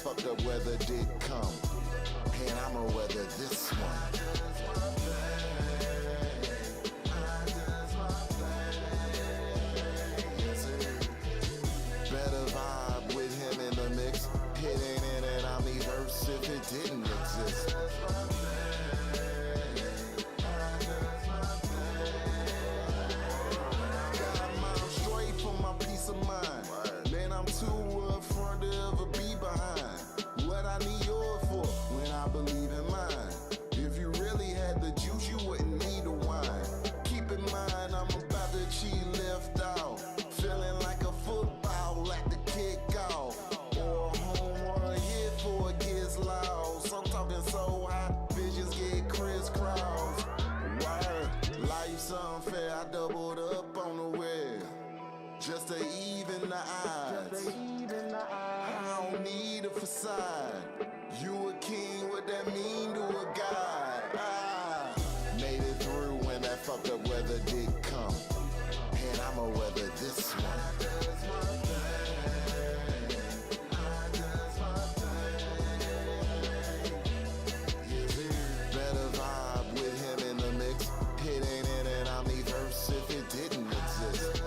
fucked up weather did come, and I'ma weather this one. Better vibe with him in the mix. It ain't in an omniverse if it didn't exist. Straight for my peace of mind. Man, I'm too upfront to ever be behind. What I need yours for when I believe in mine. If you really had the juice, you wouldn't need a wine. Keep in mind, I'm about to cheat left out. Feeling like a football at the kickoff. Or a home run hit before it gets loud. I'm talking so high, visions get crisscrossed. Word, life's unfair, I doubled up on the web. Just to even the odds. I don't need a facade. You a king, what that mean to a god? Made it through when that fucked up weather did come, and I'ma weather this one. Better vibe with him in the mix. It ain't in an omniverse if it didn't exist.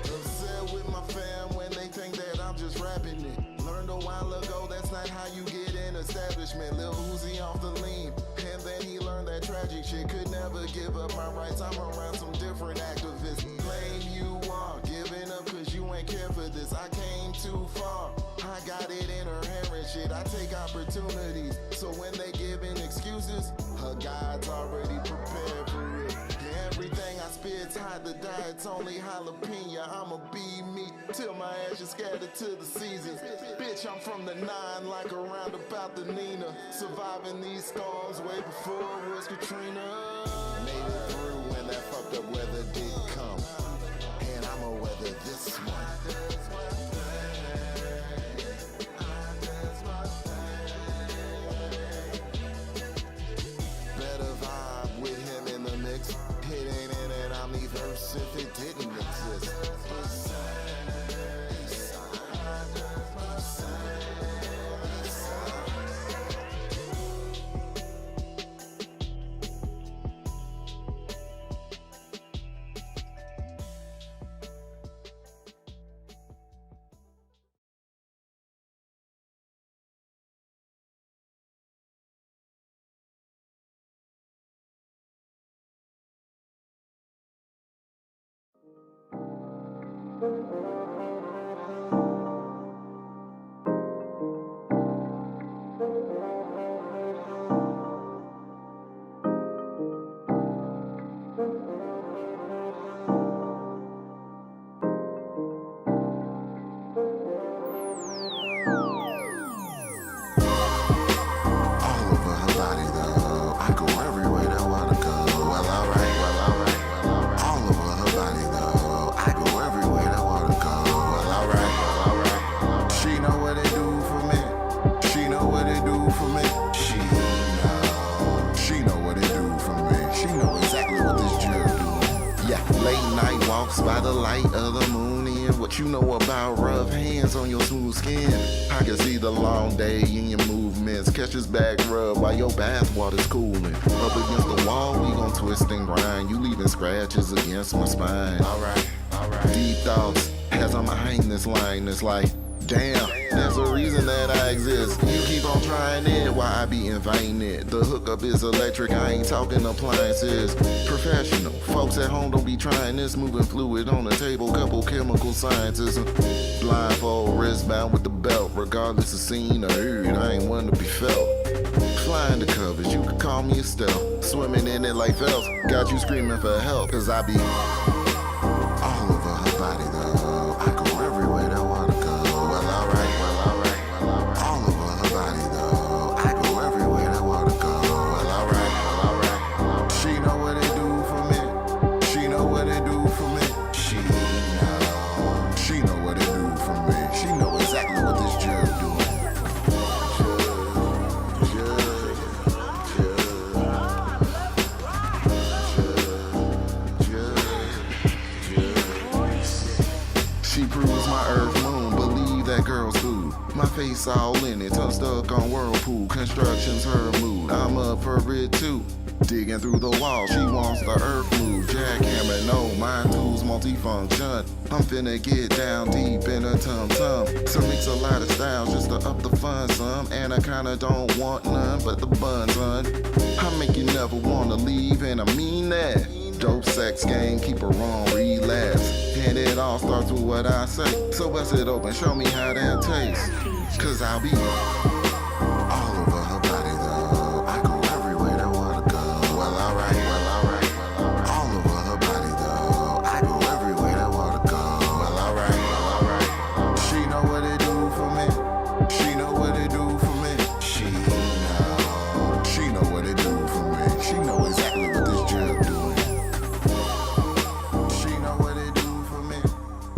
Upset with my fam when they think that I'm just rapping it. Learned a while ago that's not how you get in establishment. Lil Uzi off the lean, and then he learned that tragic shit. Could never give up my rights. I'm around some different activists. Blame you are giving up cause you ain't care for this. I came too far, I got it inherent shit. I take opportunities, so when they giving excuses, her God's already prepared for it. Everything I spit's hot to die, it's only jalapeno. I'ma be me till my ashes scattered to the seasons. Bitch, I'm from the 9 like around about the Nina. Surviving these storms way before it was Katrina. Made it through when that fucked up weather did come, and I'ma weather this one. Better vibe with him in the mix. It ain't in an omniverse if it didn't exist. By the light of the moon and what you know about rough hands on your smooth skin. I can see the long day in your movements. Catch his back rub while your bath water's cooling. Up against the wall, we gon' twist and grind. You leaving scratches against my spine. Alright. Deep thoughts as I'm behind this line. It's like, damn, there's a reason that I exist. You keep on trying it, why I be inviting it? The hookup is electric, I ain't talking appliances. Professional, folks at home don't be trying this. Moving fluid on the table, couple chemical sciences. Blindfold, wristbound with the belt. Regardless of scene or heard, I ain't one to be felt. Flying the covers, you could call me a stealth. Swimming in it like Phelps, got you screaming for help. Cause I be all over her body though. I go everywhere that water go. Well alright. All over her body though. I go everywhere that water go. Well alright. She know what it do for me. She know what it do for me. She know what it do for me. She know exactly what this jug doing. face all in it. Tongue stuck on whirlpool. Construction's her mood. I'm up for it too. Digging through the wall, she wants the earth move. Jackhammer, no, mine tools multifunction. I'm finna get down deep in a tum-tum. Some mix a lot of styles just to up the fun some. And I kinda don't want none but the bun, son. I make you never wanna leave, and I mean that. Dope sex game, keep her on relapse. And it all starts with what I say. So bust it open, show me how that tastes. Cause I'll be all over her body though. I go everywhere that wanna go. Well, alright. All over her body though. I go everywhere that wanna go. Well, alright. She know what it do for me. She know what it do for me. She know what it do for me. She know exactly what this drip doing. She know what it do for me.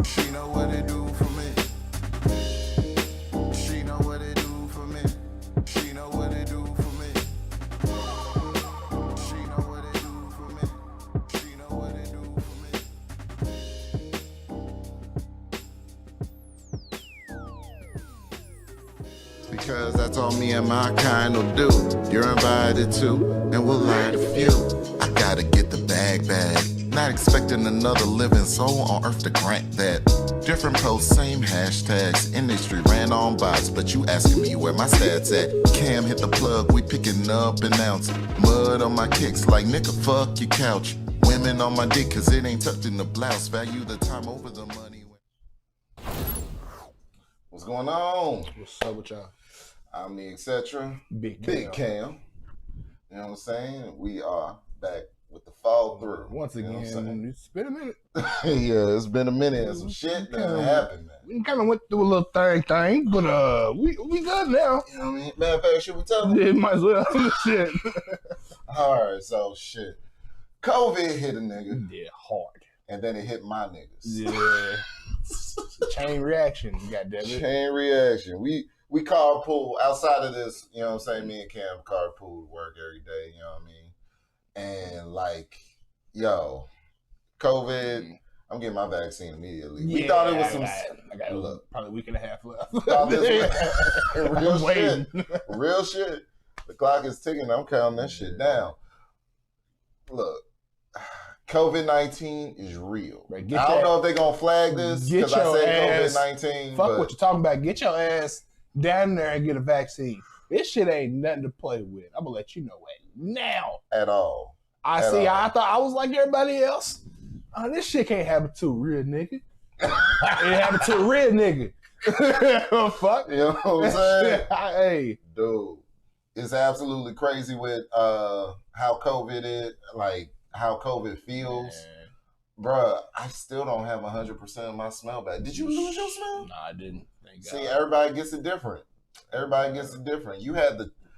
She know what it do for me. She know what it do for me. She know what it do for me. She know what it do for me. She know what it do for me. Because that's all me and my kind will do. You're invited to, and we'll light a few. I gotta get the bag. Not expecting another living soul on earth to grant that. Different posts, same hashtags. Industry ran on bots, but you asking me where my stats at. Cam hit the plug, we picking up an ounce. Mud on my kicks like nigga, fuck your couch. Women on my dick, cause it ain't tucked in the blouse. Value the time over the money. What's going on? What's up with y'all? I'm the etc. Big Cam. You know what I'm saying? We are back with the fall through. Once again, it's been a minute. Yeah, it's been a minute and some shit that happened, man. We kind of went through a little thing, but we good now. You know what I mean? Matter of fact, should we tell them? Yeah, might as well. Shit. Alright, so shit. COVID hit a nigga. Yeah, hard. And then it hit my niggas. Yeah. Chain reaction, goddamn it. Chain reaction. We carpool outside of this, you know what I'm saying? Me and Cam carpool to work every day, you know what I mean? And like, yo, COVID, I'm getting my vaccine immediately. We thought it was I got probably a week and a half left. Real shit. The clock is ticking. I'm counting that shit down. Look, COVID-19 is real. Right, I don't know if they're going to flag this because I said COVID-19. Fuck what you're talking about. Get your ass down there and get a vaccine. This shit ain't nothing to play with. I'm going to let you know it now. At all. I thought I was like everybody else. This shit can't happen to a real nigga. It happened to a real nigga. Fuck. You know what I'm saying? Hey. Dude, it's absolutely crazy with how COVID is, like how COVID feels. Man. Bruh, I still don't have 100% of my smell back. Did you lose your smell? No, I didn't. Thank God. See, everybody gets it different.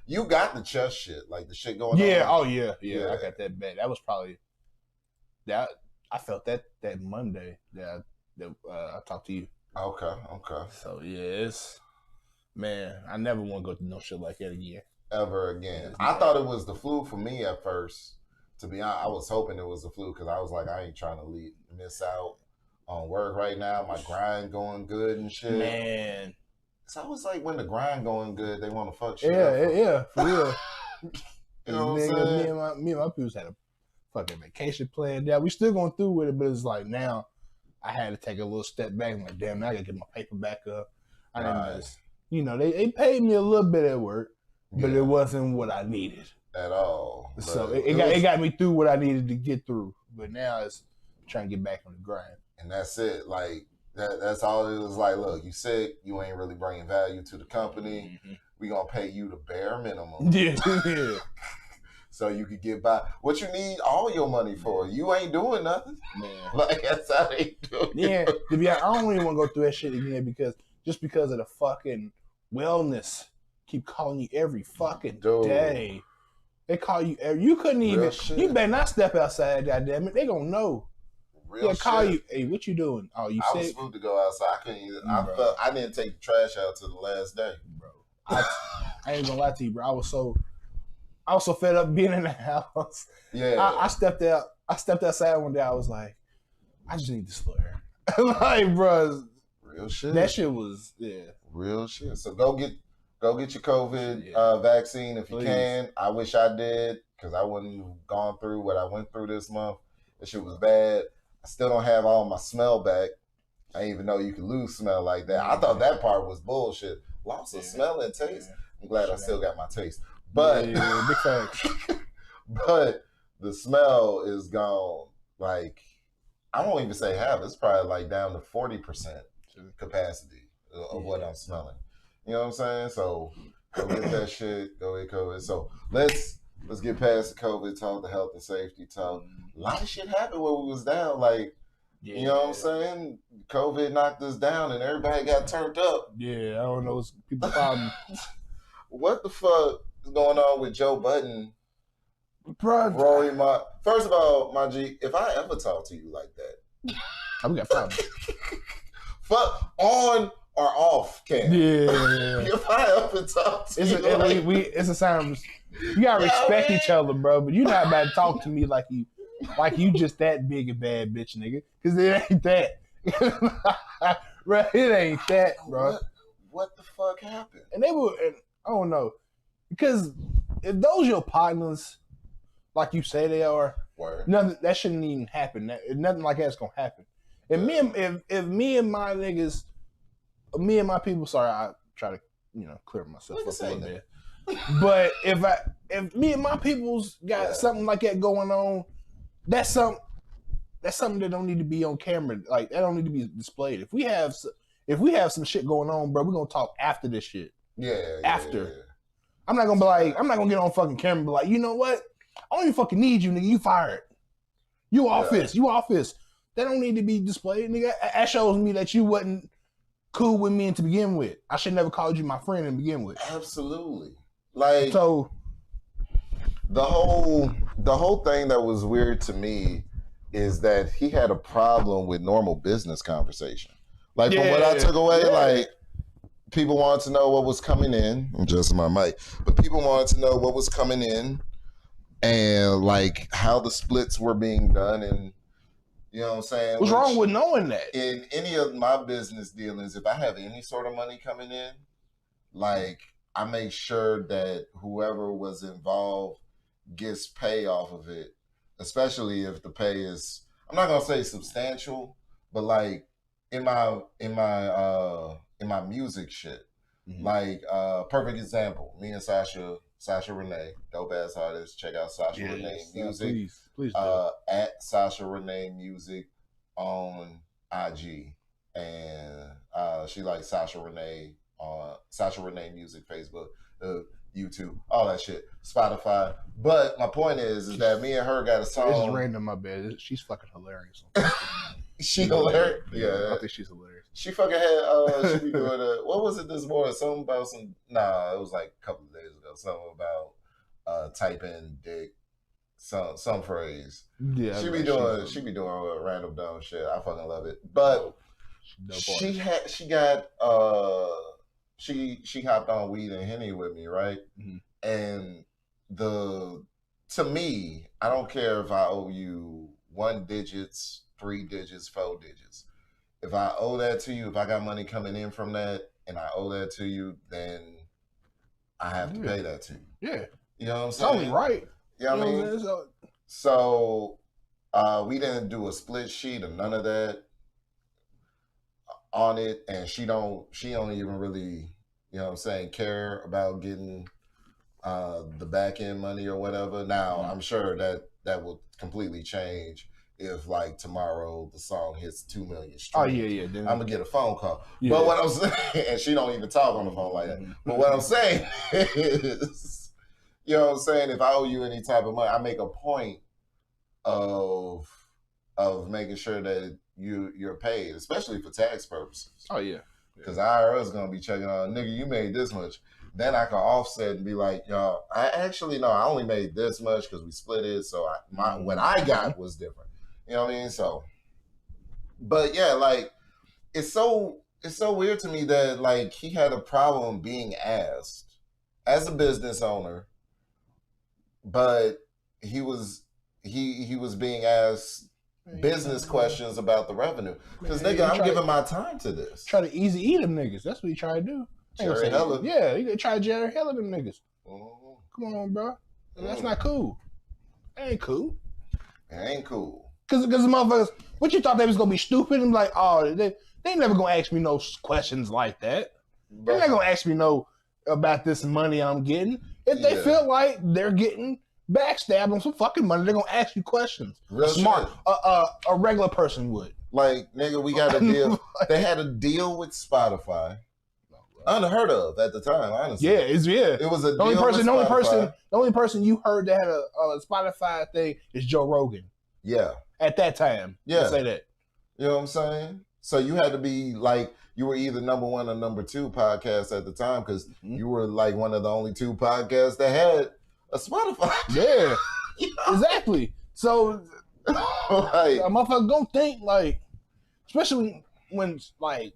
You got the chest shit, like the shit going on. Yeah, oh yeah. I got that bad. That was probably that. I felt that Monday that I talked to you. Okay. So yeah, man, I never want to go through no shit like that again. Ever again. I thought it was the flu for me at first. To be honest, I was hoping it was the flu because I was like, I ain't trying to miss out on work right now. My grind going good and shit. Man. So I was like, when the grind going good, they want to fuck shit up. Yeah, for real. You know what I'm saying? Me and my peoples had a fucking vacation planned out. We still going through with it, but it's like now I had to take a little step back. I'm like, damn, now I got to get my paper back up. I didn't just, they paid me a little bit at work, but it wasn't what I needed. At all. So it got me through what I needed to get through. But now it's trying to get back on the grind. And that's it. Like, that's all it was like. Look, you sick. You ain't really bringing value to the company. Mm-hmm. We gonna pay you the bare minimum. Yeah. So you could get by. What you need all your money for? You ain't doing nothing. Man. Like that's how they do it. Yeah. To be honest, I don't even want to go through that shit again because of the fucking wellness keep calling you every fucking day. They call you. You couldn't even. You better not step outside. Goddamn it, they gonna know. They'll call you. Hey, what you doing? Oh, you sick? I was supposed to go outside. I couldn't even. I didn't take the trash out till the last day, bro. I ain't gonna lie to you, bro. I was so fed up being in the house. Yeah. I stepped out. I stepped outside one day. I was like, I just need to slow air. Like, bro. Real shit. That shit was Real shit. So go get your COVID vaccine if you can. I wish I did because I wouldn't have gone through what I went through this month. That shit was bad. I still don't have all my smell back. I didn't even know you could lose smell like that. I thought that part was bullshit. Loss of smell and taste. I'm glad I still got my taste. But big facts. But the smell is gone. Like, I won't even say half. It's probably like down to 40% capacity of what I'm smelling. You know what I'm saying? So go get that shit. Go get COVID. So let's get past the COVID talk, the health and safety talk. A lot of shit happened when we was down. Like, you know what I'm saying? COVID knocked us down and everybody got turned up. Yeah, I don't know. It's people problem. What the fuck is going on with Joe Budden? Bro, Rory, first of all, my G, if I ever talk to you like that, we got problems. Fuck on or off cam. Yeah. If I ever talk to you, it's a sign. You gotta respect each other, bro. But you're not about to talk to me like you just that big and bad bitch, nigga. Because it ain't that, bro. It ain't that, bro. What the fuck happened? And they were, I don't know, because if those your partners, like you say they are, nothing that shouldn't even happen. Nothing like that's gonna happen. And if me and my niggas, me and my people, sorry, I try to clear myself up a little bit. But if me and my people's got something like that going on, that's something that don't need to be on camera. Like that don't need to be displayed. If we have some shit going on, bro, we're gonna talk after this shit. After. Yeah. I'm not gonna get on fucking camera and be like, you know what? I don't even fucking need you, nigga. You fired. You off this. That don't need to be displayed, nigga. That shows me that you wasn't cool with me to begin with. I should never called you my friend to begin with. Absolutely. Like, so the whole thing that was weird to me is that he had a problem with normal business conversation. Like, from what I took away, like, people wanted to know what was coming in. I'm adjusting my mic. But people wanted to know what was coming in and, like, how the splits were being done. And, you know what I'm saying? What's wrong with knowing that? In any of my business dealings, if I have any sort of money coming in, like, I make sure that whoever was involved gets pay off of it, especially if the pay is, I'm not gonna say substantial, but like in my music shit, like perfect example, me and Sasha Renee, dope ass artist. Check out Sasha Renee Music. Please at Sasha Renee Music on IG, and she like Sasha Renee Music, Facebook, YouTube, all that shit, Spotify. But my point is that me and her got a song. This is random, my bad. She's fucking hilarious. She hilarious. Yeah, I think she's hilarious. She fucking had. She be doing what was it this morning? Something about some. Nah, it was like a couple of days ago. Something about type in dick. Some phrase. Yeah, she be doing random dumb shit. I fucking love it. But she hopped on Weed and Henny with me, right? Mm-hmm. And to me, I don't care if I owe you 1 digit, 3 digits, 4 digits. If I owe that to you, if I got money coming in from that and I owe that to you, then I have to pay that to you. Yeah. You know what I'm saying? Totally right. You know what I mean? So we didn't do a split sheet or none of that on it, and she don't even really, you know what I'm saying, care about getting the back end money or whatever. Now I'm sure that will completely change if like tomorrow the song hits 2 million streams. Oh yeah. Then I'm gonna get a phone call. Yeah. But what I'm saying, and she don't even talk on the phone like that. But what I'm saying is, you know what I'm saying, if I owe you any type of money, I make a point of making sure that you're paid, especially for tax purposes. Oh yeah. Because IRS gonna be checking on, nigga, you made this much. Then I can offset and be like, yo, I only made this much because we split it. So what I got was different. You know what I mean? So, but yeah, like it's so weird to me that like he had a problem being asked as a business owner, but he was being asked business questions about the revenue. Because nigga, I'm giving my time to this. Try to easy eat them niggas. That's what he try to do. Jerry Heller. Yeah, he gonna try to Jerry Heller them niggas. Mm-hmm. Come on, bro. That's not cool. That ain't cool. It ain't cool. Cause the motherfuckers, what you thought they was gonna be stupid? I'm like, oh, they never gonna ask me no questions like that. They're not gonna ask me no about this money I'm getting. If they feel like they're getting backstabbed on some fucking money, they're gonna ask you questions. Real smart, a regular person would. Like, nigga, we got a deal. They had a deal with Spotify. Unheard of at the time, honestly. Yeah, it was a deal with Spotify. The only person you heard that had a Spotify thing is Joe Rogan. Yeah. At that time. Yeah. Say that. You know what I'm saying? So you had to be like, you were either number 1 or number 2 podcast at the time because you were like one of the only 2 podcasts that had a Spotify. Yeah. You know? Exactly. So like, a motherfucker gonna think like, especially when like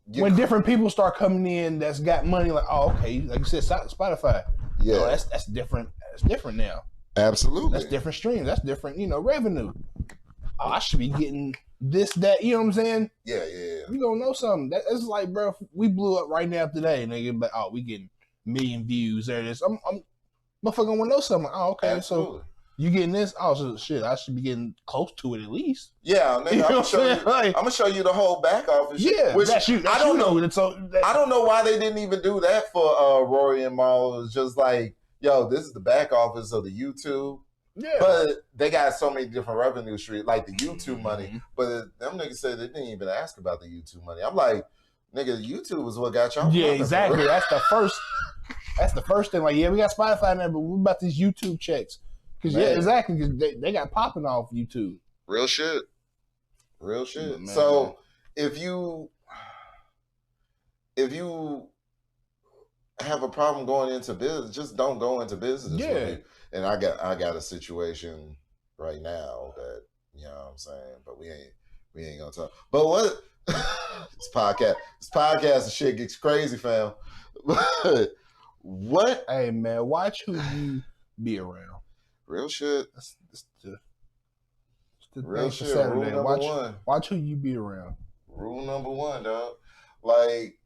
when different people start coming in that's got money, like, oh, okay, like you said, Spotify. Yeah, oh, that's different. That's different now. Absolutely, that's different streams. That's different, revenue. Oh, I should be getting this, that. You know what I'm saying? Yeah. You gonna know something. That's like, bro, we blew up right now today, nigga. But oh, we getting 1 million views. There it is. I'm motherfucker want to know something. Oh, okay, Absolutely. So you getting this? Oh, so shit, I should be getting close to it at least. Yeah, nigga, I'm gonna show you the whole back office. Yeah, which that's you. I don't know. I don't know why they didn't even do that for Rory and Mal. It was just like, yo, this is the back office of the YouTube. Yeah, but they got so many different revenue streams, like the YouTube money. But them niggas said they didn't even ask about the YouTube money. I'm like, nigga, YouTube is what got y'all. Yeah, exactly. That's the first. That's the first thing. Like, yeah, we got Spotify now, but what about these YouTube checks? Because yeah, exactly. Because they got popping off YouTube. Real shit. Man. So if you have a problem going into business, just don't go into business. Yeah. And I got a situation right now that, you know what I'm saying, but we ain't gonna talk. But what this podcast and shit gets crazy, fam. What? Hey man, watch who you be around. Real shit. That's the real shit. Rule number 1. Watch who you be around. Rule number 1, dog. Like,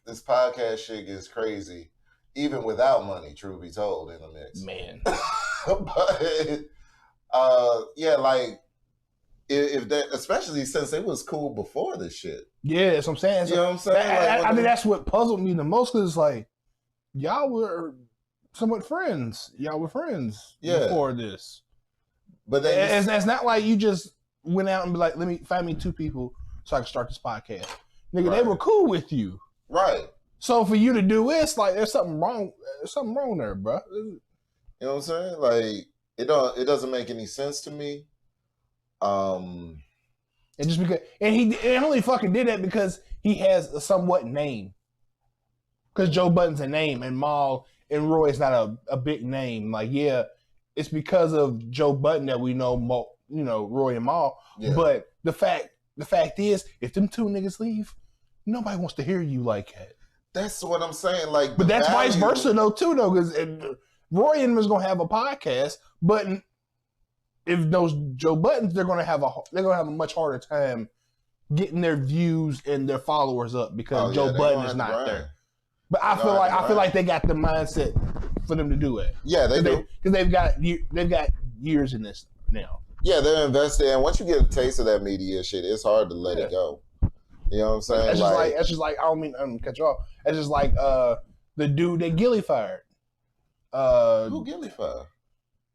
this podcast shit gets crazy, even without money, truth be told, in the mix. Man. But yeah, like, if that, especially since it was cool before this shit. Yeah, that's what I'm saying. You know what I'm saying? I think that's what puzzled me the most, because like, y'all were somewhat friends. Y'all were friends before this. But then it's not like you just went out and be like, let me find me 2 people so I can start this podcast. Nigga, They were cool with you. Right. So for you to do this, like, there's something wrong. There's something wrong there, bro. You know what I'm saying? Like, it doesn't make any sense to me. And just because, and he only fucking did that because he has a somewhat name. Because Joe Budden's a name, and Mal and Roy's not a big name. Like, yeah, it's because of Joe Budden that we know, Roy and Mal. Yeah. But the fact is, if them 2 niggas leave, nobody wants to hear you like that. That's what I'm saying. Like, but that's vice versa though, too, though, because Roy and them is gonna have a podcast, but if those Joe Buttons, they're gonna have a much harder time getting their views and their followers up because Joe Budden is not there. But I feel like they got the mindset for them to do it. Yeah, they do, because they've got years in this now. Yeah, they're invested, and once you get a taste of that media shit, it's hard to let it go. You know what I'm saying? That's just like I don't mean to cut you off. That's just like the dude that Gilly fired. Who Gilly fired?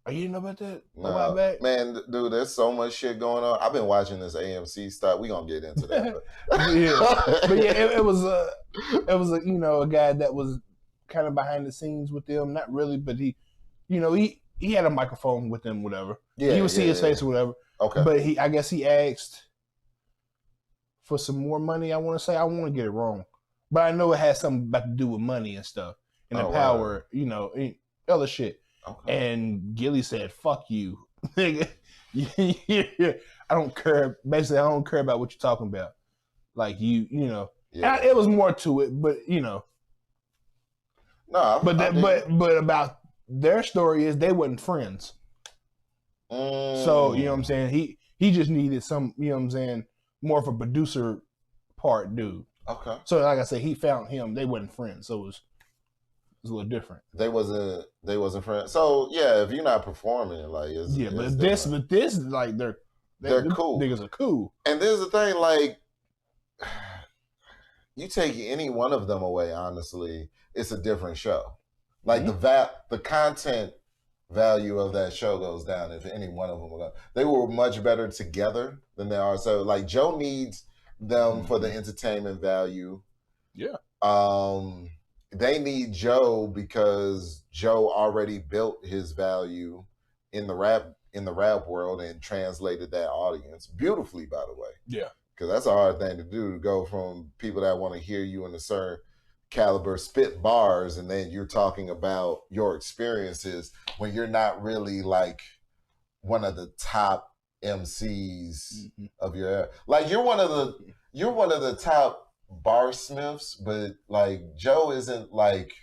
Oh, you didn't know about that? No, a while back? Man, dude, there's so much shit going on. I've been watching this AMC stuff. We gonna get into that. But yeah, it was a guy that was kind of behind the scenes with them. Not really, but he had a microphone with them, whatever. Yeah, you would see his face or whatever. Okay. But I guess he asked for some more money. I want to say, I want to get it wrong, but I know it has something about to do with money and stuff and the power, other shit. Okay. And Gilly said, "Fuck you, nigga. I don't care. Basically, I don't care about what you're talking about. Like Yeah. It was more to it, but No, but about their story is they wasn't friends. So you know what I'm saying. He just needed some, you know what I'm saying, more of a producer part dude. Okay. So like I said, he found him. They wasn't friends, so it was a little different. They wasn't friends. So yeah, if you're not performing, like but this like they're cool. Niggas are cool. And there's the thing, like you take any one of them away, honestly, it's a different show. Like the content value of that show goes down if any one of them were. They were much better together than they are. So like Joe needs them for the entertainment value. Yeah. They need Joe because Joe already built his value in the rap world and translated that audience beautifully, by the way. Yeah. Because that's a hard thing to do, to go from people that want to hear you in a certain caliber spit bars, and then you're talking about your experiences when you're not really like one of the top MCs of your era. Like you're one of the top barsmiths, but like Joe isn't like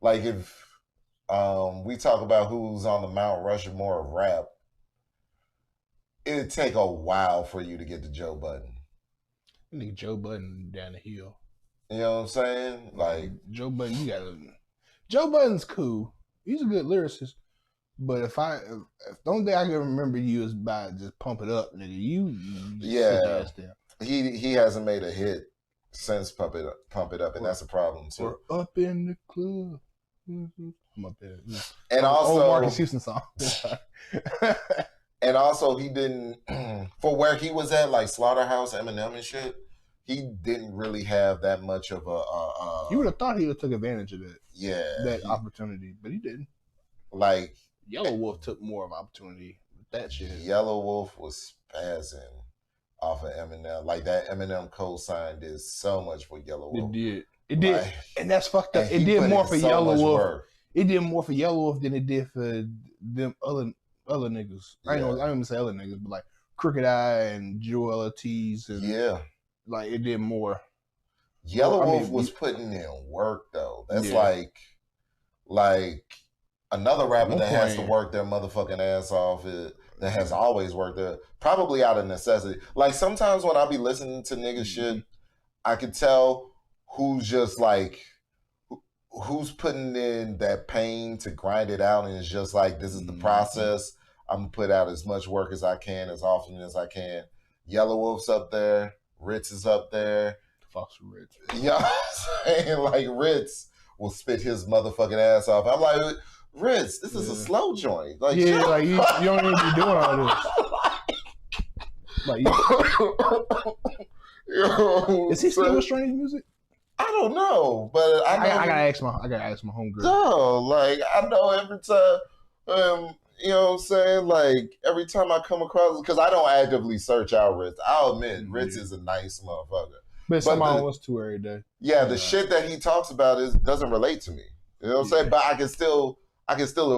if we talk about who's on the Mount Rushmore of rap, it'd take a while for you to get to Joe Budden. I need Joe Budden down the hill. You know what I'm saying? Like Joe Budden, Joe Budden's cool. He's a good lyricist. But if the only thing I can remember you is by just pump it up, nigga. You sit down. He hasn't made a hit since pump it up, and that's a problem too. We're up in the club. I'm up there. And also, Marcus Houston song. And also, he didn't, for where he was at, like Slaughterhouse, Eminem and shit, he didn't really have that much of a... you would have thought he would have took advantage of that. Yeah. That opportunity, but he didn't. Like... Yellow Wolf took more of opportunity with that shit. Yellow Wolf was spazzing off of Eminem. Like, that Eminem co-sign did so much for Yellow Wolf. It did. Like, and that's fucked up. It did more for so Yellow Wolf. Work. It did more for Yellow Wolf than it did for them other niggas. I don't even say other niggas, but like Crooked Eye and Joel Ortiz and like it did more. Yellow Wolf was putting in work though. That's like another rapper that has to work their motherfucking ass off. That has always worked there, probably out of necessity. Like sometimes when I be listening to nigga shit, I could tell who's just like who's putting in that pain to grind it out, and it's just like this is the process. I'm gonna put out as much work as I can, as often as I can. Yellow Wolf's up there. Ritz is up there. Fox Ritz. You know what I'm saying? Like Ritz will spit his motherfucking ass off. I'm like, Ritz, this is a slow joint. Like, like you don't need to be doing all this. Like, is he still with Strange Music? I don't know, but I gotta ask my homegirl. No, like I know every time. You know what I'm saying? Like, every time I come across it, because I don't actively search out Ritz. I'll admit, Ritz is a nice motherfucker. But somebody wants to every day. Yeah, the shit that he talks about doesn't relate to me. You know what I'm saying? But I can still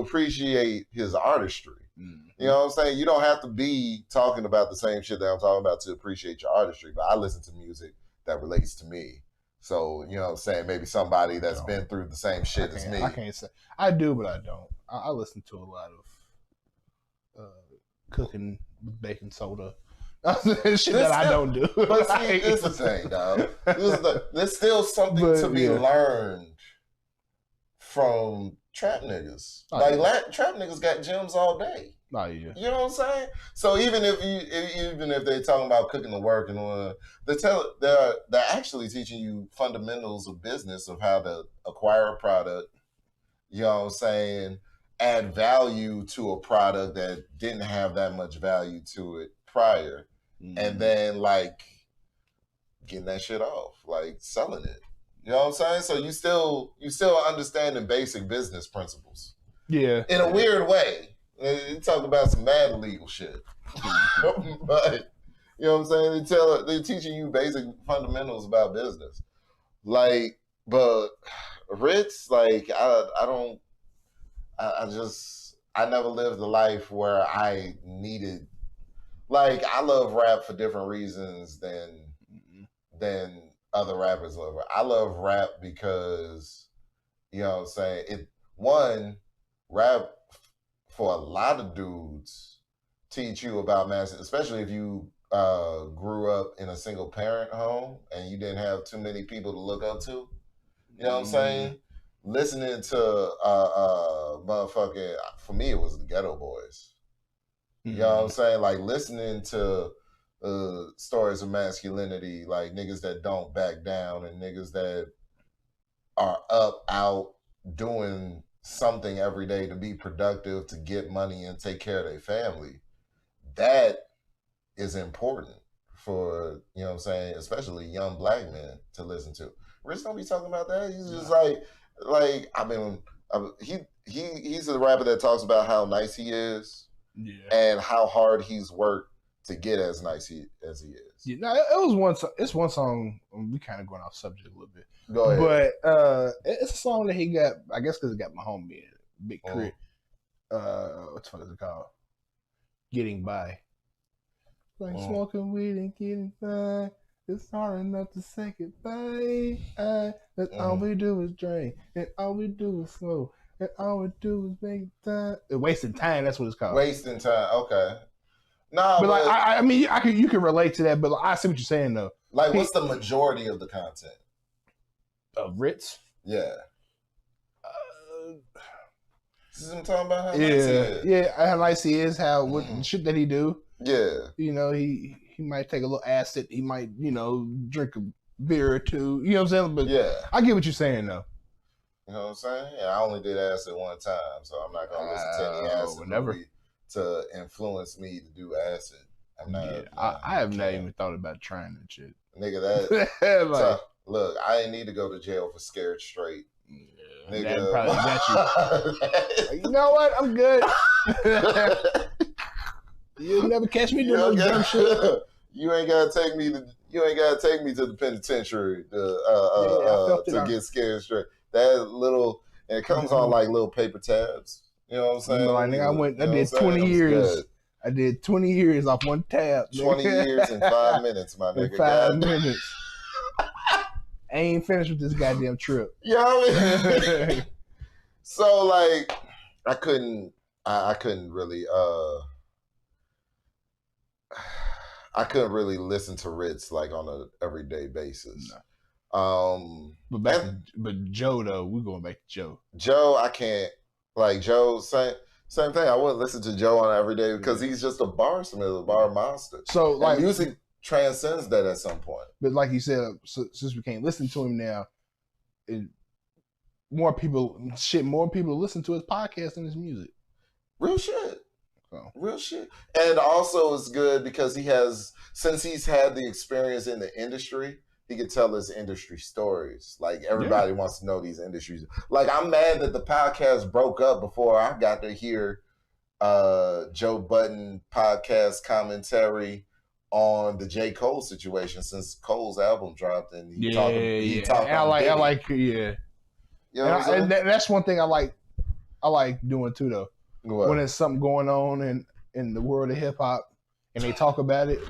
appreciate his artistry. You know what I'm saying? You don't have to be talking about the same shit that I'm talking about to appreciate your artistry, but I listen to music that relates to me. So, you know what I'm saying? Maybe somebody that's been through the same shit as me. I can't say. I do, but I don't. I listen to a lot of cooking baking soda. Shit that I don't do. But see, it's the thing, dog. There's still something to be learned from trap niggas. Trap niggas got gems all day. Oh, yeah. You know what I'm saying? So even if they're talking about cooking the work and they're actually teaching you fundamentals of business, of how to acquire a product. You know what I'm saying? Add value to a product that didn't have that much value to it prior, and then like getting that shit off, like selling it. You know what I'm saying? So you still understanding basic business principles. Yeah. In a weird way. You talk about some mad illegal shit. But you know what I'm saying? They're teaching you basic fundamentals about business. Like, but Ritz, like I never lived a life where I needed, like, I love rap for different reasons than other rappers love rap. I love rap because, you know what I'm saying, rap for a lot of dudes teach you about masculinity, especially if you grew up in a single parent home and you didn't have too many people to look up to. You know what I'm saying? Listening to motherfucking, for me it was the Ghetto Boys. You know what I'm saying? Like listening to stories of masculinity, like niggas that don't back down and niggas that are up, out, doing something every day to be productive, to get money and take care of their family. That is important for, you know what I'm saying, especially young black men to listen to. Rich don't be talking about that. He's just he's a rapper that talks about how nice he is and how hard he's worked to get as nice as he is. Yeah, no, it was it's one song, we kind of going off subject a little bit. Go ahead. But it's a song that he got, I guess because it got my homie in it, Big Crit. What the fuck is it called? Getting By. Like smoking weed and getting by. It's hard enough to say goodbye. That's all we do is drink. And all we do is smoke. And all we do is make time. Wasting time, that's what it's called. Wasting time, okay. Nah, but like I mean, you can relate to that, but I see what you're saying though. Like, what's the majority of the content of Ritz? Yeah. This is what I'm talking about. How nice he is. How nice he is. How what shit that he do. Yeah. You know, he might take a little acid. He might, you know, drink a beer or two. You know what I'm saying? But yeah, I get what you're saying though. You know what I'm saying? Yeah, I only did acid one time, so I'm not gonna listen to any acid movie to influence me to do acid. I'm not. Yeah, I have not even thought about trying that shit. Nigga, that like, look, I didn't need to go to jail for Scared Straight. Yeah, nigga, that probably got you. You know what? I'm good. You'll never catch me doing no dumb shit. You ain't gotta take me to the penitentiary to get Scared Straight. That little, and it comes on like little paper tabs. You know what I'm saying? Like, nigga, I did 20 years. I did 20 years off one tab. 20 years in 5 minutes, my nigga. 5 minutes. I ain't finished with this goddamn trip. You know what I mean? So like, I couldn't really listen to Ritz like on an everyday basis. No. But Joe though, we're going back to Joe. Joe, I can't like Joe. Same thing. I wouldn't listen to Joe on every day because he's just a barsmith, a bar monster. So like, and music transcends that at some point. But like you said, since we can't listen to him now, more people listen to his podcast than his music. Real shit. Real shit. And also it's good because since he's had the experience in the industry, he can tell his industry stories. Like everybody wants to know these industries. Like I'm mad that the podcast broke up before I got to hear Joe Budden podcast commentary on the J. Cole situation since Cole's album dropped and he talked I like You know and that's one thing I like doing too though. What? When there's something going on in the world of hip hop and they talk about it.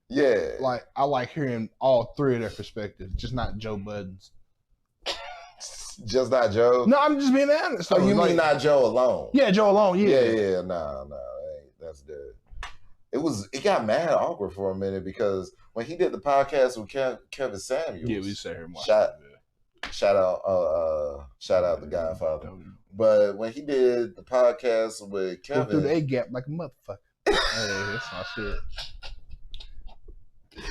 Yeah. Like I like hearing all three of their perspectives, just not Joe Budden's. Just not Joe? No, I'm just being honest. Oh, you mean not Joe alone? Yeah, Joe alone, yeah. Yeah, nah, that's dead. It got mad awkward for a minute because when he did the podcast with Kevin Samuels. Yeah, we sat here and watched Shout out the Godfather. But when he did the podcast with Kevin, go through the A gap like a motherfucker. Hey, that's my shit.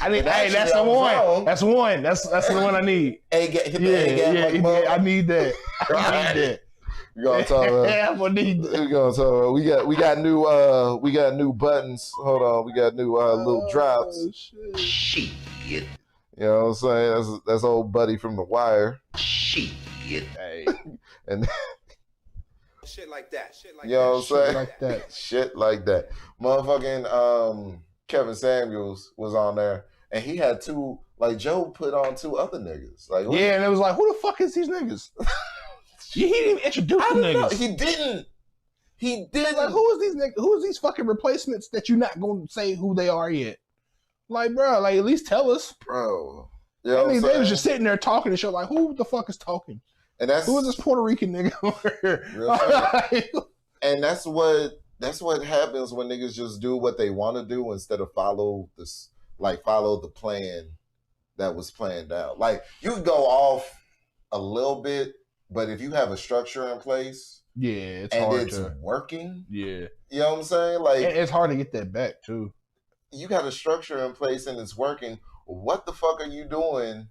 That's the one. That's one. That's the one I need. A gap. Hit the A gap. Yeah, I need that. I need that. We gonna talk about. I'm gonna need that. We gonna talk about. We got new buttons. Hold on. We got new little drops. Shit. You know what I'm saying? That's old buddy from The Wire. Shit. Hey. And shit like that. You know what I'm saying? Shit like that. Motherfucking Kevin Samuels was on there, and he had two. Like Joe put on two other niggas. Like and it was like, who the fuck is these niggas? He didn't even introduce them niggas. Know. He didn't. Like, who is these niggas? Who is these fucking replacements that you're not gonna say who they are yet? Like, bro, like at least tell us, bro. You know they was just sitting there talking and shit. Like, who the fuck is talking? And that's who is this Puerto Rican nigga over here? And that's what that's what happens when niggas just do what they want to do instead of follow the plan that was planned out. Like, you can go off a little bit, but if you have a structure in place, it's and hard it's working, Yeah, you know what I'm saying? Like, and it's hard to get that back too. You got a structure in place and it's working. What the fuck are you doing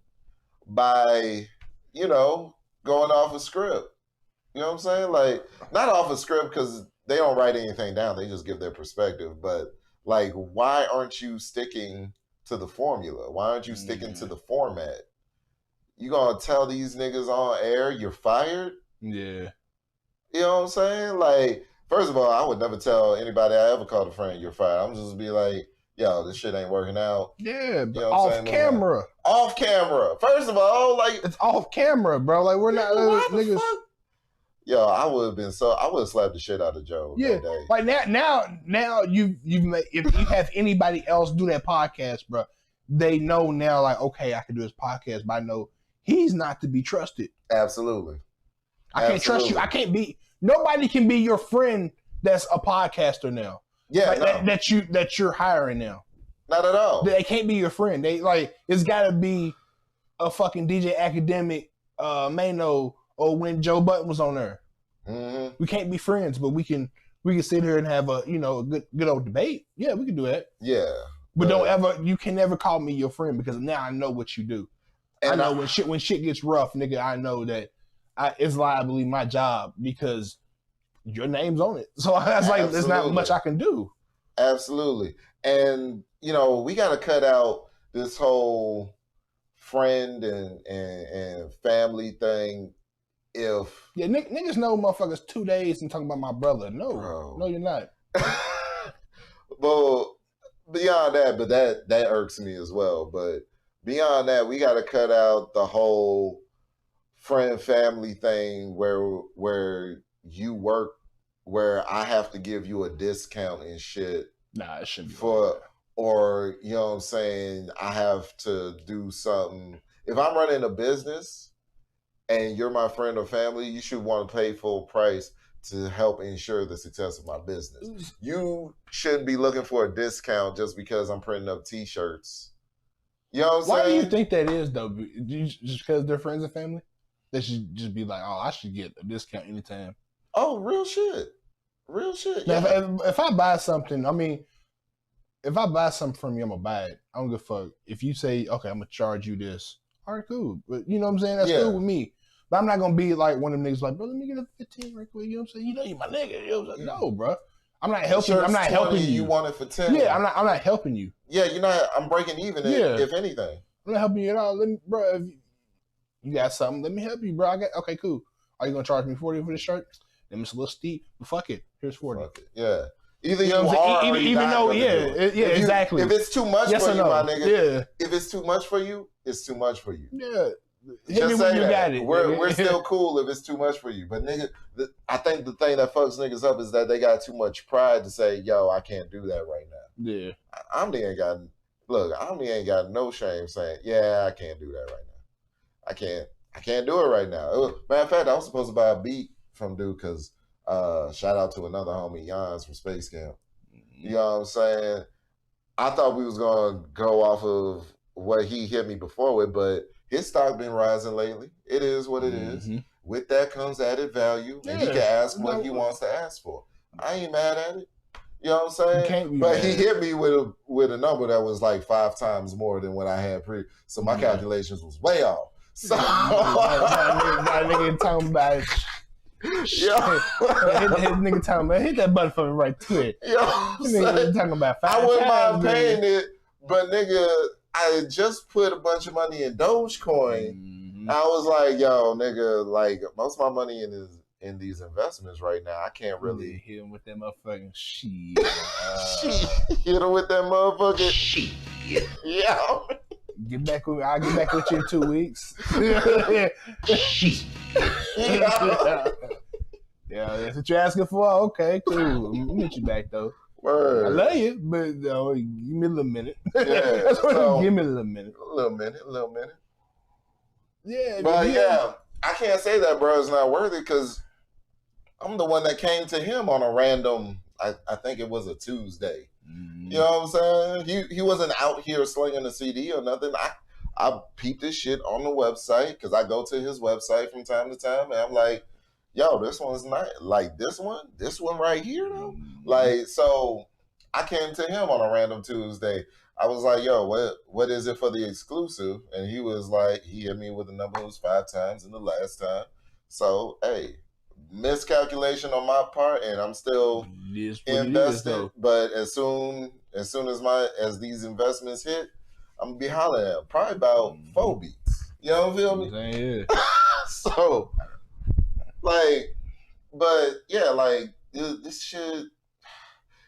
by, going off a script? You know what I'm saying? Like, not off a script because they don't write anything down. They just give their perspective. But, like, why aren't you sticking to the formula? Why aren't you sticking to the format? You gonna tell these niggas on air you're fired? Yeah. You know what I'm saying? Like, first of all, I would never tell anybody I ever called a friend you're fired. I'm just be like, yo, this shit ain't working out. Yeah, but off camera. Off camera. First of all, like, it's off camera, bro. Like, we're not niggas. Yo, I would have slapped the shit out of Joe that day. Like now you've made, if you have anybody else do that podcast, bro, they know now, like, okay, I can do this podcast, but I know he's not to be trusted. Absolutely. I can't trust you. Nobody can be your friend that's a podcaster now. Yeah, like, that you're hiring now. Not at all. They can't be your friend. They it's gotta be a fucking DJ Academic, Mano, or when Joe Button was on there. Mm-hmm. We can't be friends, but we can sit here and have a good old debate. Yeah, we can do that. Yeah. But you can never call me your friend because now I know what you do. And I know when shit gets rough, nigga, I know that it's liably my job because your name's on it. So that's like, there's not much I can do. Absolutely. And, we got to cut out this whole friend and family thing. Niggas know motherfuckers 2 days and talking about my brother. No, you're not. Well, beyond that, but that irks me as well. But beyond that, we got to cut out the whole friend family thing where you work, where I have to give you a discount and shit. Nah, it shouldn't be or you know what I'm saying, I have to do something. If I'm running a business and you're my friend or family, you should want to pay full price to help ensure the success of my business. You shouldn't be looking for a discount just because I'm printing up t-shirts. You know what I'm saying? Why do you think that is, though? Just because they're friends and family? They should just be like, oh, I should get a discount anytime. Oh, real shit. Now, if I buy something, if I buy something from you, I'm going to buy it. I don't give a fuck. If you say, okay, I'm going to charge you this. All right, cool. But you know what I'm saying? That's cool with me. But I'm not going to be like one of them niggas like, bro, let me get a 15 right quick. You know what I'm saying? You my nigga. You know what I'm saying? No, bro. I'm not helping. I'm not helping you. You want it for 10. Yeah, I'm not helping you. Yeah, you're not. I'm breaking even. If anything, I'm not helping you at all. Bro, if you got something, let me help you, bro. Okay, cool. Are you gonna charge me $40 for this shirt? Then it's a little steep, but fuck it. Here's $40. Fuck it. Yeah. Either you know are even though, exactly. If it's too much for you, my nigga. Yeah. If it's too much for you, it's too much for you. Yeah. Just say that. Got it. We're still cool if it's too much for you. But nigga, I think the thing that fucks niggas up is that they got too much pride to say, yo, I can't do that right now. Yeah. Omni ain't got no shame saying, yeah, I can't do that right now. I can't do it right now. Matter of fact, I was supposed to buy a beat from dude because shout out to another homie, Jans from Space Camp. You know what I'm saying? I thought we was gonna go off of what he hit me before with, but his stock been rising lately. It is what it is. With that comes added value, and he can ask what he wants to ask for. I ain't mad at it. You know what I'm saying? But he hit me with a number that was like 5 times more than what I had pre. So my calculations was way off. So my nigga talking about his nigga talking about hit that button for me right quick. Nigga talking about 5 I wouldn't times, mind paying it, but nigga, I just put a bunch of money in Dogecoin. I was like, yo, nigga, like most of my money in these investments right now, I can't really hit him with that motherfucking shit. Hit him with that motherfucking shit. Yeah. I'll get back with you in 2 weeks. Yeah, that's what you're asking for. Okay, cool. I'll meet you back though. Word. I love you, but give me a little minute. Yeah, that's what. Give me a little minute. A little minute. Yeah, but I can't say that bro is not worthy because I'm the one that came to him on a random I think it was a Tuesday. Mm-hmm. You know what I'm saying? He wasn't out here slinging a CD or nothing. I peeped this shit on the website because I go to his website from time to time, and I'm like, yo, this one's not like this one right here though. Like, so I came to him on a random Tuesday. I was like, yo, what is it for the exclusive? And he was like, he hit me with the number was 5 times in the last time. So, hey, miscalculation on my part, and I'm still invested. But as soon as these investments hit, I'm gonna be hollering at him. Probably about 4 beats. You know what I feel me? Yeah. So, like, but yeah, like this shit,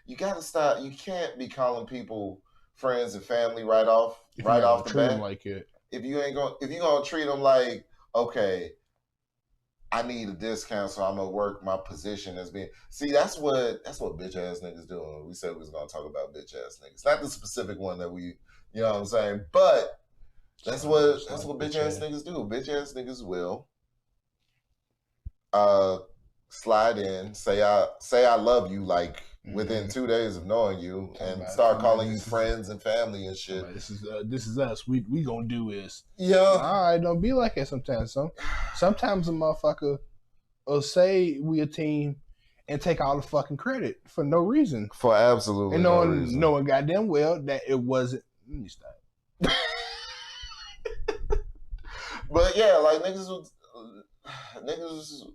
you gotta stop. You can't be calling people friends and family right off the bat. Like it. If you're gonna treat them like, okay, I need a discount, so I'm gonna work my position as being. See, that's what bitch ass niggas do. We said we was gonna talk about bitch ass niggas, not the specific one that we, you know what I'm saying, but that's what bitch ass niggas do. Bitch ass niggas will slide in, say I love you like within 2 days of knowing you, and start calling you friends and family and shit. This is us. We gonna do this. Yeah. All right, don't be like that sometimes. Sometimes a motherfucker will say we a team and take all the fucking credit for no reason. For absolutely no reason. Knowing goddamn well that it wasn't. Let me stop. But yeah, like niggas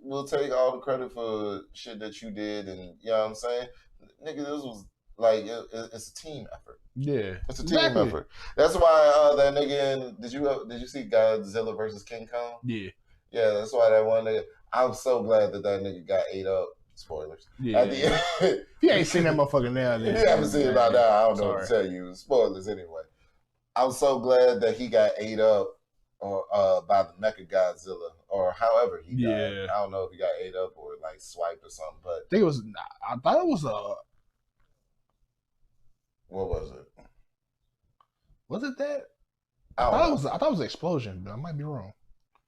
will take all the credit for shit that you did, and you know what I'm saying? Nigga, this was like it's a team effort. Yeah, it's a team effort. That's why that nigga did you see Godzilla versus King Kong? Yeah, that's why that one nigga. I'm so glad that nigga got ate up. Spoilers. Yeah, if you ain't seen that motherfucker now, then you haven't seen it by now. I don't know what to tell you. Spoilers anyway. I'm so glad that he got ate up or by the Mecha Godzilla or however he died. I don't know if he got ate up or like swiped or something, but I thought it was what was it? Was it that? I thought it was an explosion, but I might be wrong.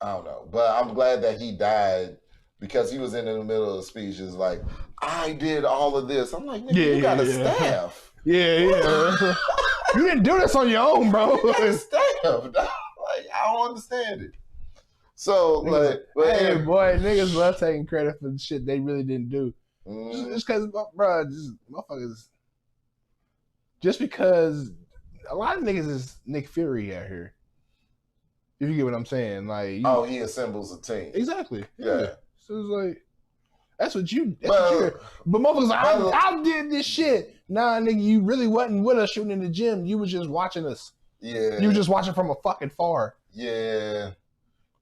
I don't know, but I'm glad that he died because he was in the middle of the speech. Is like, I did all of this. I'm like, nigga, you got a staff. Yeah. You didn't do this on your own, bro. You got a staff. Like, I don't understand it. So, hey, boy, niggas love taking credit for the shit they really didn't do. Just because, bro, motherfuckers. Just because a lot of niggas is Nick Fury out here. If you get what I'm saying, like, he assembles a team. Exactly. Yeah. So it's like, that's what you. But motherfuckers, I did this shit. Nah, nigga, you really wasn't with us shooting in the gym. You was just watching us. Yeah. You were just watching from a fucking far. Yeah.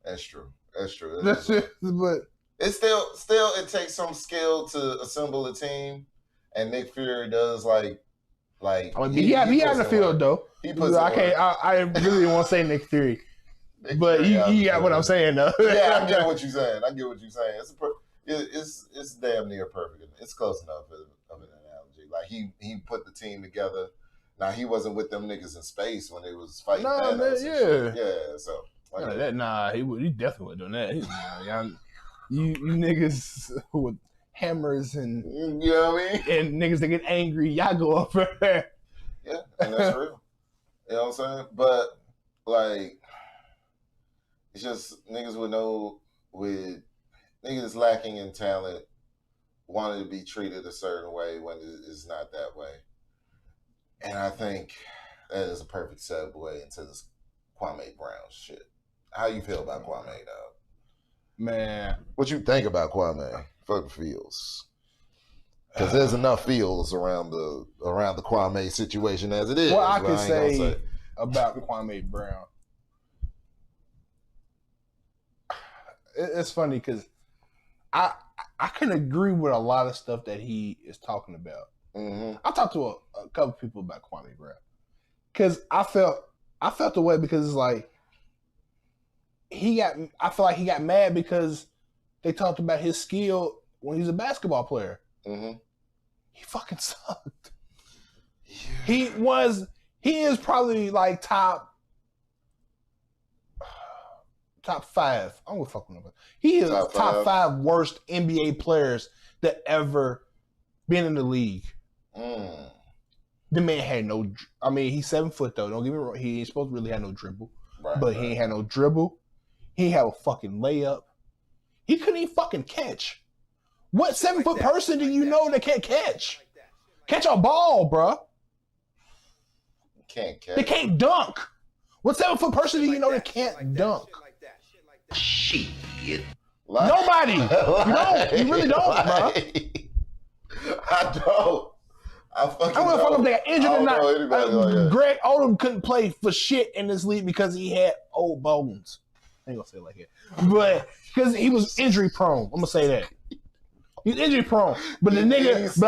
That's true. That's it. But it's still it takes some skill to assemble a team, and Nick Fury does like. I mean, he had the field though. I really want to say Nick Fury, but you got what I'm saying though. Yeah, I get what you're saying. It's damn near perfect. It's close enough of an analogy. Like he put the team together. Now he wasn't with them niggas in space when they was fighting. Yeah. So he definitely wasn't doing that. You niggas with hammers and you know what I mean, and niggas that get angry, y'all go up there. Yeah, and that's real. You know what I'm saying? But like, it's just niggas with niggas lacking in talent, wanting to be treated a certain way when it's not that way. And I think that is a perfect segue into this Kwame Brown shit. How you feel about Kwame, dog? Man, what you think about Kwame? Fuck feels, because there's enough feels around the Kwame situation as it is. What I can say about Kwame Brown, it's funny because I can agree with a lot of stuff that he is talking about. Mm-hmm. I talked to a couple people about Kwame Brown because I felt the way because it's like I feel like he got mad because they talked about his skill when he was a basketball player. Mm-hmm. He fucking sucked. Yeah. He is probably like top 5. I'm gonna fuck with him. He is top 5 worst NBA players that ever being in the league. Mm. The man had no. I mean, he's 7 foot though. Don't get me wrong. He ain't supposed to really have no dribble, but he ain't had no dribble. He ain't have a fucking layup. He couldn't even fucking catch. What 7 foot person do you know that can't catch? Catch a ball, bro. Can't catch. They can't dunk. What 7 foot person do you know that can't dunk? Shit. Nobody. You don't. You really don't, bro. I don't. I fucking I don't know if they got injured or not. Like Greg Odom couldn't play for shit in this league because he had old bones. I ain't gonna say it like that, but because he was injury prone. I'm gonna say that he's injury prone. But the nigga,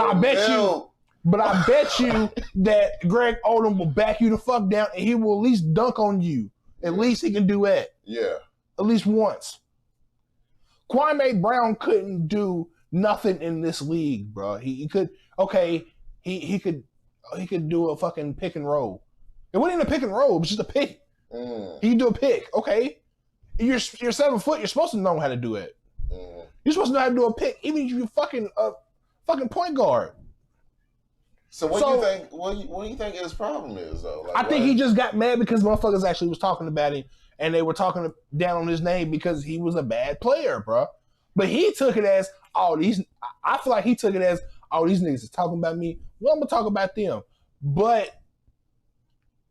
but I bet you that Greg Odom will back you the fuck down, and he will at least dunk on you. At least he can do that. Yeah. At least once. Kwame Brown couldn't do nothing in this league, bro. He could. Okay. He could do a fucking pick and roll. It wasn't even a pick and roll. It was just a pick. He can do a pick. Okay, you're 7 foot. You're supposed to know how to do it. You're supposed to know how to do a pick, even if you're fucking point guard. So what do you think? What do you think his problem is though? Like, I think he just got mad because motherfuckers actually was talking about him, and they were talking down on his name because he was a bad player, bro. But he took it as all these. I feel like he took it as all these niggas is talking about me. Well, I'm gonna talk about them. But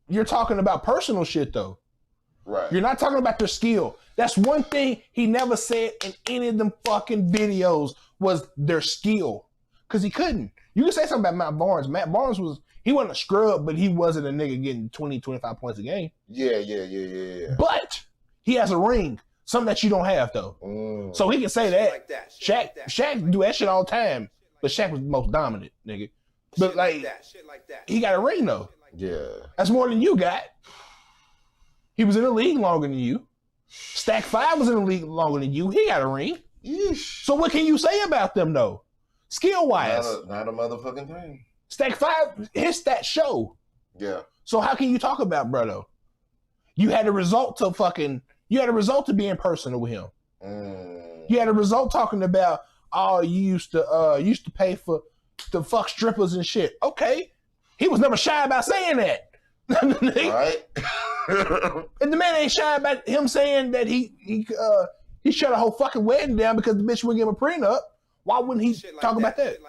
you're talking about personal shit though. Right. You're not talking about their skill. That's one thing he never said in any of them fucking videos was their skill. Cause he couldn't. You can say something about Matt Barnes. Matt Barnes he wasn't a scrub, but he wasn't a nigga getting 20, 25 points a game. Yeah. But he has a ring. Something that you don't have though. So he can say that. Shaq do that shit all the time. But Shaq was the most dominant, nigga. But like he got a ring though. Yeah. That's more than you got. He was in the league longer than you. Stack 5 was in the league longer than you. He got a ring. Yeesh. So what can you say about them though? Skill wise. Not a motherfucking thing. Stack 5, his stats show. Yeah. So how can you talk about bro though? You had a result to being personal with him. You had a result talking about, oh, you used to pay for the fuck strippers and shit. Okay. He was never shy about saying that. Right. And the man ain't shy about him saying that he shut a whole fucking wedding down because the bitch wouldn't give him a prenup. Why wouldn't he talk about that? Shit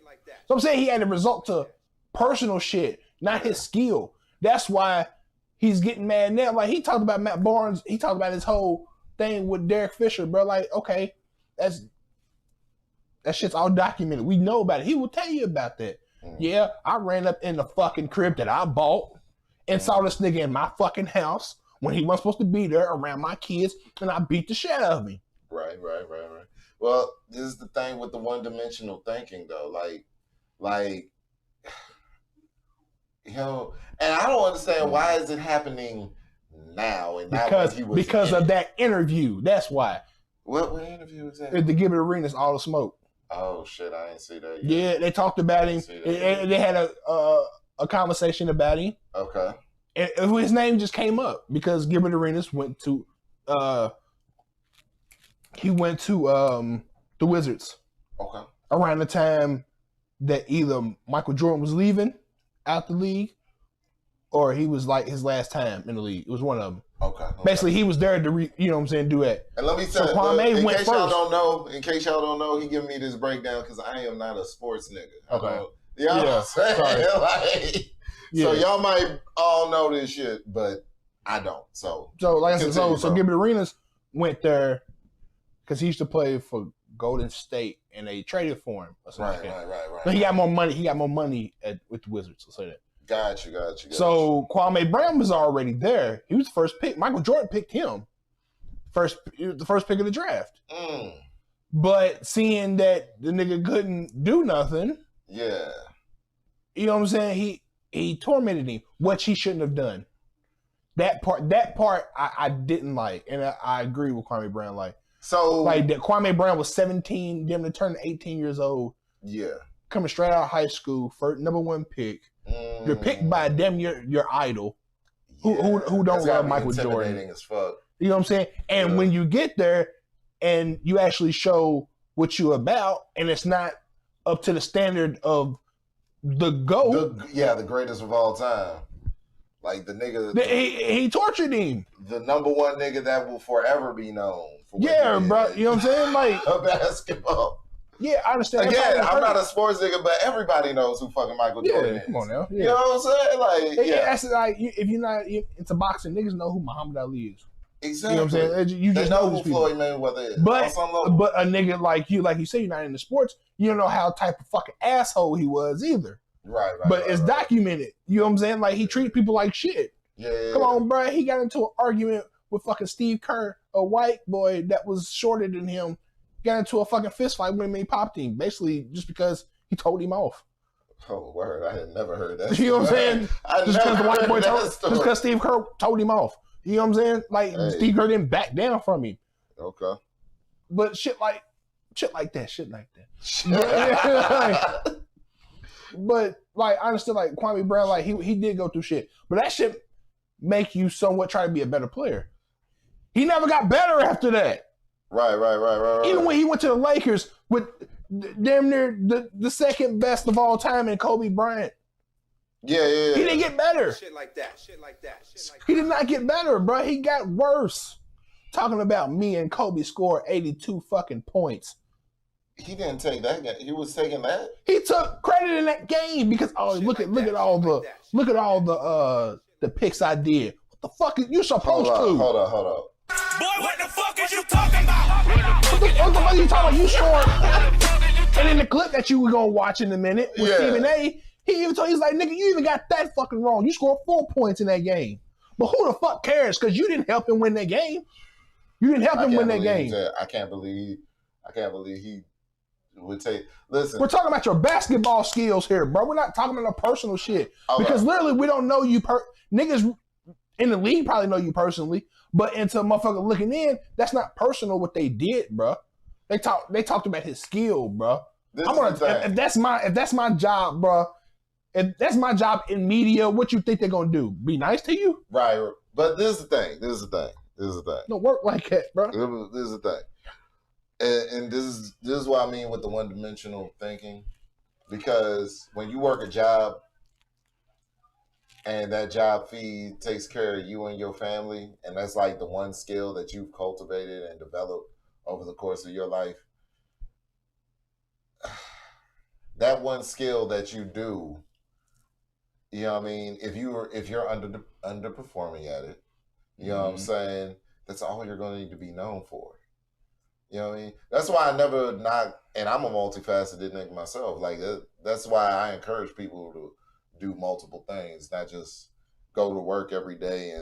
like that. So I'm saying he had a result to personal shit, not his skill. That's why he's getting mad now. Like he talked about Matt Barnes. He talked about his whole thing with Derek Fisher, bro. Like, okay, that shit's all documented. We know about it. He will tell you about that. Yeah, I ran up in the fucking crib that I bought and saw this nigga in my fucking house when he wasn't supposed to be there around my kids, and I beat the shit out of him. Right. Well, this is the thing with the one-dimensional thinking, though. Like, you know, and I don't understand why is it happening now and not when he was because of that interview. That's why. What interview was that? The Give It Arenas, All the Smoke. Oh shit, I didn't see that yet. Yeah, they talked about him. They had a conversation about him. Okay. And his name just came up because Gilbert Arenas went to the Wizards. Okay. Around the time that either Michael Jordan was leaving out the league or he was like his last time in the league. It was one of them. Okay. Basically, he was there to do that. And let me tell you, Kwame in went case first. in case y'all don't know, he giving me this breakdown because I am not a sports nigga. Okay. You know what I'm saying? So Yeah. y'all might all know this shit, but I don't. So like I said, so bro. Gilbert Arenas went there because he used to play for Golden State and they traded for him. Or something Right. But he got more money. He got more money with the Wizards. I'll say that. Got you. So Kwame Brown was already there. He was the first pick. Michael Jordan picked him. The first pick of the draft. But seeing that the nigga couldn't do nothing, yeah, you know what I'm saying? He tormented him, which he shouldn't have done. That part I didn't like, and I agree with Kwame Brown. Like that Kwame Brown was 17, damn near turning 18 years old. Yeah, coming straight out of high school, first number 1 pick. You're picked by damn your idol, who don't love Michael Jordan. As fuck. You know what I'm saying? And when you get there and you actually show what you're about, and it's not up to the standard of the GOAT. The greatest of all time. Like the nigga. He tortured him. The number one nigga that will forever be known. For Yeah, bro. You know what I'm saying? Like basketball. Yeah, I understand. Again, I'm not a sports nigga, but everybody knows who fucking Michael Jordan is. Come on now. Yeah. You know what I'm saying? Like, that's like if you're not into boxing, niggas know who Muhammad Ali is. Exactly. You know what I'm saying? You just know who Floyd Mayweather is. But a nigga like you say, you're not into sports. You don't know how type of fucking asshole he was either. Right. But it's documented. You know what I'm saying? Like he treated people like shit. Yeah. Come on, bro. He got into an argument with fucking Steve Kerr, a white boy that was shorter than him. Got into a fucking fist fight with him and he popped him, basically just because he told him off. Oh, word. I had never heard that. You know what I'm saying? Just because the white boy just because Steve Kerr told him off. You know what I'm saying? Like, Steve Kerr didn't back down from him. Okay. But shit like that. But, like, honestly, like, Kwame Brown, like, he did go through shit. But that shit make you somewhat try to be a better player. He never got better after that. Right. Even when he went to the Lakers with damn near the second best of all time in Kobe Bryant. Yeah. He didn't get better. Shit like that. He did not get better, bro. He got worse. Talking about me and Kobe scored 82 fucking points. He didn't take that game. He was taking that. He took credit in that game because look at all the picks I did. What the fuck is you supposed to? Hold up. Boy, what the fuck is you talking about? What the fuck are you talking about? You scored. And in the clip that you were gonna watch in a minute with Stephen A, he even told he's like, nigga, you even got that fucking wrong. You scored 4 points in that game. But who the fuck cares? Because you didn't help him win that game. You didn't help him win that game. I can't believe he would take. Listen, we're talking about your basketball skills here, bro. We're not talking about no personal shit. Okay. Because literally, we don't know you. Niggas in the league probably know you personally, but into a motherfucker looking in, that's not personal what they did, bro. They talked about his skill, bro. If that's my job, bro. If that's my job in media, what you think they're gonna do? Be nice to you? Right. But this is the thing. Don't work like that, bro. This is the thing. And this is what I mean with the one-dimensional thinking. Because when you work a job and that job feed takes care of you and your family, and that's like the one skill that you've cultivated and developed over the course of your life, that one skill that you do, you know what I mean? If you're underperforming at it, you know what I'm saying? That's all you're going to need to be known for. You know what I mean? That's why I never and I'm a multifaceted nigga myself. Like that's why I encourage people to do multiple things, not just go to work every day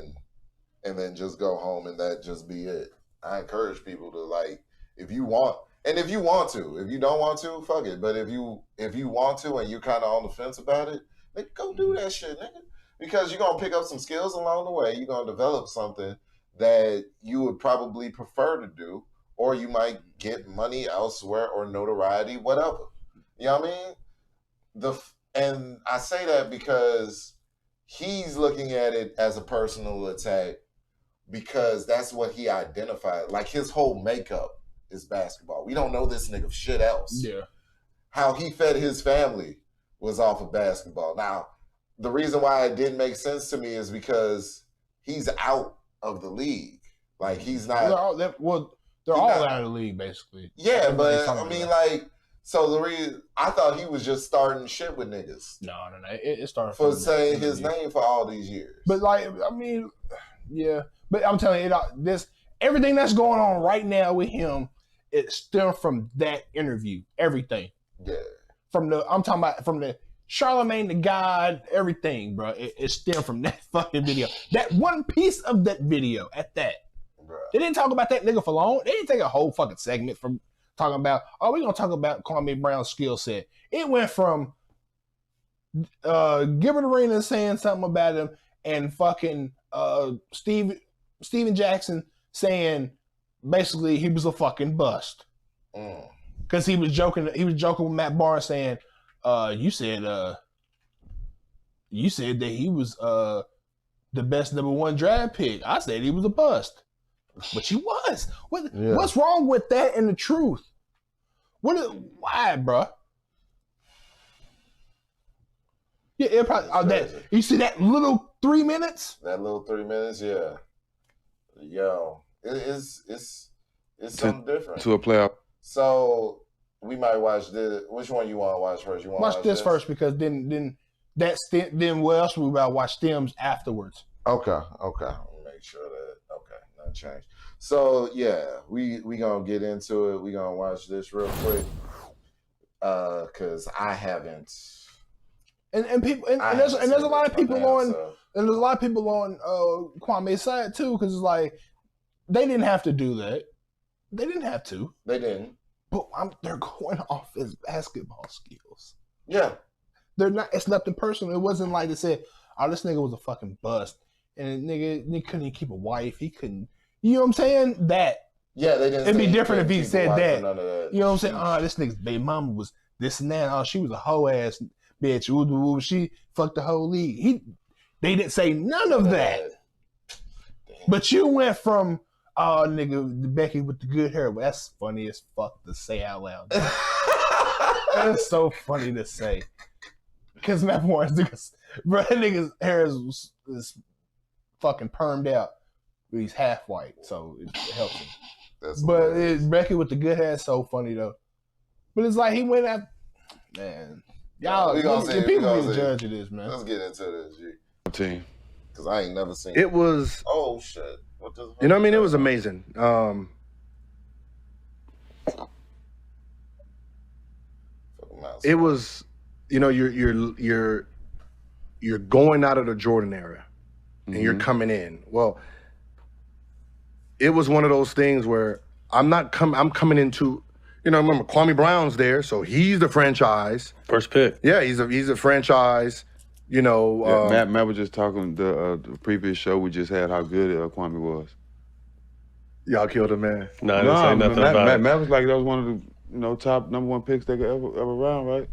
and then just go home and that just be it. I encourage people to, like, if you want to. If you don't want to, fuck it. But if you want to and you're kind of on the fence about it, nigga, go do that shit, nigga. Because you're gonna pick up some skills along the way. You're gonna develop something that you would probably prefer to do, or you might get money elsewhere or notoriety, whatever. You know what I mean? And I say that because he's looking at it as a personal attack because that's what he identified. Like, his whole makeup is basketball. We don't know this nigga shit else. Yeah. How he fed his family was off of basketball. Now, the reason why it didn't make sense to me is because he's out of the league. Like, he's not. They're all out of the league, basically. Yeah, but I mean, like, so the reason I thought he was just starting shit with niggas. No. It started for saying his name for all these years. But, like, I mean, yeah. But I'm telling you, everything that's going on right now with him, it stemmed from that interview. Everything. Yeah. I'm talking about from the Charlemagne the God, everything, bro. It stemmed from that fucking video. That one piece of that video at that. Bruh. They didn't talk about that nigga for long. They didn't take a whole fucking segment from talking about, we're going to talk about Kwame Brown's skill set. It went from Gilbert Arenas saying something about him and fucking Steven Jackson saying basically he was a fucking bust. Because he was joking with Matt Barnes saying, you said that he was the best number one draft pick. I said he was a bust. But he was. What's wrong with that and the truth? Why, bro? Yeah, it probably. You see that little 3 minutes? That little 3 minutes, yeah. Yo, it's something different. To a playoff. So we might watch this. Which one you want to watch first? You want to Watch this first because then what else we about to watch stems afterwards. Okay. Make sure that nothing changed. So yeah, we gonna get into it. We gonna watch this real quick. Cause I haven't. And people and there's a lot of people on and there's a lot of people on Kwame's side too, because it's like they didn't have to do that. They didn't have to. They didn't. But they're going off his basketball skills. Yeah. They're not. It's nothing personal. It wasn't like they said, "Oh, this nigga was a fucking bust," and he couldn't even keep a wife. He couldn't. You know what I'm saying? That. Yeah, they didn't. It'd be different if he said that. That. You know what I'm saying? Oh, this nigga's baby mama was this and that. Oh, she was a hoe ass bitch. Ooh, she fucked the whole league. They didn't say none of that. But you went from, oh, nigga, Becky with the good hair. Well, that's funny as fuck to say out loud. That's so funny to say. Because remember one niggas, bro, that nigga's hair is fucking permed out. But he's half white, so it helps him. Becky with the good hair is so funny though. But it's like he went out, man. Y'all, people be the judge of this, man. Let's get into this, G. Team. Because I ain't never seen it. Was oh shit. You know what I mean? It was amazing. It was, you know, you're going out of the Jordan era, and you're coming in. Well, it was one of those things where I'm coming into, you know, remember Kwame Brown's there, so he's the franchise. First pick. Yeah, he's a franchise. You know, Matt was just talking the previous show we just had how good Kwame was. Y'all killed him, man. No, I didn't say nothing about it. Matt was like that was one of the top #1 picks they could ever run, right?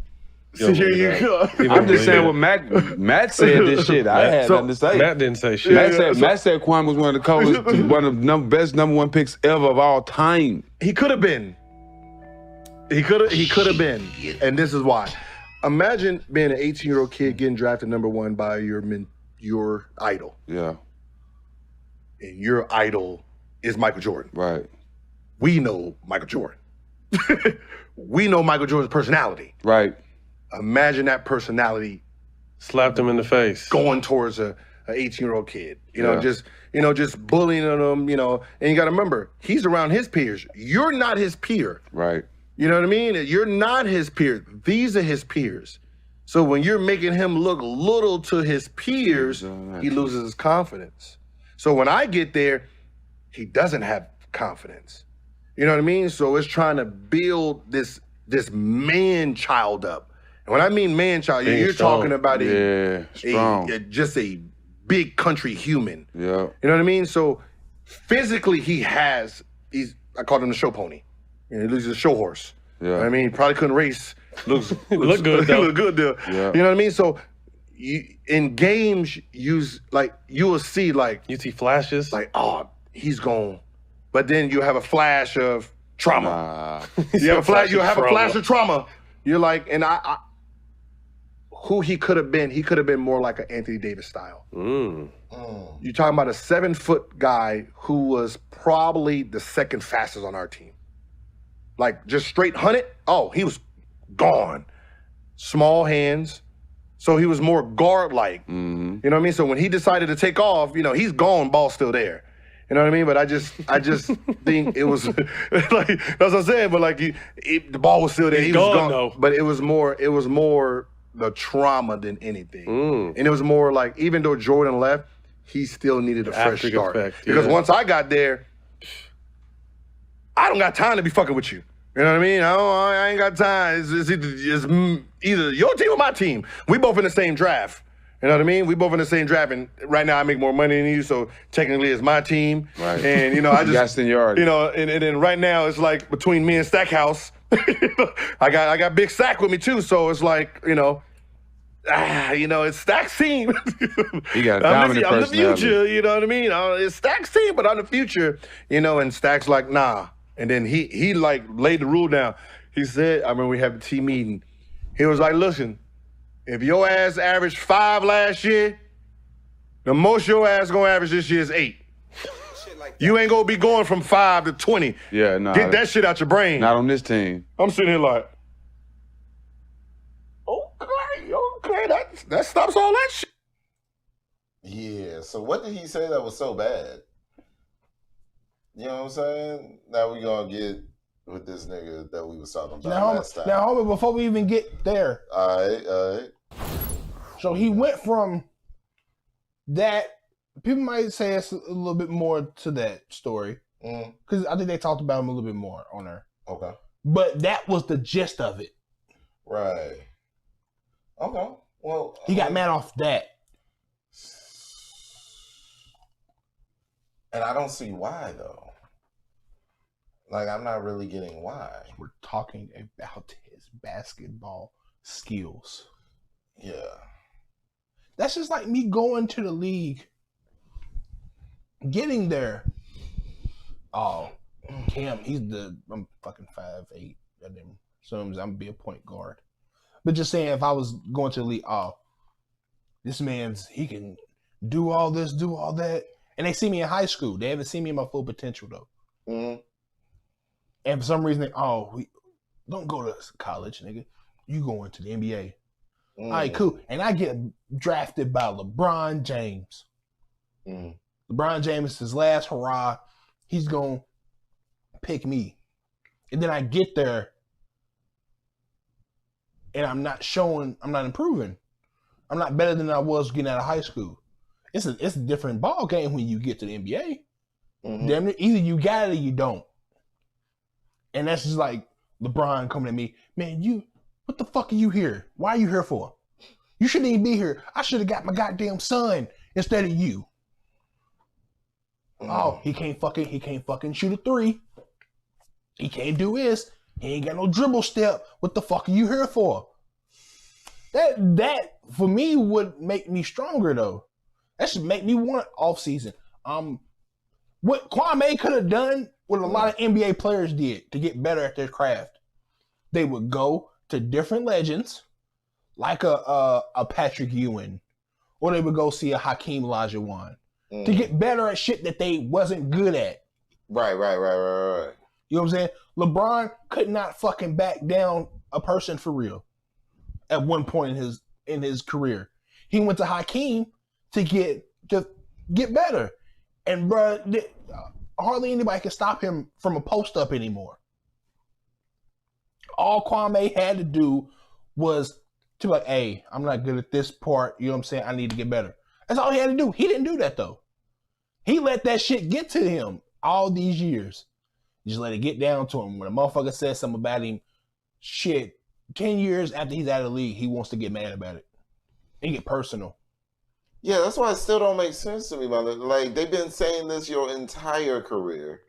Here you go. I'm just saying what Matt said this shit. I had nothing to say. Matt didn't say shit. Matt said Kwame was one of the coolest, one of the best #1 picks ever of all time. He could have been. He could have been. And this is why. Imagine being an 18-year-old kid getting drafted #1 by your idol. Yeah. And your idol is Michael Jordan. Right. We know Michael Jordan. We know Michael Jordan's personality. Right. Imagine that personality slapped him in the face going towards a 18-year-old kid. You know, just bullying him, you know. And you got to remember, he's around his peers. You're not his peer. Right. You know what I mean? You're not his peer. These are his peers. So when you're making him look little to his peers, he loses his confidence. So when I get there, he doesn't have confidence. You know what I mean? So it's trying to build this man child up. And when I mean man child, you're talking about just a big country human. Yeah. You know what I mean? So physically I called him the show pony. You know, he loses a show horse. Yeah. You know what I mean? Probably couldn't race. Look good though. Look good though. Yeah. You know what I mean? So in games, you will see you see flashes like, oh, he's gone. But then you have a flash of trauma. You have a flash of trauma. You're like, and I who he could have been more like an Anthony Davis style. You're talking about a 7-foot guy who was probably the second fastest on our team. Like just straight 100, oh, he was gone. Small hands. So he was more guard-like. You know what I mean? So when he decided to take off, you know, he's gone, ball's still there. You know what I mean? But I just think it was like that's what I'm saying. But like the ball was still there. He was gone. Though. But it was more the trauma than anything. And it was more like even though Jordan left, he still needed a fresh start. Because once I got there, I don't got time to be fucking with you. You know what I mean? I ain't got time. It's either your team or my team. We both in the same draft. You know what I mean? We both in the same draft, and right now I make more money than you, so technically it's my team. Right. And, you know, I just... got seniority. You know, and then right now it's like between me and Stackhouse, I got Big Stack with me too, so it's like, you know, it's Stack's team. He got a dominant I'm the personality. future, you know what I mean? It's Stack's team, but I'm the future, you know, and Stack's like, nah. And then he like laid the rule down. He said, I remember we had the team meeting. He was like, listen, If your ass averaged 5 last year, the most your ass gonna average this year is 8. You ain't gonna be going from 5 to 20. Yeah, nah. Get that shit out your brain. Not on this team. I'm sitting here like, okay, that stops all that shit. Yeah, so what did he say that was so bad? You know what I'm saying? Now we gonna get with this nigga that we was talking about last time. Now, homie, before we even get there. All right. So he went from that. People might say it's a little bit more to that story. Because I think they talked about him a little bit more on there. Okay. But that was the gist of it. Right. Okay. Well, he got mad off that. And I don't see why, though. Like, I'm not really getting why. We're talking about his basketball skills. Yeah. That's just like me going to the league, getting there. Oh, Cam, I'm fucking 5'8". So I'm gonna be a point guard. But just saying, if I was going to the league, this he can do all this, do all that. And they see me in high school. They haven't seen me in my full potential, though. Mm-hmm. And for some reason, we don't go to college, nigga. You going to the NBA. All right, cool. And I get drafted by LeBron James. LeBron James is his last hurrah. He's going to pick me. And then I get there, and I'm not improving. I'm not better than I was getting out of high school. It's a different ball game when you get to the NBA. Damn it, either you got it or you don't. And that's just like LeBron coming at me, man, what the fuck are you here? Why are you here for? You shouldn't even be here. I should have got my goddamn son instead of you. Oh, he can't fucking shoot a 3. He can't do this. He ain't got no dribble step. What the fuck are you here for? That for me would make me stronger though. That should make me want off season. What Kwame could have done, what a lot of NBA players did to get better at their craft. They would go to different legends, like a Patrick Ewing, or they would go see a Hakeem Olajuwon to get better at shit that they wasn't good at. Right. You know what I'm saying? LeBron could not fucking back down a person for real at one point in his career. He went to Hakeem to get better. And bro, hardly anybody can stop him from a post up anymore. All Kwame had to do was to be like, hey, I'm not good at this part. You know what I'm saying? I need to get better. That's all he had to do. He didn't do that though. He let that shit get to him all these years. Just let it get down to him. When a motherfucker says something about him, 10 years after he's out of the league, he wants to get mad about it. And get personal. Yeah, that's why it still don't make sense to me, man. Like, they've been saying this your entire career.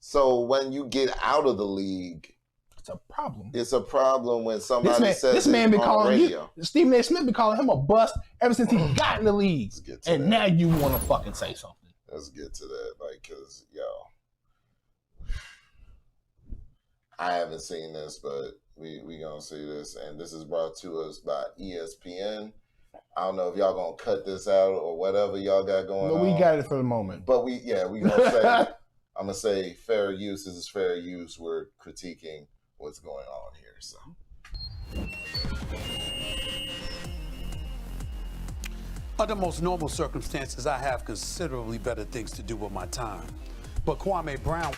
So when you get out of the league, it's a problem. It's a problem when somebody says this man been calling radio. Stephen A. Smith been calling him a bust ever since he got in the league. And now you want to fucking say something. Let's get to that. Like, because, I haven't seen this, but we gonna see this. And this is brought to us by ESPN. I don't know if y'all gonna cut this out or whatever y'all got going on. But we got it for the moment. But we gonna say, I'm gonna say fair use. This is fair use. We're critiquing what's going on here. So. Under most normal circumstances, I have considerably better things to do with my time. But Kwame Brown...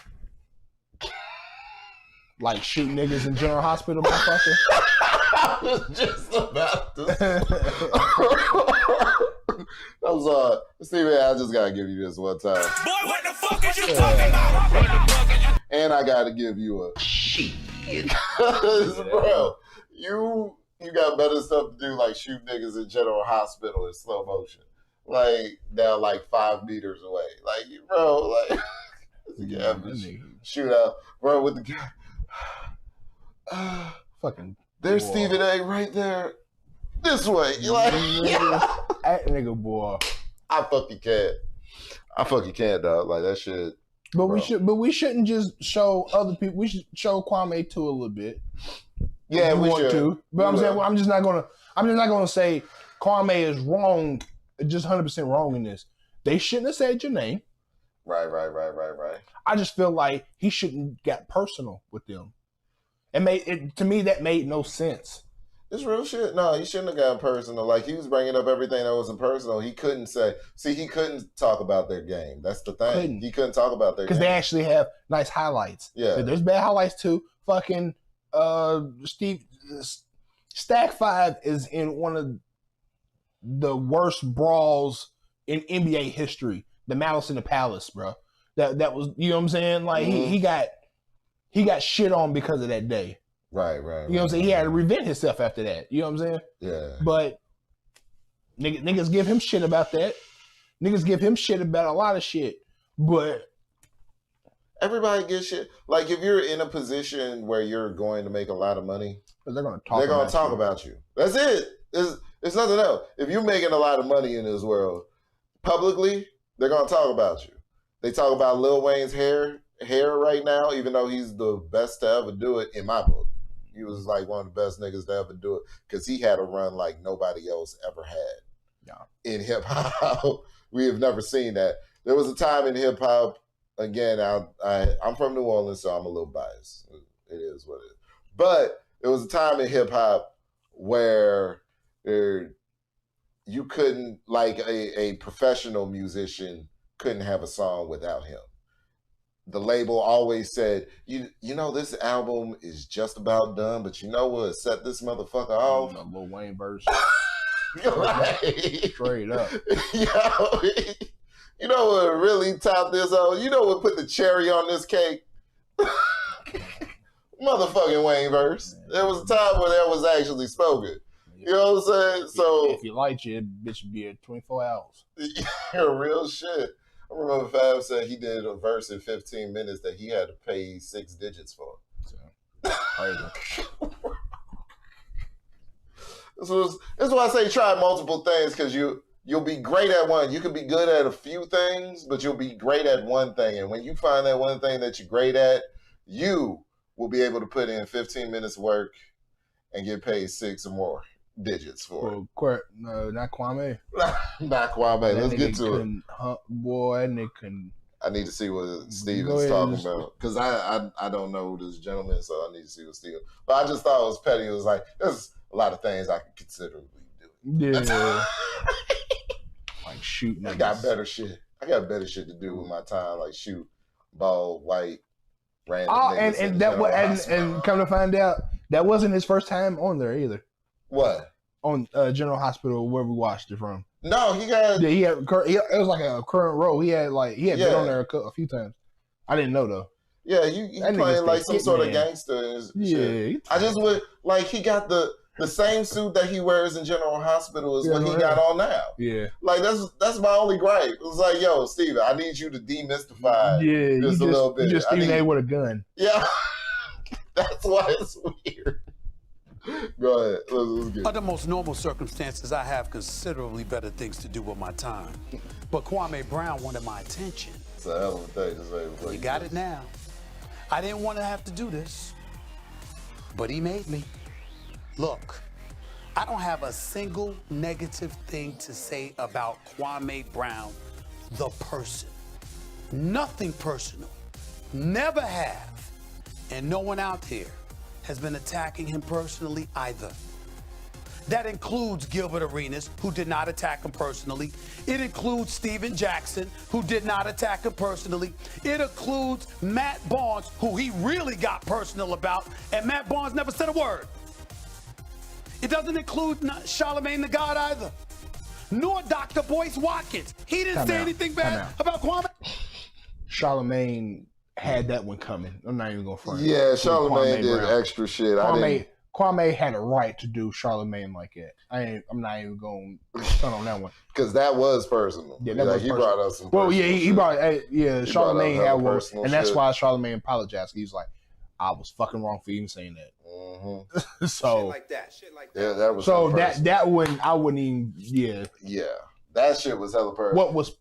Like shoot niggas in General Hospital, motherfucker? I was just about to say. Stephen, I just gotta give you this one time. Boy, what the fuck is you talking about? And I gotta give you a shit. Bro, you got better stuff to do, like shoot niggas in General Hospital in slow motion. Like, down like 5 meters away. Like, bro, like, shoot out. Bro, with the guy. Fucking. There's boy. Stephen A. right there. This way. You like, that nigga, boy. I fucking can't, dog. Like, that shit. But we shouldn't just show other people. We should show Kwame too a little bit. Yeah, we want should. to. But I'm saying, I'm I'm just not gonna say Kwame is wrong, just 100% wrong in this. They shouldn't have said your name. Right. I just feel like he shouldn't get personal with them. To me, that made no sense. It's real shit. No, he shouldn't have gotten personal. Like, he was bringing up everything that wasn't personal. He couldn't talk about their game. That's the thing. He couldn't talk about their game. Because they actually have nice highlights. Yeah. There's bad highlights too. Fucking Stack 5 is in one of the worst brawls in NBA history. The Malice in the Palace, bro. That was, you know what I'm saying? Like, he got shit on because of that day. Right. You know what I'm saying? He had to revenge himself after that. You know what I'm saying? Yeah. But niggas give him shit about that. Niggas give him shit about a lot of shit. But everybody gets shit. Like, if you're in a position where you're going to make a lot of money, they're going to talk about you. That's it. It's nothing else. If you're making a lot of money in this world, publicly, they're going to talk about you. They talk about Lil Wayne's hair right now, even though he's the best to ever do it in my book. He was like one of the best niggas to ever do it because he had a run like nobody else ever had in hip hop. We have never seen that. There was a time in hip hop, again, I'm from New Orleans, so I'm a little biased. It is what it is. But there was a time in hip hop where you couldn't, like a professional musician couldn't have a song without him. The label always said, you know, this album is just about done, but you know what set this motherfucker off? The Lil Wayne verse. Right. Straight up. Yo, you know what really topped this off? You know what put the cherry on this cake? Motherfucking Wayne verse. There was a time where that was actually spoken. You know what I'm saying? So if you liked it, bitch would be at 24 hours. Real shit. I remember Fab said he did a verse in 15 minutes that he had to pay 6 digits for. Crazy. That's why I say try multiple things, because you'll be great at one. You could be good at a few things, but you'll be great at one thing. And when you find that one thing that you're great at, you will be able to put in 15 minutes work and get paid 6 or more digits for it. No, not Kwame. Not Kwame. Let's get to it. Boy, that nigga couldn't. I need to see what Steven's talking about, because I don't know this gentleman, so I need to see what Steven. But I just thought it was petty. It was like, there's a lot of things I could considerably do. Yeah. Like shooting. I got better shit. I got better shit to do with my time, like shoot bald, white, random niggas. And come to find out, that wasn't his first time on there either. What? On General Hospital, where we watched it from. No, he got. Yeah, it was like a current role. He had been on there a few times. I didn't know though. Yeah, you playing like some sort of gangster. Yeah, I just would like he got the same suit that he wears in General Hospital is what he got on now. Yeah, like that's my only gripe. It was like, yo, Steven, I need you to demystify just a little bit. You just Stephen A with a gun. Yeah, that's why it's weird. Go ahead. Let's get it. Under most normal circumstances, I have considerably better things to do with my time. But Kwame Brown wanted my attention. It's a hell of a thing to say. You got it now. I didn't want to have to do this, but he made me. Look, I don't have a single negative thing to say about Kwame Brown, the person. Nothing personal. Never have. And no one out here has been attacking him personally either. That includes Gilbert Arenas, who did not attack him personally. It includes Steven Jackson, who did not attack him personally. It includes Matt Barnes, who he really got personal about, and Matt Barnes never said a word. It doesn't include Charlamagne the God either, nor Dr. Boyce Watkins. He didn't say anything bad about Kwame. Charlamagne had that one coming. I'm not even gonna front. Yeah, Charlamagne did extra shit. Kwame had a right to do Charlamagne like that. I'm not even going to front on that one, because that was personal. Yeah, that was he personal. brought up some. Well, yeah, he brought. Charlamagne had one, and that's shit. why Charlamagne apologized. He was like, "I was fucking wrong for even saying that." Mm-hmm. So Shit like that. Yeah, that was so that one I wouldn't even. Yeah, that shit was hella personal. What was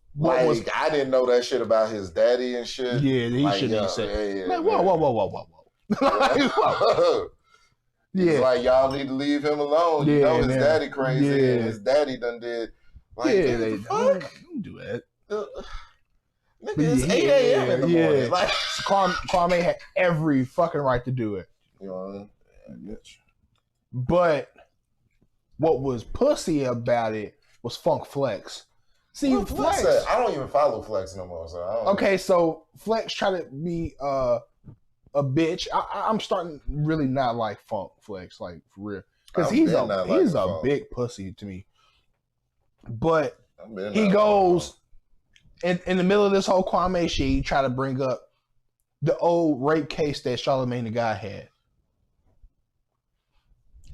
I didn't know that shit about his daddy and shit. Yeah, he shouldn't have said. Man, whoa. He's like, y'all need to leave him alone. You know his daddy crazy, and his daddy done did. Like, they fuck? don't do that. Nigga, it's 8 a.m. in the morning. Like, Kwame had every fucking right to do it. You know what I mean? But what was pussy about it was Funk Flex. See, Flex. I don't even follow Flex no more. So I don't so Flex try to be a bitch. I'm starting to really not like Funk Flex, like for real, because he's a big pussy to me. But he goes in the middle of this whole Kwame shit. He try to bring up the old rape case that Charlamagne the God had,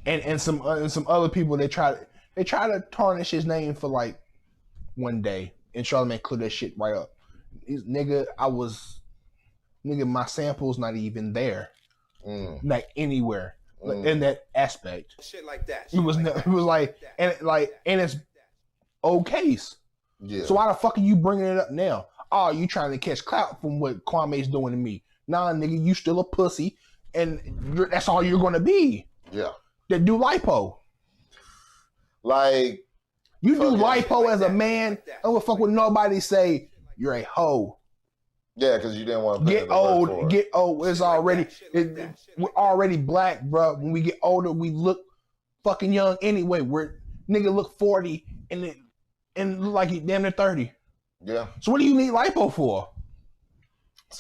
and some other people. They try to tarnish his name for like one day, and Charlamagne cleared that shit right up. Nigga, my sample's not even there, like anywhere in that aspect. Shit like that. It was like it's old case. Yeah. So why the fuck are you bringing it up now? Oh, you trying to catch clout from what Kwame's doing to me? Nah, nigga, you still a pussy, and that's all you're gonna be. Yeah. That do lipo. Like you do lipo as a man. I don't fuck with nobody say you're a hoe. Yeah, because you didn't want to get old. Get old. It's already we're already black, bro. When we get older, we look fucking young anyway. We're nigga look 40 and look like he damn near 30. Yeah. So what do you need lipo for?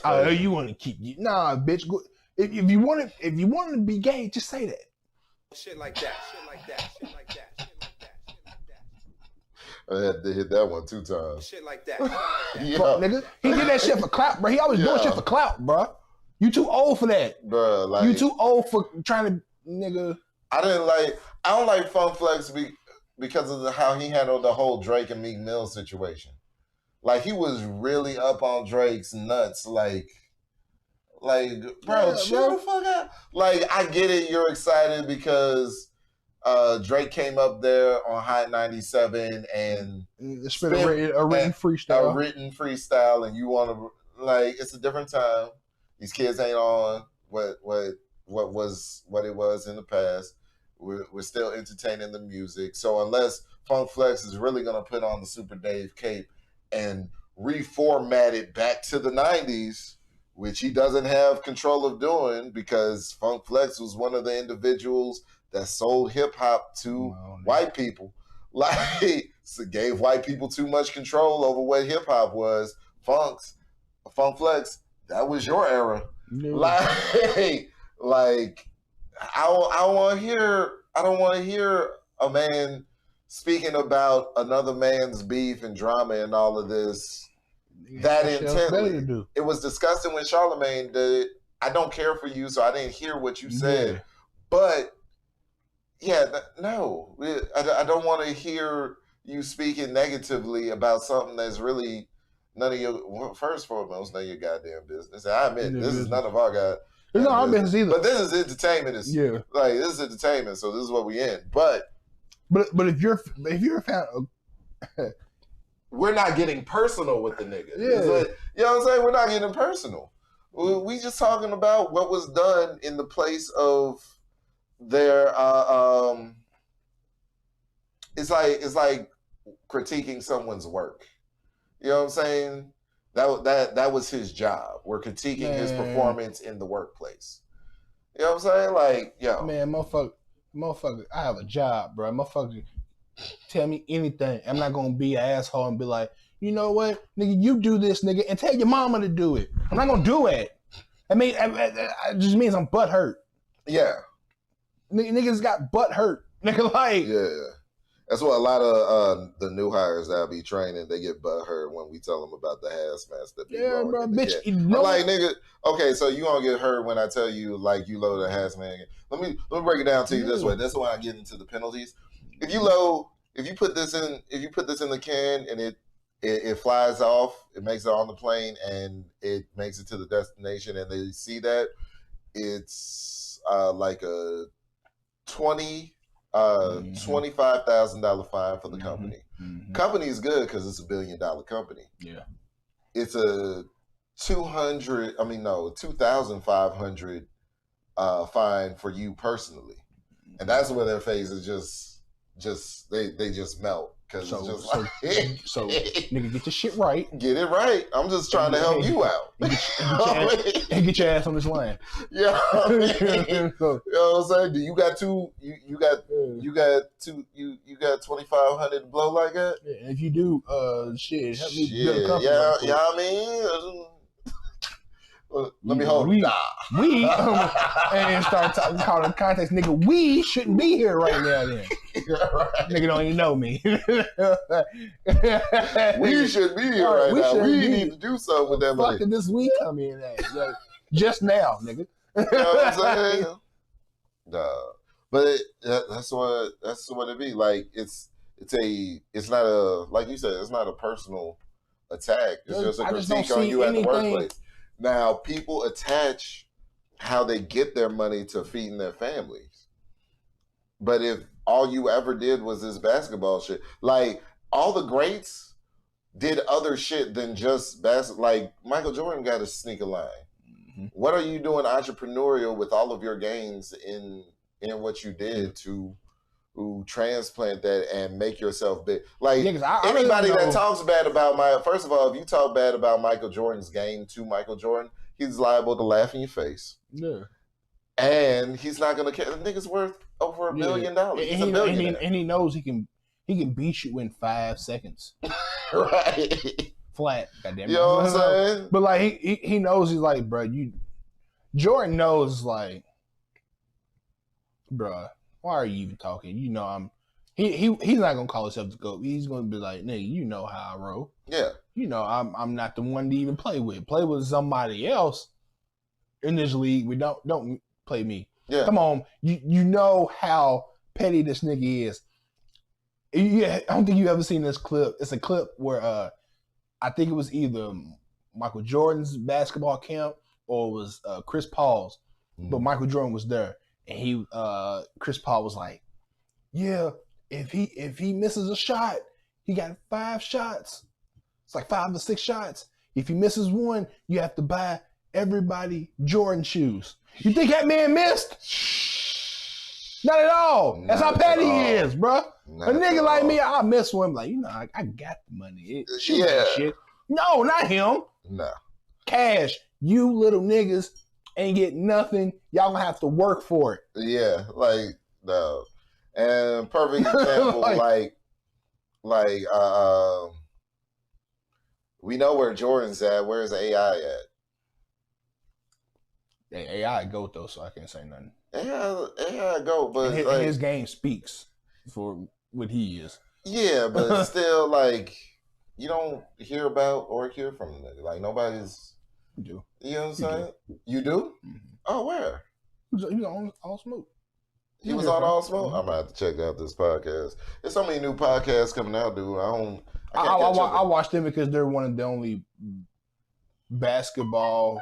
You want to keep nah, bitch. Go, if you want to be gay, just say that. Shit like that. Shit like that. Shit like that. Shit like that. Shit like that. I had to hit that one 2 times. Shit like that. Yeah. Fuck, nigga. He did that shit for clout, bro. He always doing shit for clout, bro. You too old for that, bro. Like you too old for trying to, nigga. I don't like Funk Flex because of how he handled the whole Drake and Meek Mill situation. Like he was really up on Drake's nuts, like bro, chill the fuck out. Like I get it, you're excited because Drake came up there on Hot 97 and spit a written freestyle. A written freestyle, and you want to it's a different time. These kids ain't on what it was in the past. We're still entertaining the music. So unless Funk Flex is really gonna put on the Super Dave cape and reformat it back to the 90s, which he doesn't have control of doing because Funk Flex was one of the individuals that sold hip hop to white people. Like, so gave white people too much control over what hip hop was. Funk Flex, that was your era. No. Like I don't want to hear a man speaking about another man's beef and drama and all of this that intently. It was disgusting when Charlamagne did it. I don't care for you, so I didn't hear what you said. Yeah. But no, I don't want to hear you speaking negatively about something that's really none of your. First and foremost, none of your goddamn business. And I admit this is none of our goddamn. It's not our business either. But this is entertainment. This is entertainment. So this is what we in. But if you're a fan of, we're not getting personal with the nigga. Yeah. You know what I'm saying? We're not getting personal. We just talking about what was done in the place of their it's like critiquing someone's work. You know what I'm saying? That was his job. We're critiquing his performance in the workplace. You know what I'm saying? Like, yo. Man, motherfucker, I have a job, bro. Motherfucker, tell me anything. I'm not gonna be an asshole and be like, you know what, nigga, you do this, nigga, and tell your mama to do it. I'm not gonna do it. I mean, it just means I'm butt hurt. Yeah. Niggas got butt hurt. Nigga, like. Yeah. That's what a lot of the new hires that I be training, they get butt hurt when we tell them about the hazmats that be bro, bitch. I'm like, nigga, okay, so you gonna get hurt when I tell you like you load a hazmat. Let me break it down to you this way. That's why I get into the penalties. If you put this in the can and it flies off, it makes it on the plane and it makes it to the destination and they see that, it's like a $25,000 fine for the company. Mm-hmm. Company is good because it's $1 billion company. Yeah, it's a $2,500 fine for you personally. and that's where their faces just they just melt because it's just like so nigga, get your shit right. Get it right. I'm just trying to help you out. And get your ass on this line. Yeah, you know what I'm saying? Do you got two? You got 2,500 to blow like that? Yeah, if you do, shit, help me build a Shit, company. yeah, right quick. yeah. I mean, let me hold we, it. and start calling context, nigga. We shouldn't be here right now. Then Right. nigga don't even know me. We should be here right we now. should We be. need to do something with that money. Fucking this week come in at like, just now, nigga. You know what I'm saying? But that's what it be. Like it's not a, like you said, it's not a personal attack. It's just a I just don't critique on see you at the anything. workplace. Now people attach how they get their money to feeding their families. But if all you ever did was this basketball shit, like all the greats did other shit than just basketball. Like Michael Jordan got a sneaker line. Mm-hmm. What are you doing entrepreneurial with all of your gains in what you did to transplant that and make yourself big? Like anybody that talks bad about first of all, if you talk bad about Michael Jordan's game to Michael Jordan, he's liable to laugh in your face. Yeah. And he's not gonna care. The nigga's worth over $1 billion. He's a billionaire. And he knows he can beat you in 5 seconds. Right. Flat. Goddamn. You know what I'm saying? But like he knows, he's like, bro, Jordan knows, like, bruh, why are you even talking? You know he's not gonna call himself the GOAT. He's gonna be like, nigga, you know how I roll. Yeah. You know, I'm not the one to even play with. Play with somebody else in this league. We don't play me. Yeah. Come on. You know how petty this nigga is. Yeah, I don't think you ever seen this clip. It's a clip where I think it was either Michael Jordan's basketball camp or it was Chris Paul's. Mm-hmm. But Michael Jordan was there. And Chris Paul was like, yeah, if he misses a shot, he got 5 shots. It's like 5 or 6 shots. If he misses one, you have to buy everybody Jordan shoes. You think that man missed? Not at all. That's how petty he is, bro. A nigga like me, I miss one. Like, you know, I got the money. Shoot that shit. No, not him. No. Cash. You little niggas ain't get nothing. Y'all gonna have to work for it. Yeah, like, no. And perfect example, we know where Jordan's at. Where's AI at? AI go though, so I can't say nothing. AI go, but his game speaks for what he is. Yeah, but still, like, you don't hear about or hear from the nigga. Like, nobody's. You do. You know what I'm saying? You do? Mm-hmm. Oh, where? He was on All Smoke. He was on All Smoke? Mm-hmm. I'm gonna have to check out this podcast. There's so many new podcasts coming out, dude. I watch them because they're one of the only basketball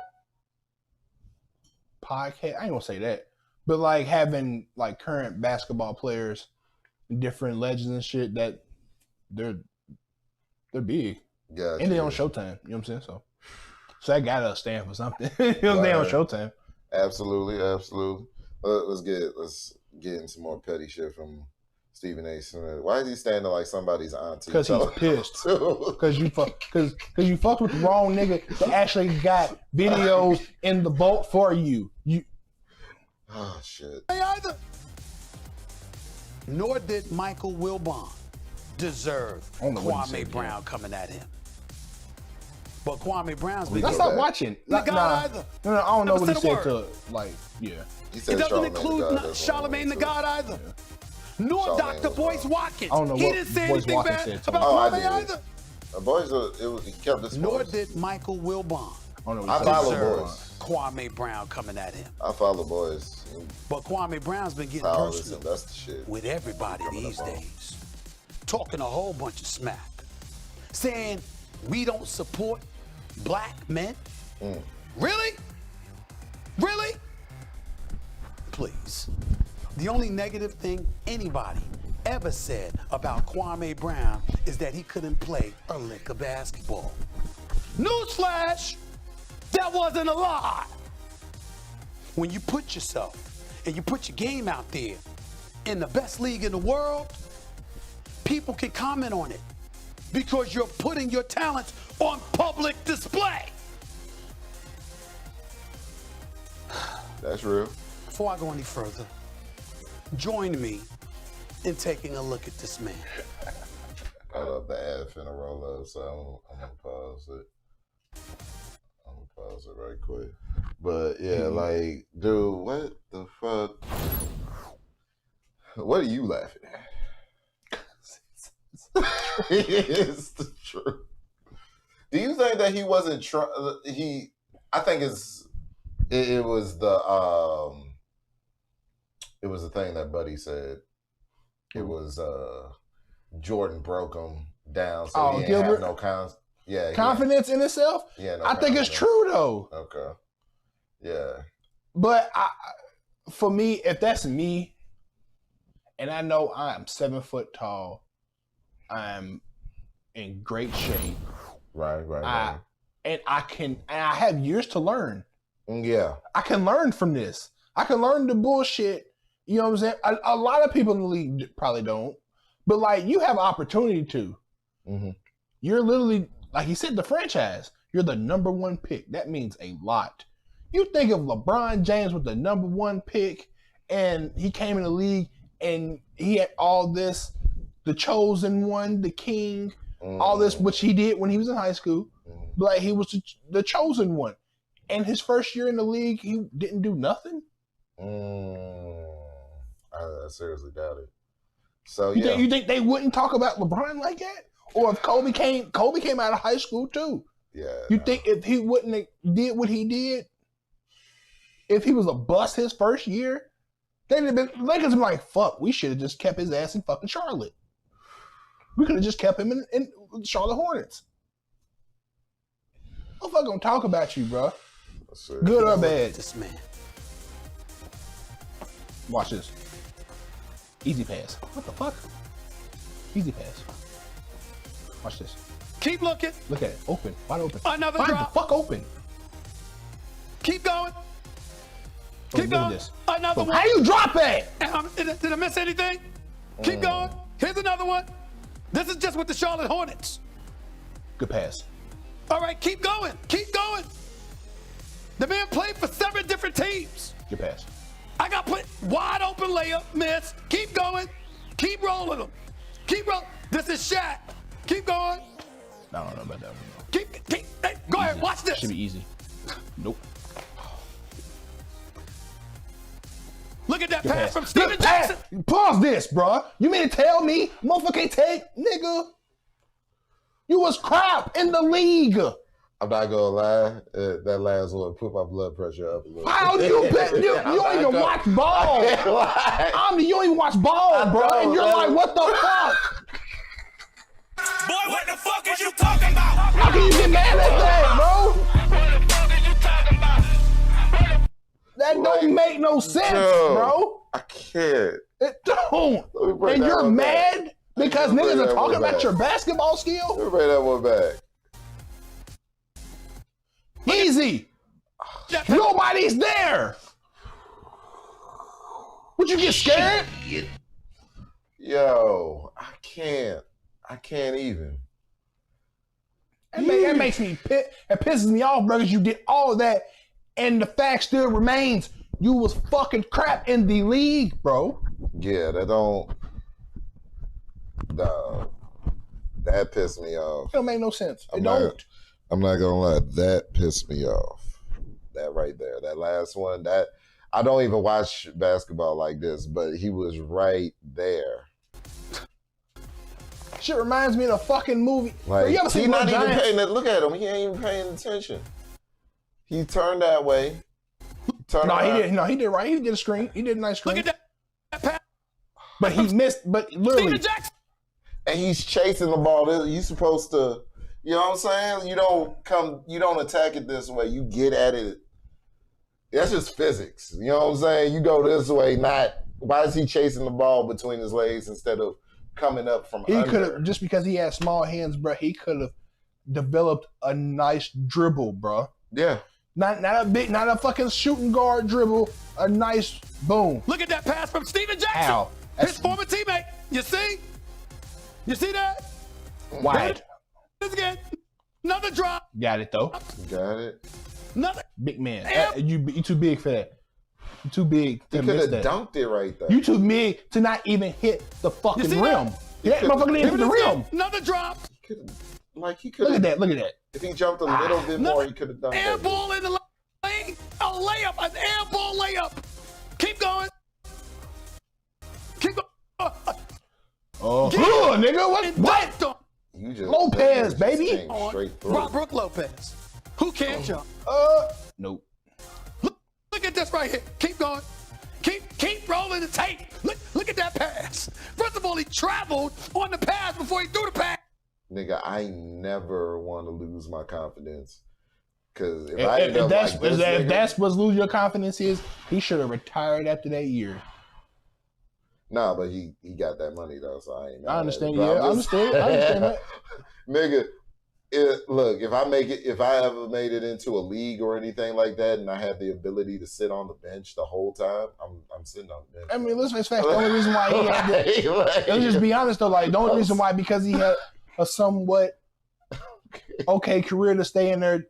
podcast. I ain't gonna say that, but like having like current basketball players, different legends and shit, that they're big. Gotcha. And they on Showtime. You know what I'm saying? So that gotta stand for something. You know, they on Showtime. Absolutely. Let's get into some more petty shit from Stephen A. Smith. Why is he standing like somebody's auntie? Because he's pissed. Because you fucked with the wrong nigga that actually got videos in the boat for you. Oh shit. Either. Nor did Michael Wilbon deserve Kwame Brown coming at him. But Kwame Brown's been. Let's stop watching. No, I don't know what he said to, like, yeah. It doesn't include Charlamagne the God either. Yeah. Nor Dr. Boyce Watkins. I don't know he what didn't say Boyce anything Watkins bad said about Kwame either. He kept this. Nor did Michael Wilbon. I follow Boyce. Kwame Brown coming at him. I follow Boyce. But Kwame Brown's been getting personal with everybody these days. Talking a whole bunch of smack. Saying we don't support black men. Really? Really? Please. The only negative thing anybody ever said about Kwame Brown is that he couldn't play a lick of basketball. Newsflash! That wasn't a lie. When you put yourself and you put your game out there, in the best league in the world, people can comment on it because you're putting your talents on public display. That's real. Before I go any further, join me in taking a look at this man. I love the ad finna roll up, so I'm gonna pause it. I'm gonna pause it right quick. But yeah, like, dude, what the fuck? What are you laughing at? It's the truth. Do you think that he wasn't I think it was the thing that Buddy said. It was Jordan broke him down, so he didn't have no confidence in himself. Yeah, no I think it's true though. Okay. Yeah. But for me, if that's me, and I know I'm 7 foot tall, I'm in great shape. Right. And I have years to learn. Yeah. I can learn from this. I can learn the bullshit. You know what I'm saying? A lot of people in the league probably don't. But, like, you have opportunity to. Mm-hmm. You're literally, like he said, the franchise. You're the number 1 pick. That means a lot. You think of LeBron James with the number 1 pick, and he came in the league, and he had all this, the chosen one, the king, all this, which he did when he was in high school. But, like, he was the chosen one. And his first year in the league, he didn't do nothing? I seriously doubt it. So you think they wouldn't talk about LeBron like that? Or if Kobe came out of high school too. Yeah. You think if he wouldn't have did what he did, if he was a bust his first year, they'd have been Lakers been like, fuck, we should have just kept his ass in fucking Charlotte. We could have just kept him in Charlotte Hornets. I'm fucking gonna talk about you, bro. Good or bad? This man. Watch this. Easy pass. What the fuck? Easy pass. Watch this. Keep looking. Look at it. Open. Wide open. Another Wide drop. the fuck open. Keep going. Keep going. This. Another one. How you drop it? Did I miss anything? Keep going. Here's another one. This is just with the Charlotte Hornets. Good pass. All right, keep going. Keep going. The man played for 7 different teams. Good pass. I got put wide open layup, miss. Keep going. Keep rolling them. Keep rolling. This is Shaq. Keep going. I don't know about that one. Keep hey, go ahead, watch this. Should be easy. Nope. Look at that Good pass from Steven Jackson. Pause this, bro. You mean to tell me motherfucker can't take, nigga? You was crap in the league. I'm not gonna lie, that last one put my blood pressure up a little. How do you bet? You don't even watch ball. You don't even watch ball, bro. And you're like, what the fuck? Boy, what the fuck is you talking about? How can you get mad at that, bro? What the fuck is you talking about? That don't make no sense, bro. I can't. It don't. And you're mad because niggas are talking about your basketball skill? Let me bring that one back. Easy. Nobody's there. Would you get scared? Yo, I can't even. That makes me it pisses me off, bro, because you did all of that, and the fact still remains you was fucking crap in the league, bro. Yeah, that don't. No, that pissed me off. It don't make no sense. It don't. I'm not gonna lie, that pissed me off. That right there, that last one. That I don't even watch basketball like this, but he was right there. Shit reminds me of a fucking movie. Like, you ever he seen not even Giants? paying. Look at him. He ain't even paying attention. He turned that way. He did right. He did a screen. He did a nice screen. Look at that. But he missed. But literally, Steven Jackson. And he's chasing the ball. You supposed to, you know what I'm saying? You don't attack it this way. You get at it. That's just physics. You know what I'm saying? You go this way, why is he chasing the ball between his legs instead of coming up from under? He could have, just because he had small hands, bro, he could have developed a nice dribble, bro. Yeah. Not a fucking shooting guard dribble, a nice boom. Look at that pass from Steven Jackson. Ow. His former teammate. You see? You see that? Wide. This again. Another drop. Got it though. Got it. Another. Big man. Yep. You too big for that. You too big He to could miss have that. dunked it right there. You too big to not even hit the You fucking see rim. that? Yeah, that motherfucker didn't hit the rim. Another drop. He Look could at have. that. Look at that. If he jumped a little bit more, he could have dunked Air that. ball in the lane. A layup. An air ball layup. Keep going. Keep going. Oh, nigga, what? You just Lopez, just baby. came straight through. Rob Brook Lopez. Who can't jump? Nope. Look at this right here. Keep going. Keep rolling the tape. Look at that pass. First of all, he traveled on the pass before he threw the pass. Nigga, I never want to lose my confidence. Because if If that's what's lose your confidence is, he should have retired after that year. Nah, but he got that money though, so I ain't. I understand. But Yeah, I understand that. Nigga, look, if I ever made it into a league or anything like that, and I had the ability to sit on the bench the whole time, I'm sitting on the bench. I mean, let's face facts. The only reason why he had that, let's just be honest though. Like, the only reason why, because he had a somewhat okay career to stay in there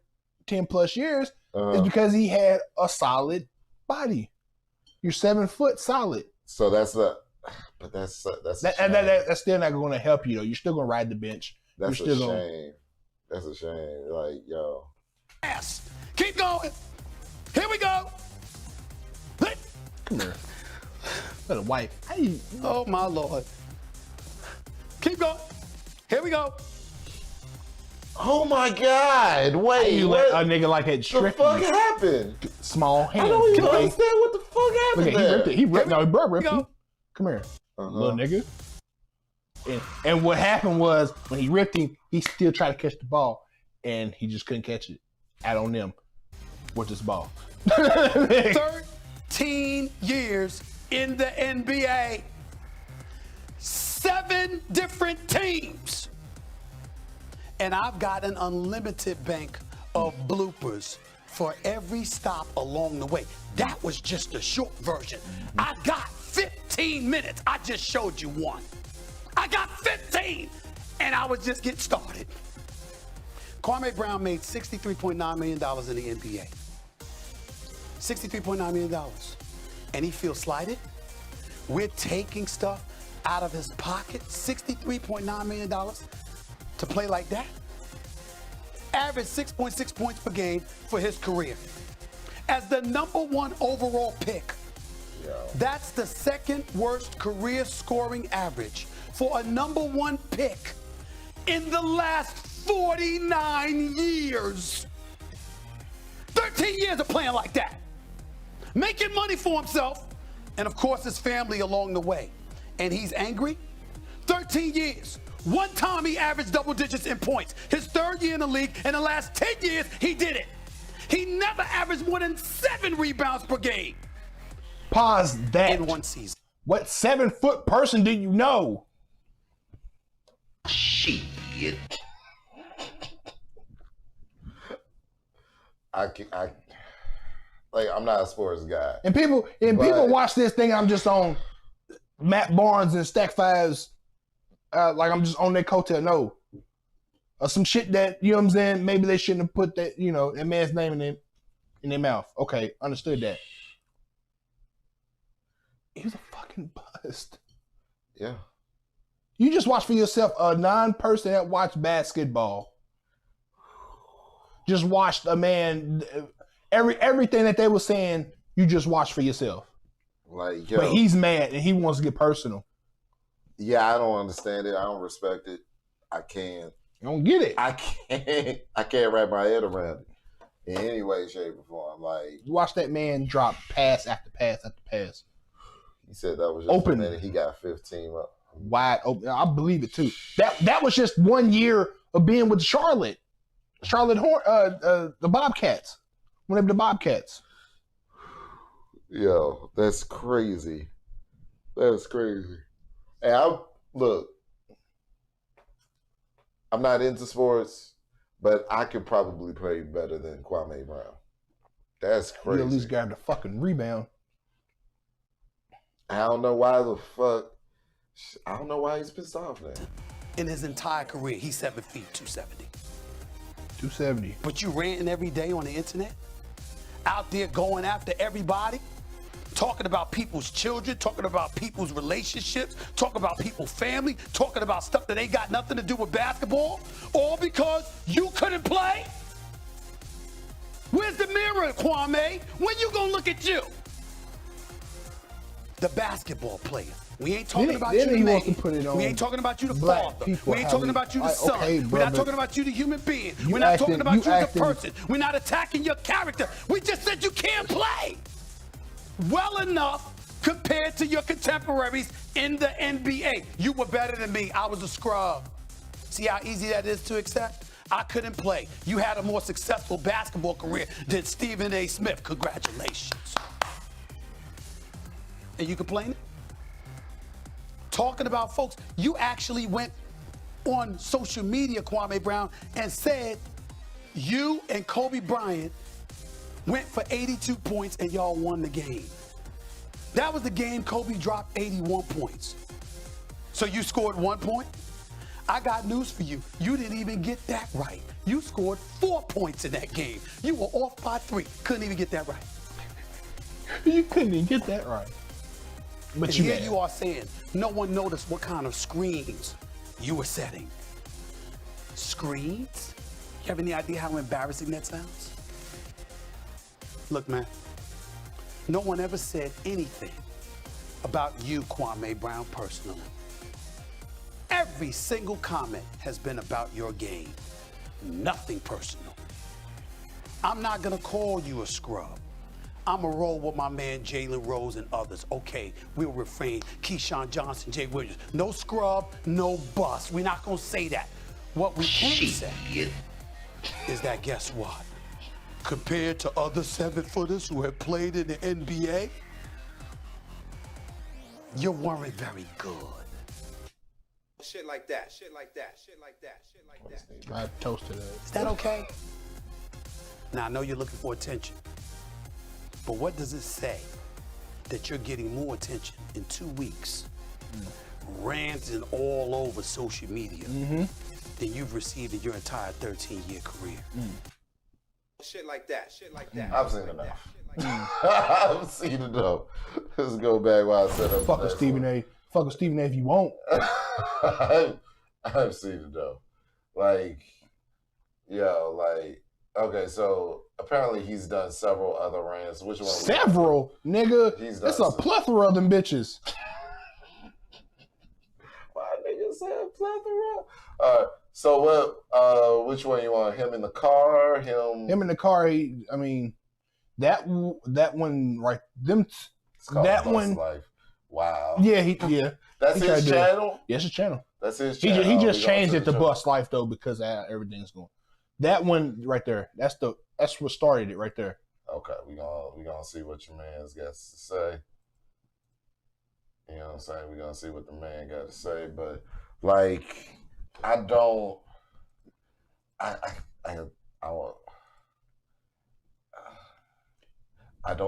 10 plus years, is because he had a solid body. You're 7 foot solid. So that's that's still not going to help you though. You're still going to ride the bench. That's You're a still shame. That's a shame. Like, yo. Pass. Keep going. Here we go. Come here. Let a wife. Hey. Oh my Lord. Keep going. Here we go. Oh my God! Wait, You what let a nigga like that the strip fuck you. happened? Small hand. I don't even Okay. understand what the fuck happened. Look at, he ripped it. He ripped. No, bro, ripped Go. you. Come here, little nigga. And what happened was when he ripped him, he still tried to catch the ball, and he just couldn't catch it. Out on them with this ball. 13 years in the NBA. 7 different teams. And I've got an unlimited bank of bloopers for every stop along the way. That was just a short version. I got 15 minutes. I just showed you one. I got 15, and I was just getting started. Kwame Brown made $63.9 million in the NBA. $63.9 million. And he feels slighted. We're taking stuff out of his pocket, $63.9 million to play like that. Averaged 6.6 points per game for his career. As the #1 overall pick, that's the second worst career scoring average for a #1 pick in the last 49 years. 13 years of playing like that. Making money for himself and, of course, his family along the way. And he's angry? 13 years. One time he averaged double digits in points. His 3rd year in the league. In the last 10 years, he did it. He never averaged more than 7 rebounds per game. Pause that. In one season. What 7 foot person do you know? Shit. I'm not a sports guy. And people watch this thing. I'm just on Matt Barnes and Stack Fives. Like I'm just on their coattail. No. Some shit that, you know what I'm saying, maybe they shouldn't have put that, that man's name in their mouth. Okay, understood that. He was a fucking bust. Yeah. You just watch for yourself a non-person that watched basketball. Just watched a man, everything that they were saying, you just watch for yourself. Like, yo. But he's mad and he wants to get personal. Yeah, I don't understand it. I don't respect it. I can't. You don't get it. I can't wrap my head around it in any way, shape, or form. Like, You watch that man drop pass after pass after pass. he said that was just Open. a minute. He got 15 up. Wide open. I believe it too. That was just 1 year of being with Charlotte the Bobcats. Whenever the Bobcats. Yo, that's crazy. That's crazy. And I'm not into sports, but I could probably play better than Kwame Brown. That's You crazy. at least grabbed a fucking rebound. I don't know why the fuck I don't know why he's pissed off now. In his entire career, he's 7 feet, 270. 270. But you ranting every day on the internet? Out there going after everybody? Talking about people's children, talking about people's relationships, talking about people's family, talking about stuff that ain't got nothing to do with basketball? All because you couldn't play? Where's the mirror, Kwame? When you gonna look at you? The basketball player. We ain't talking about you, the man. We ain't talking about you, the father. We ain't talking about you, the son. We're not talking about you, the human being. We're not talking about you, the person. We're not attacking your character. We just said you can't play well enough compared to your contemporaries in the NBA. You were better than me. I was a scrub. See how easy that is to accept? I couldn't play. You had a more successful basketball career than Stephen A. Smith. Congratulations. And you complaining? Talking about folks, you actually went on social media, Kwame Brown, and said you and Kobe Bryant went for 82 points and y'all won the game. That was the game Kobe dropped 81 points. So you scored 1 point? I got news for you. You didn't even get that right. You scored 4 points in that game. You were off by 3. Couldn't even get that right. You couldn't even get that right. But and here you are saying, no one noticed what kind of screens you were setting. Screens? You have any idea how embarrassing that sounds? Look, man, no one ever said anything about you, Kwame Brown, personally. Every single comment has been about your game. Nothing personal. I'm not gonna call you a scrub. I'm going to roll with my man Jalen Rose and others. Okay, we'll refrain. Keyshawn Johnson, Jay Williams. No scrub, no bust. We're not going to say that. What we can say is that guess what? Compared to other 7-footers who have played in the NBA, you weren't very good. Shit like that, shit like that, shit like that, shit like that. I toasted it. Is that okay? Now, I know you're looking for attention. But what does it say that you're getting more attention in 2 weeks, ranting all over social media, than you've received in your entire 13-year career? Shit like that, shit like that. I've seen enough. I've seen enough. Let's go back while I set up. Fuck a Stephen A. Fuck a Stephen A. if you want. I've seen enough. Like, yo, like, okay, so apparently he's done several other rants. Which one? Several, nigga. That's a plethora of them bitches. Why niggas say a plethora? So what? Which one you want? Him in the car? Him in the car. I mean, that one right. That one. Life. Wow. Yeah. That's his channel. Yes, his channel. That's his channel. He just changed it to Bust Life though because of how everything's going. That one right there. That's what started it right there. Okay, we gonna see what your man's got to say. You know what I'm saying? We're gonna see what the man got to say. But like, I don't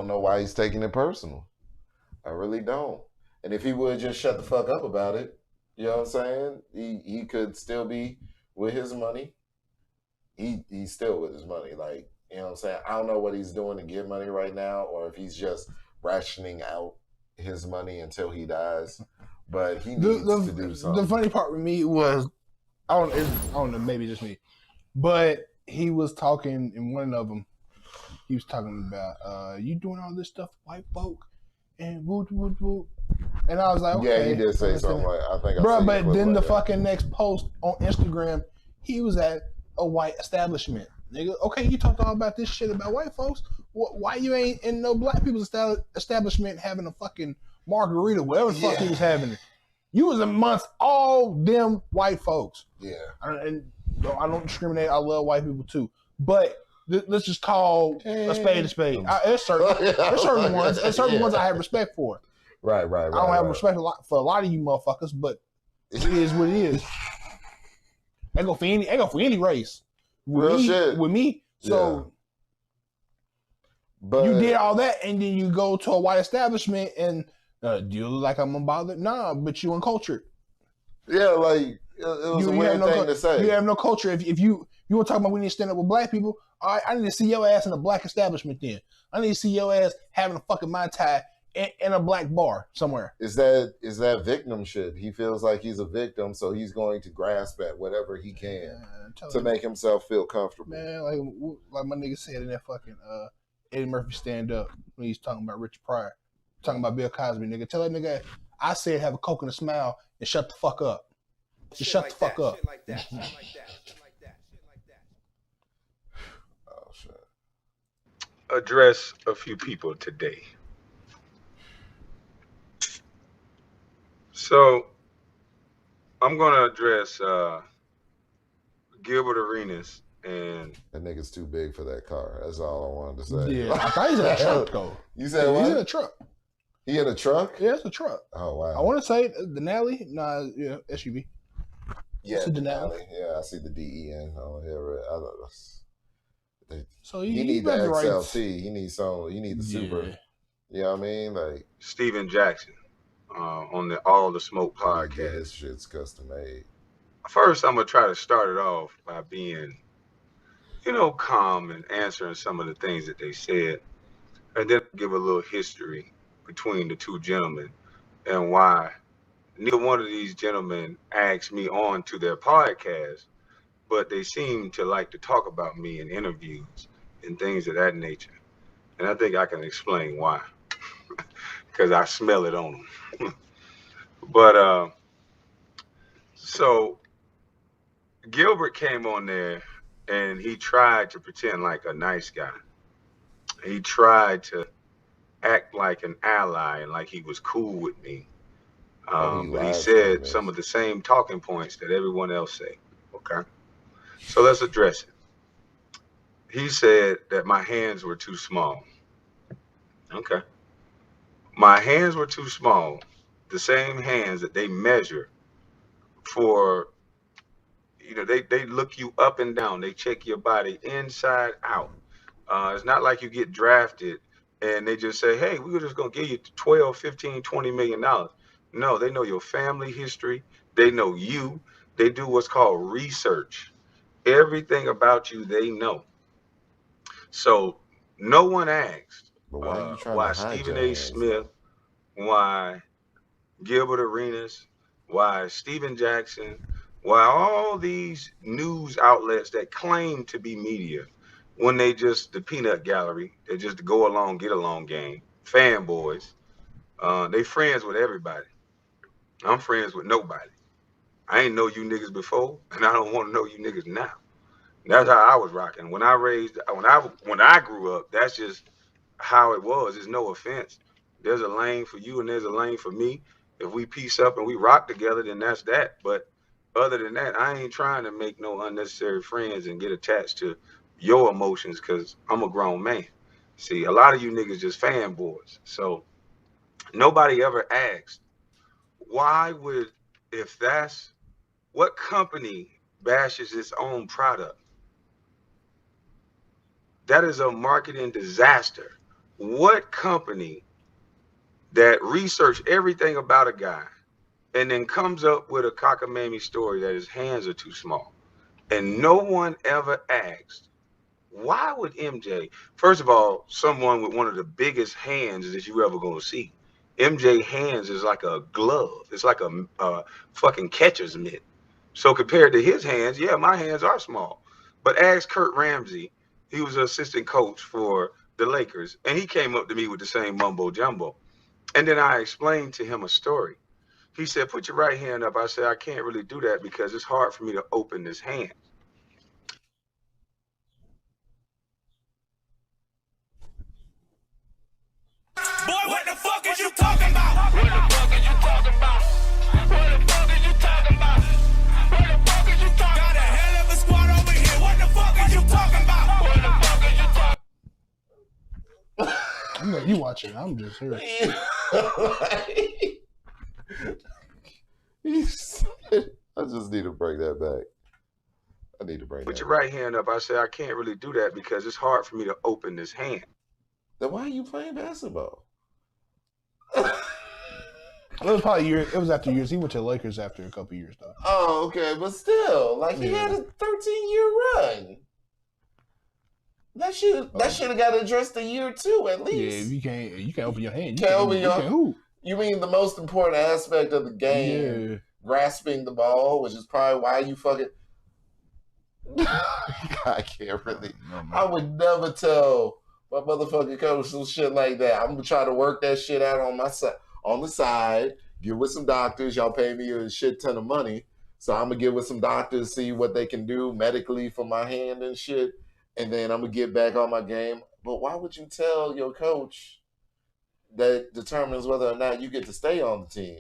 know why he's taking it personal. I really don't. And if he would just shut the fuck up about it, you know what I'm saying? He could still be with his money. He's still with his money. Like, you know what I'm saying? I don't know what he's doing to get money right now or if he's just rationing out his money until he dies. But he needs to do something. The funny part with me was, I don't know, maybe just me, but he was talking in one of them. He was talking about you doing all this stuff, white folk, and whoop whoop whoop. And I was like, okay. Yeah, he did say something like, I think. Bro, but then the fucking next post on Instagram, he was at a white establishment. Nigga, okay, you talked all about this shit about white folks. Why you ain't in no black people's establishment having a fucking margarita, whatever the fuck he was having? You was amongst all them white folks. Yeah. And I don't discriminate. I love white people too. But let's just call a spade a spade. There's certain ones. There's certain ones I have respect for. Right. I don't have respect for a lot of you motherfuckers, but it is what it is. I go for any race. Real shit. With me. So but you did all that and then you go to a white establishment and Do you look like I'm unbothered? Nah, but you uncultured. Yeah, like it was a weird thing to say. You have no culture. If you want to talk about we need to stand up with black people, all right, I need to see your ass in a black establishment then. I need to see your ass having a fucking Mai Tai in a black bar somewhere. Is that victim shit? He feels like he's a victim, so he's going to grasp at whatever he can to make himself feel comfortable. Man, like my nigga said in that fucking Eddie Murphy stand up when he's talking about Richard Pryor, talking about Bill Cosby, nigga. Tell that nigga I said have a Coke and a smile and shut the fuck up. Just shut the fuck up. Shit like that. Shit like that. Shit like that. Shit like that. Oh shit. Address a few people today. So I'm gonna address Gilbert Arenas and that nigga's too big for that car. That's all I wanted to say. Yeah, I thought he's in a truck though. You said what? He's in a truck. He in a truck? Yeah, it's a truck. Oh wow. I want to say Denali. Nah, yeah, SUV. Yeah, it's a Denali. Yeah, I see the DEN on here. So he need the XLT. He needs some. He need the Super. You know what I mean? Like Steven Jackson on the All the Smoke podcast. Yeah, his shit's custom made. First, I'm gonna try to start it off by being, calm and answering some of the things that they said, and then give a little history between the two gentlemen and why neither one of these gentlemen asked me on to their podcast, but they seem to like to talk about me in interviews and things of that nature. And I think I can explain why, because I smell it on them. But so Gilbert came on there and he tried to pretend like a nice guy. He tried to act like an ally and like he was cool with me. But he said some of the same talking points that everyone else say. Okay, so let's address it. He said that my hands were too small. Okay, my hands were too small. The same hands that they measure for, they look you up and down. They check your body inside out. It's not like you get drafted and they just say, hey, we're just going to give you 12, 15, $20 million. No, they know your family history. They know you. They do what's called research. Everything about you, they know. So no one asked why Stephen A. Smith, why Gilbert Arenas, why Steven Jackson, why all these news outlets that claim to be media, when they just the peanut gallery, they just the go along, get along game, fanboys, they friends with everybody. I'm friends with nobody. I ain't know you niggas before, and I don't want to know you niggas now. That's how I was rocking. When I grew up, that's just how it was. There's no offense. There's a lane for you and there's a lane for me. If we piece up and we rock together, then that's that. But other than that, I ain't trying to make no unnecessary friends and get attached to your emotions because I'm a grown man. See, a lot of you niggas just fanboys. So nobody ever asked, why would, if that's, what company bashes its own product? That is a marketing disaster. What company that researched everything about a guy and then comes up with a cockamamie story that his hands are too small? And no one ever asked, why would MJ, first of all, someone with one of the biggest hands that you ever gonna see. MJ hands is like a glove. It's like a fucking catcher's mitt. So compared to his hands, yeah, my hands are small. But ask Kurt Ramsey, he was an assistant coach for the Lakers, and he came up to me with the same mumbo jumbo. And then I explained to him a story. He said, put your right hand up. I said, I can't really do that because it's hard for me to open this hand. Boy, what the fuck is you talking about? What the fuck is you talking about? What the fuck is you talking about? What the fuck is you talking about? Got a hell of a squad over here. What the fuck is you talking about? What the fuck is you talking about? I know you watching. I'm just here. I just need to bring that back. I need to bring Put that your back. right hand up. I said, I can't really do that because it's hard for me to open this hand. Then why are you playing basketball? It was probably years. It was after years. He went to the Lakers after a couple years though. Oh, okay, but still, like he had a 13-year run. That should have got addressed a year or two at least. Yeah, you can't open your hand. You can't open your hand. You mean the most important aspect of the game, grasping the ball, which is probably why you fucking. I can't really. I would never tell my motherfucking coach some shit like that. I'm gonna try to work that shit out on the side. Get with some doctors. Y'all pay me a shit ton of money, so I'm gonna get with some doctors, see what they can do medically for my hand and shit, and then I'm gonna get back on my game. But why would you tell your coach that determines whether or not you get to stay on the team?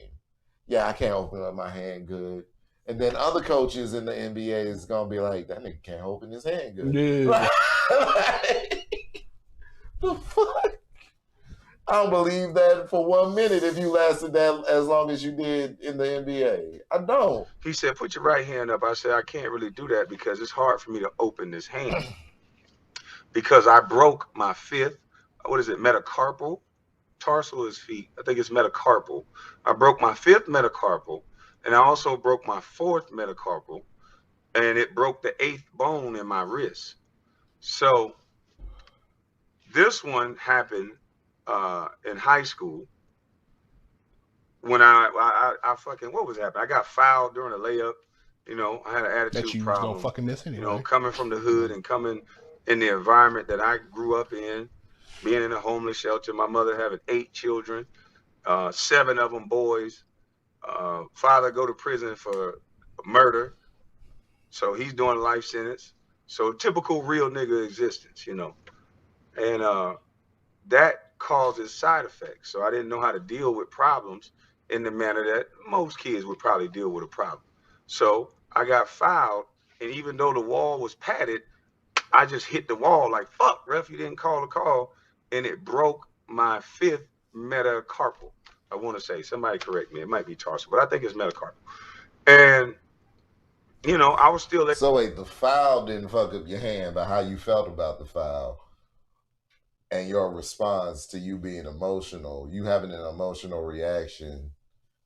Yeah, I can't open up my hand good. And then other coaches in the NBA is gonna be like, that nigga can't open his hand good. Yeah. The fuck? I don't believe that for 1 minute if you lasted that as long as you did in the NBA. I don't. He said, put your right hand up. I said, I can't really do that because it's hard for me to open this hand. Because I broke my fifth, metacarpal? Tarsal is feet. I think it's metacarpal. I broke my fifth metacarpal. And I also broke my fourth metacarpal, and it broke the 8th bone in my wrist. So this one happened in high school when I fucking, what was happening? I got fouled during a layup. You know, I had an attitude problem. Gonna fucking miss anyway. You know, coming from the hood and coming in the environment that I grew up in, being in a homeless shelter, my mother having 8 children, 7 of them boys. Father go to prison for murder, so he's doing a life sentence. So typical real nigga existence, you know, and that causes side effects. So I didn't know how to deal with problems in the manner that most kids would probably deal with a problem. So I got fouled, and even though the wall was padded, I just hit the wall like, fuck, ref, you didn't call the call, and it broke my 5th metacarpal. I want to say, somebody correct me, it might be tarsal, but I think it's metacarpal. And, you know, I was still... So wait, the foul didn't fuck up your hand, but how you felt about the foul and your response to you being emotional, you having an emotional reaction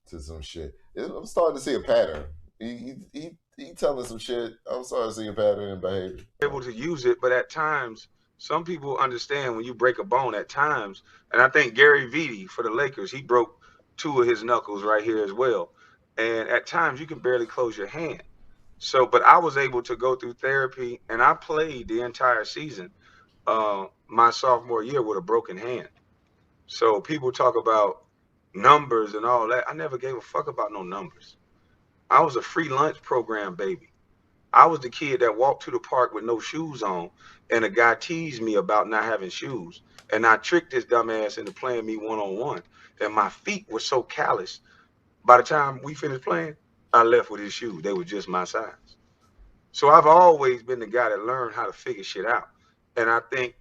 to some shit. I'm starting to see a pattern. He telling some shit. I'm starting to see a pattern in behavior. Able to use it, but at times, some people understand when you break a bone at times, and I think Gary Vitti for the Lakers, he broke 2 of his knuckles right here as well. And at times you can barely close your hand. So, but I was able to go through therapy, and I played the entire season, my sophomore year, with a broken hand. So people talk about numbers and all that. I never gave a fuck about no numbers. I was a free lunch program baby. I was the kid that walked to the park with no shoes on, and a guy teased me about not having shoes. And I tricked his dumb ass into playing me one-on-one. And my feet were so callous. By the time we finished playing, I left with his shoes. They were just my size. So I've always been the guy that learned how to figure shit out. And I think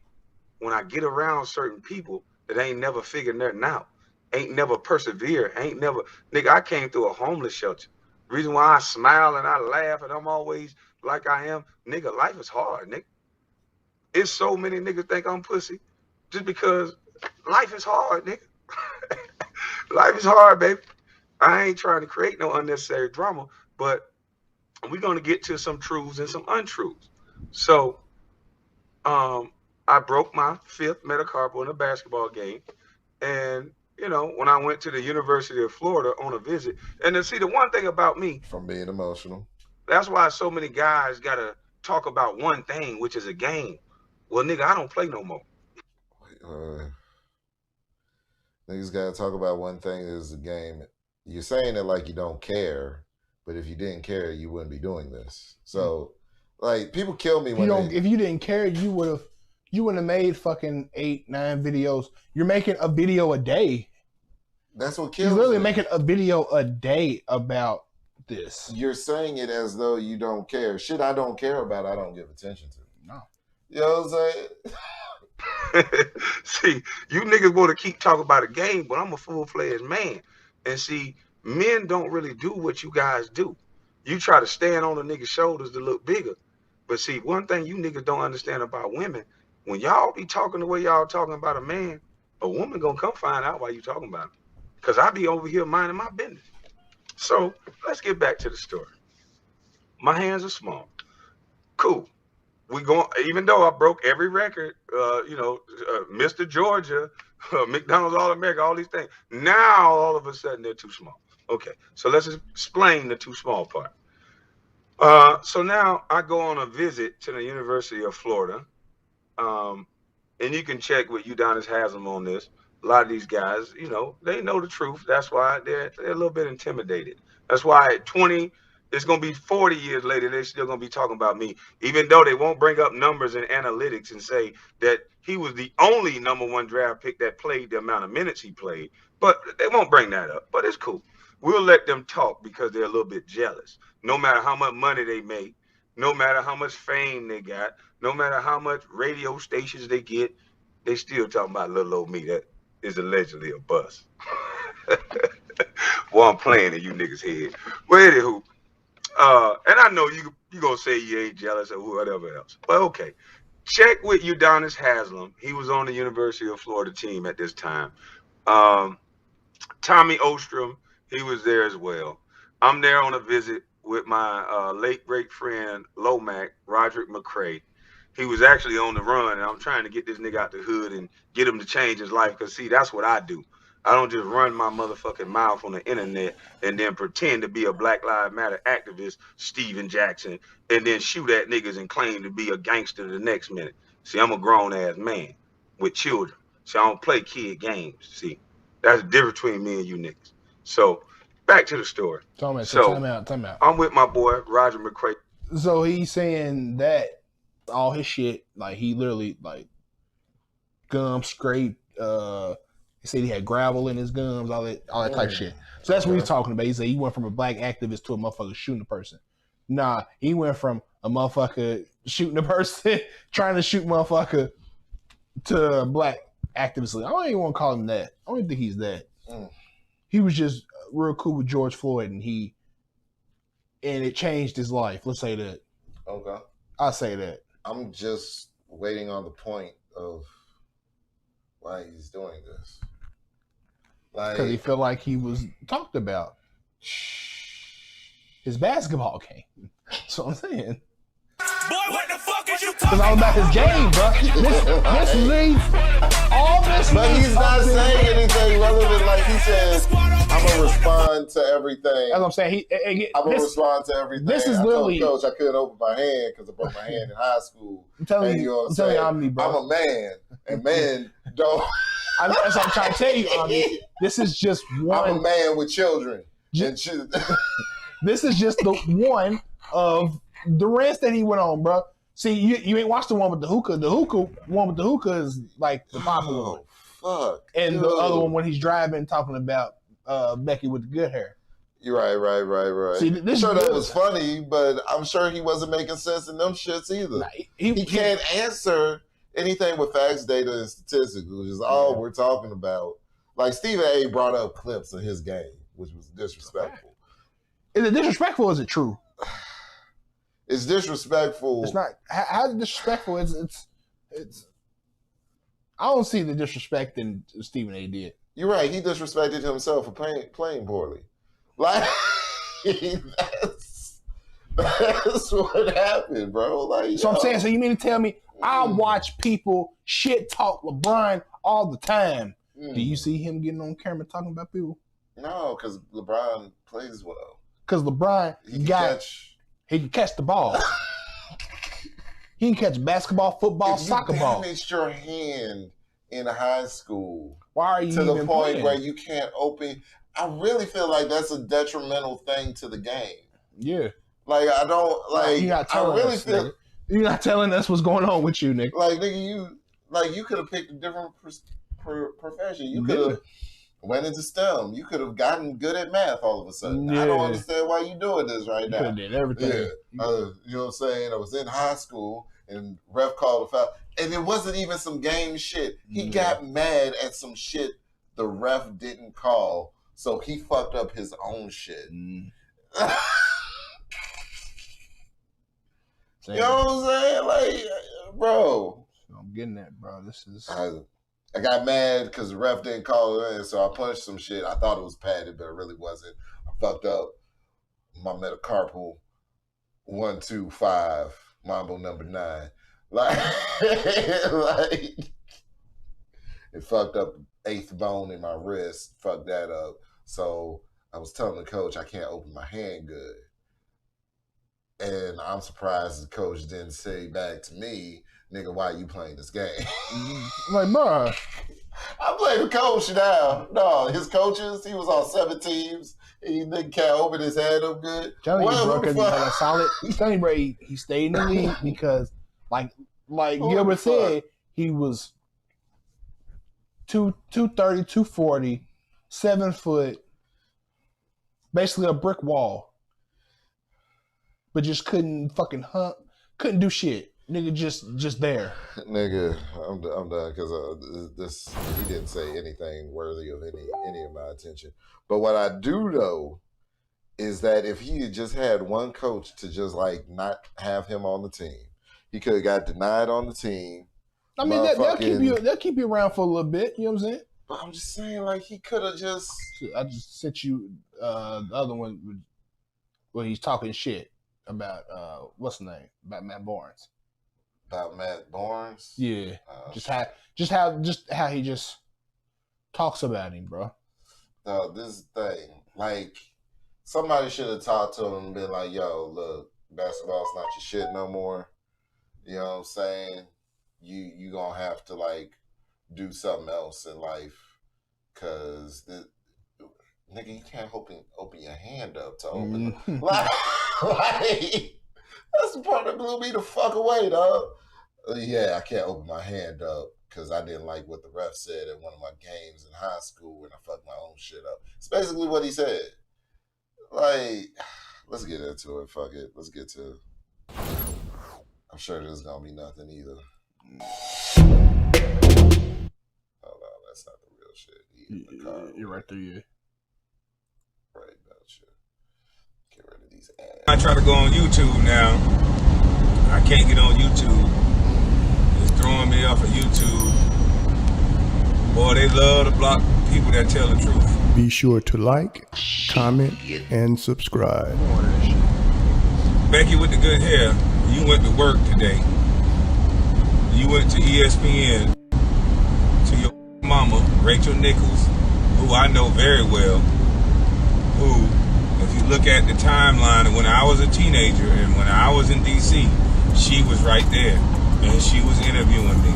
when I get around certain people that ain't never figured nothing out, ain't never persevere, ain't never, nigga, I came through a homeless shelter. Reason why I smile and I laugh and I'm always like I am, nigga, life is hard, nigga. It's so many niggas think I'm pussy just because life is hard, nigga. Life is hard, baby. I ain't trying to create no unnecessary drama, but we're going to get to some truths and some untruths. So I broke my 5th metacarpal in a basketball game. And, you know, when I went to the University of Florida on a visit, and then see, the one thing about me, from being emotional, that's why so many guys got to talk about one thing, which is a game. Well, nigga, I don't play no more. Niggas got to talk about one thing is the game. You're saying it like you don't care, but if you didn't care, you wouldn't be doing this. So, like, people kill me when if you didn't care, you wouldn't have made fucking 8, 9 videos. You're making a video a day. That's what kills me. You're literally making a video a day about this. You're saying it as though you don't care. Shit I don't care about, I don't give attention to. No. You know what I'm saying? See, you niggas want to keep talking about a game, but I'm a full-fledged man. And see, men don't really do what you guys do. You try to stand on a nigga's shoulders to look bigger. But see, one thing you niggas don't understand about women, when y'all be talking the way y'all talking about a man, a woman gonna come find out why you talking about him. because I be over here minding my business. So let's get back to the story. My hands are small. Cool. We going, even though I broke every record, Mr. Georgia, McDonald's All-America, all these things. Now all of a sudden they're too small. Okay, so let's explain the too small part. So now I go on a visit to the University of Florida, and you can check with Udonis Haslam on this. A lot of these guys, they know the truth. That's why they're a little bit intimidated. That's why at 20, it's going to be 40 years later, they're still going to be talking about me, even though they won't bring up numbers and analytics and say that he was the only #1 draft pick that played the amount of minutes he played. But they won't bring that up. But it's cool. We'll let them talk because they're a little bit jealous. No matter how much money they make, no matter how much fame they got, no matter how much radio stations they get, they still talking about little old me that is allegedly a bust. Well, I'm playing in you niggas' head. Well, anywho, and I know you gonna say you ain't jealous or whatever else, but okay. Check with Udonis Haslam. He was on the University of Florida team at this time. Tommy Ostrom, he was there as well. I'm there on a visit with my late great friend Lomac, Roderick McCray. He was actually on the run, and I'm trying to get this nigga out the hood and get him to change his life. Because, see, that's what I do. I don't just run my motherfucking mouth on the internet and then pretend to be a Black Lives Matter activist, Steven Jackson, and then shoot at niggas and claim to be a gangster the next minute. See, I'm a grown-ass man with children. See, I don't play kid games. See, that's the difference between me and you niggas. So, back to the story. Time out. I'm with my boy, Roger McCray. So he's saying that all his shit, like he literally like gum scraped, he said he had gravel in his gums, all that type of shit. So that's what he's talking about. He said he went from a black activist to a motherfucker shooting a person. Nah, he went from a motherfucker shooting a person, trying to shoot motherfucker, to a black activist. I don't even want to call him that. I don't even think he's that. He was just real cool with George Floyd, and it changed his life. Let's say that. Okay. I'll say that. I'm just waiting on the point of why he's doing this. Because he felt like he was talked about. His basketball game. That's what I'm saying. Boy, what the fuck is you It's talking all about his game, bro. This league, all this. But he's not saying anything relevant. Like he says, I'm gonna respond to everything. That's what I'm saying. I'm gonna respond to everything. This is literally. I told Coach I couldn't open my hand because I broke my hand in high school. I'm telling you, know what I'm Omni, bro. I'm a man, and men don't. That's what I'm trying to tell you, Omni. This is just one. I'm a man with children. This is just the one of the rest that he went on, bro. See, you ain't watched the one with the hookah. The one with the hookah is like the popular one. Fuck. And the other one when he's driving, talking about Becky with the good hair. You're right. See, I'm sure that was funny, but I'm sure he wasn't making sense in them shits either. Nah, he can't answer anything with facts, data, and statistics, which is all we're talking about. Like Stephen A. brought up clips of his game, which was disrespectful. Is it disrespectful or is it true? It's disrespectful. It's not. How's it disrespectful? It's. I don't see the disrespect in Stephen A. did. You're right. He disrespected himself for playing poorly. Like that's what happened, bro. Like, so I'm saying. So you mean to tell me I watch people shit talk LeBron all the time? Do you see him getting on camera talking about people? No, because LeBron plays well. Because LeBron he can catch the ball. He can catch basketball, football, soccer ball. If you damaged your hand in high school, why are you to even the point playing? Where you can't open? I really feel like that's a detrimental thing to the game. Yeah. Like I don't like. You're not telling us, nigga. You're not telling us what's going on with you, nigga. Like nigga, you could have picked a different profession. You could have went into STEM. You could have gotten good at math all of a sudden. I don't understand why you're doing this right now. You did everything. Yeah. You know what I'm saying? I was in high school and ref called a foul. And it wasn't even some game shit. He got mad at some shit the ref didn't call. So he fucked up his own shit. You know what I'm saying? Like, bro. I'm getting that, bro. This is. I got mad because the ref didn't call it in, so I punched some shit. I thought it was padded, but it really wasn't. I fucked up my metacarpal 125 Mambo number 9. Like it fucked up the 8th bone in my wrist. Fucked that up. So I was telling the coach I can't open my hand good. And I'm surprised the coach didn't say back to me, nigga, why you playing this game? Like, bro. I blame the coach now. No, his coaches, he was on 7 teams. He nigga can't open his hand up good. Telling you, bro, because he had a solid. Telling you, bro, he stayed in the league because, like Gilbert said, he was 230, 240, 7 foot, basically a brick wall, but just couldn't fucking hunt, couldn't do shit. Nigga, just there. Nigga, I'm done because this he didn't say anything worthy of any of my attention. But what I do know is that if he had just had one coach to just like not have him on the team, he could have got denied on the team. I mean, they'll keep you around for a little bit. You know what I'm saying? But I'm just saying, like he could have just. I just sent you the other one where he's talking shit about what's the name, about Matt Barnes. About Matt Barnes? Yeah. Just how he just talks about him, bro. No, this thing, like somebody should have talked to him and been like, "Yo, look, basketball's not your shit no more." You know what I'm saying? You gonna have to like do something else in life, cause nigga, you can't open your hand up to open. Like that's the part that blew me the fuck away, dog. Yeah, I can't open my hand up because I didn't like what the ref said at one of my games in high school and I fucked my own shit up. It's basically what he said. Like, let's get into it. Fuck it. Let's get to it. I'm sure there's gonna be nothing either. Oh no, that's not the real shit. You're right there, yeah. Right about shit. Get rid of these ads. I try to go on YouTube now. I can't get on YouTube. It's throwing me off of YouTube. Boy, they love to block people that tell the truth. Be sure to like, comment, and subscribe. Becky with the good hair, you went to work today. You went to ESPN to your mama, Rachel Nichols, who I know very well, who, if you look at the timeline of when I was a teenager and when I was in DC, she was right there and she was interviewing me.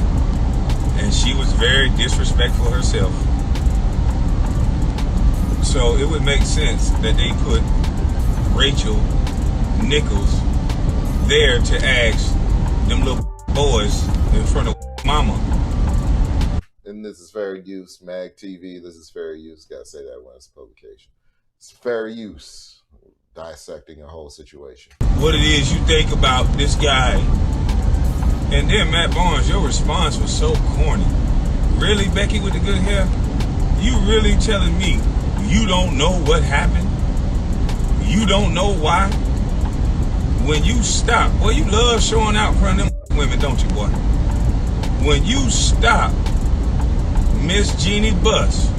And she was very disrespectful herself. So it would make sense that they put Rachel Nichols there to ask them little boys in front of mama. And this is fair use, Mag TV. This is fair use. Gotta say that when it's a publication. It's fair use, dissecting a whole situation. What it is you think about this guy. And then Matt Barnes, your response was so corny. Really, Becky with the good hair? You really telling me you don't know what happened? You don't know why? When you stop, boy, you love showing out in front of them women, don't you, boy? When you stop Miss Jeannie Buss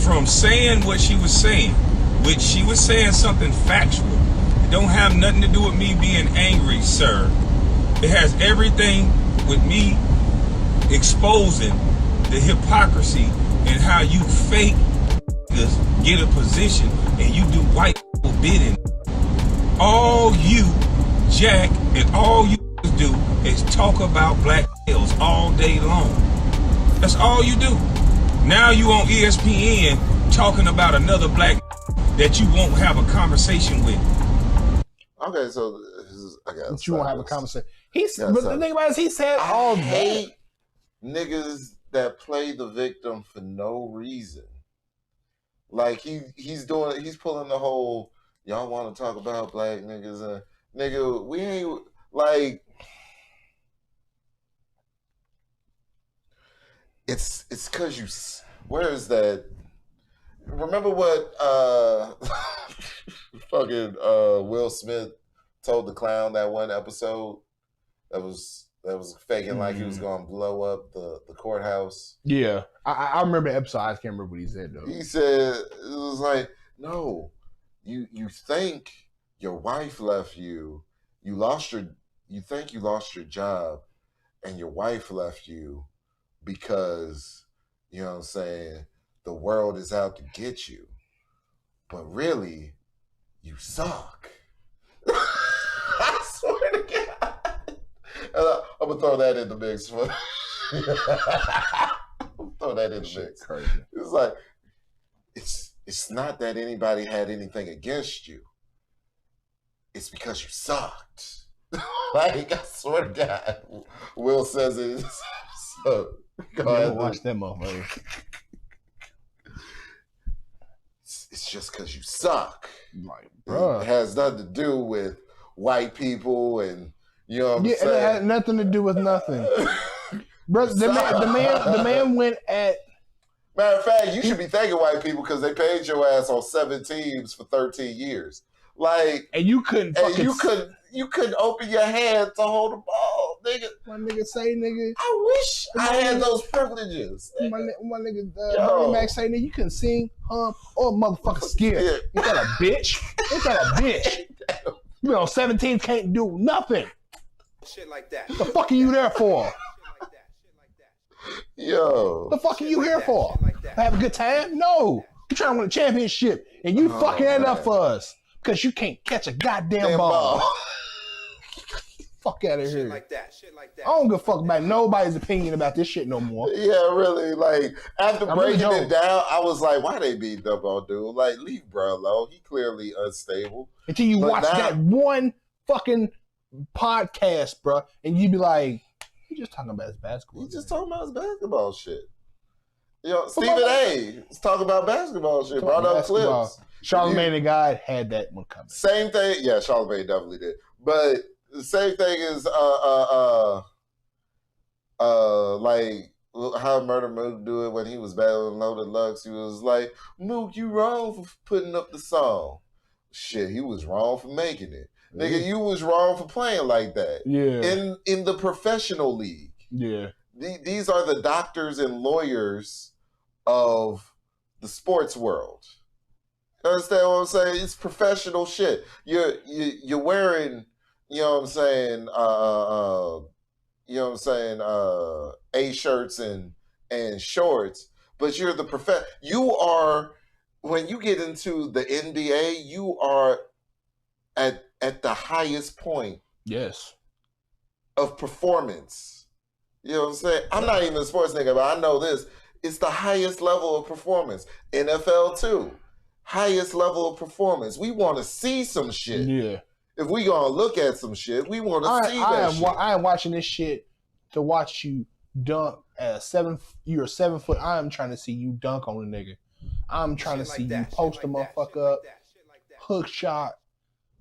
from saying what she was saying, which she was saying something factual, it don't have nothing to do with me being angry, sir. It has everything with me exposing the hypocrisy and how you fake get a position and you do white people bidding. All you, Jack, and all you do is talk about black males all day long. That's all you do. Now you on ESPN talking about another black that you won't have a conversation with. Okay, so but you won't have a conversation. But the thing about it is, he said all hate niggas that play the victim for no reason. Like he's pulling the whole y'all want to talk about black niggas, nigga. We ain't like it's because you. Where is that? Remember what fucking Will Smith told the clown that one episode that was that was faking like he was going to blow up the courthouse. Yeah, I remember the episode. I can't remember what he said though. He said it was like, no, you think your wife left you. You think you lost your job, and your wife left you because, you know what I'm saying, the world is out to get you. But really, you suck. I swear to God. I'm going to throw that in the mix. Throw that in the mix. Crazy. It's like, it's not that anybody had anything against you. It's because you sucked. Like, I swear to God, Will says it. So, go ahead. Watch that motherfucker. It's just because you suck. Like, bro. It has nothing to do with white people and, you know what I'm saying? It had nothing to do with nothing. Bro, the man went at... Matter of fact, you should be thanking white people because they paid your ass on 7 teams for 13 years. Like, and you couldn't open your hand to hold the ball, nigga. My nigga say, nigga. I wish I had those privileges. My nigga Bernie Mac say, nigga, you couldn't sing, or motherfucking skill. Ain't that a bitch? Ain't that a bitch? You know, 17 can't do nothing. Shit like that. The fuck are you there for? Yo. The fuck are you here for? Have a good time? No. You trying to win a championship, and you fucking it up for us because you can't catch a goddamn ball. Fuck out of here. Shit like that. I don't give a fuck about nobody's opinion about this shit no more. Yeah, really. Like, after breaking it down, I was like, why they beat up on dude? Like, leave bro alone. He clearly unstable. Until you watch that one fucking podcast, bro, and you be like, he's just talking about his basketball. He's just talking about his basketball shit. You know, Stephen A. was talking about basketball shit, brought up clips. Charlamagne the God had that one coming. Same thing. Yeah, Charlamagne definitely did. But the same thing is like how Murder Mook do it when he was battling Loaded Lux. He was like, Mook, you wrong for putting up the song. Shit, he was wrong for making it. Nigga, you was wrong for playing like that. Yeah. In the professional league. Yeah. These are the doctors and lawyers of the sports world. You understand what I'm saying? It's professional shit. You're wearing, you know what I'm saying, A shirts and shorts, but you're the you are, when you get into the NBA, you are at the highest point. Yes. Of performance. You know what I'm saying? I'm not even a sports nigga, but I know this. It's the highest level of performance. NFL too. Highest level of performance. We want to see some shit. Yeah. If we gonna look at some shit, we want to see that shit. I am watching this shit to watch you dunk at you're 7 foot. I am trying to see you dunk on a nigga. I'm trying to see you post a motherfucker up, hook shot,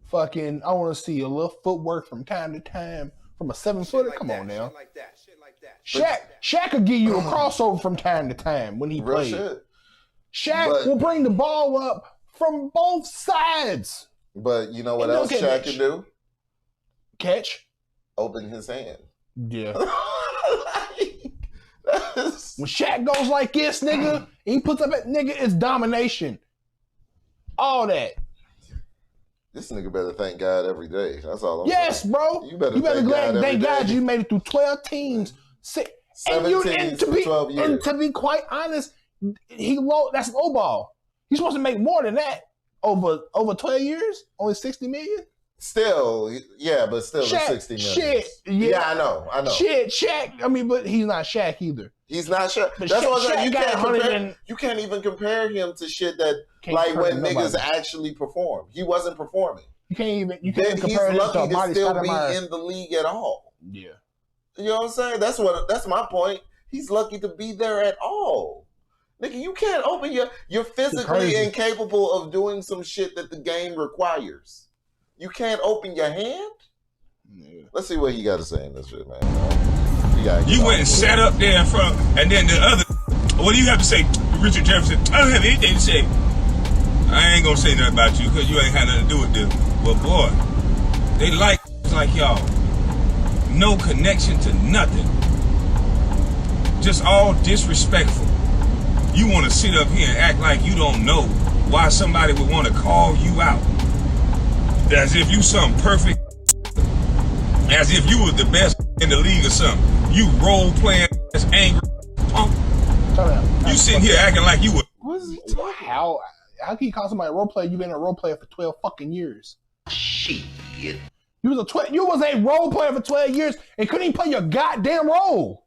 fucking. I want to see a little footwork from time to time from a 7 footer. Come on now. Shaq could give you a crossover from time to time when he plays. Shaq will bring the ball up from both sides. But you know what else Shaq can do? Catch. Open his hand. Yeah. When Shaq goes like this, nigga, and he puts up at nigga, it's domination. All that. This nigga better thank God every day. That's all I'm saying. Bro. You better thank God you made it through 12 teams. 17 for 12 years. And to be quite honest, that's low ball. He's supposed to make more than that over 12 years. Only 60 million. Still, yeah, but still Shaq, the 60 million. Shit, yeah, I know. Shit, Shaq. I mean, but he's not Shaq either. He's not Shaq. But that's what I'm Shaq saying. You can't even compare him to shit that like when niggas actually perform. He wasn't performing. You can't compare him to a Marty still Stoudemire. be in the league at all. Yeah. You know what I'm saying? That's my point. He's lucky to be there at all. Nigga, you can't open you're physically incapable of doing some shit that the game requires. You can't open your hand? Yeah. Let's see what he got to say in this shit, man. You went and sat up there in front, and then the other, what do you have to say, Richard Jefferson? I don't have anything to say. I ain't gonna say nothing about you, because you ain't had nothing to do with this. But boy, they like y'all. no connection to nothing. Just all disrespectful. You want to sit up here and act like you don't know why somebody would want to call you out. As if you something perfect. As if you was the best in the league or something. You role playing as angry punk. You sitting here acting like you were. What is he talking? How can you call somebody a role player? You've been a role player for 12 fucking years. Shit. You was a role player for 12 years and couldn't even play your goddamn role.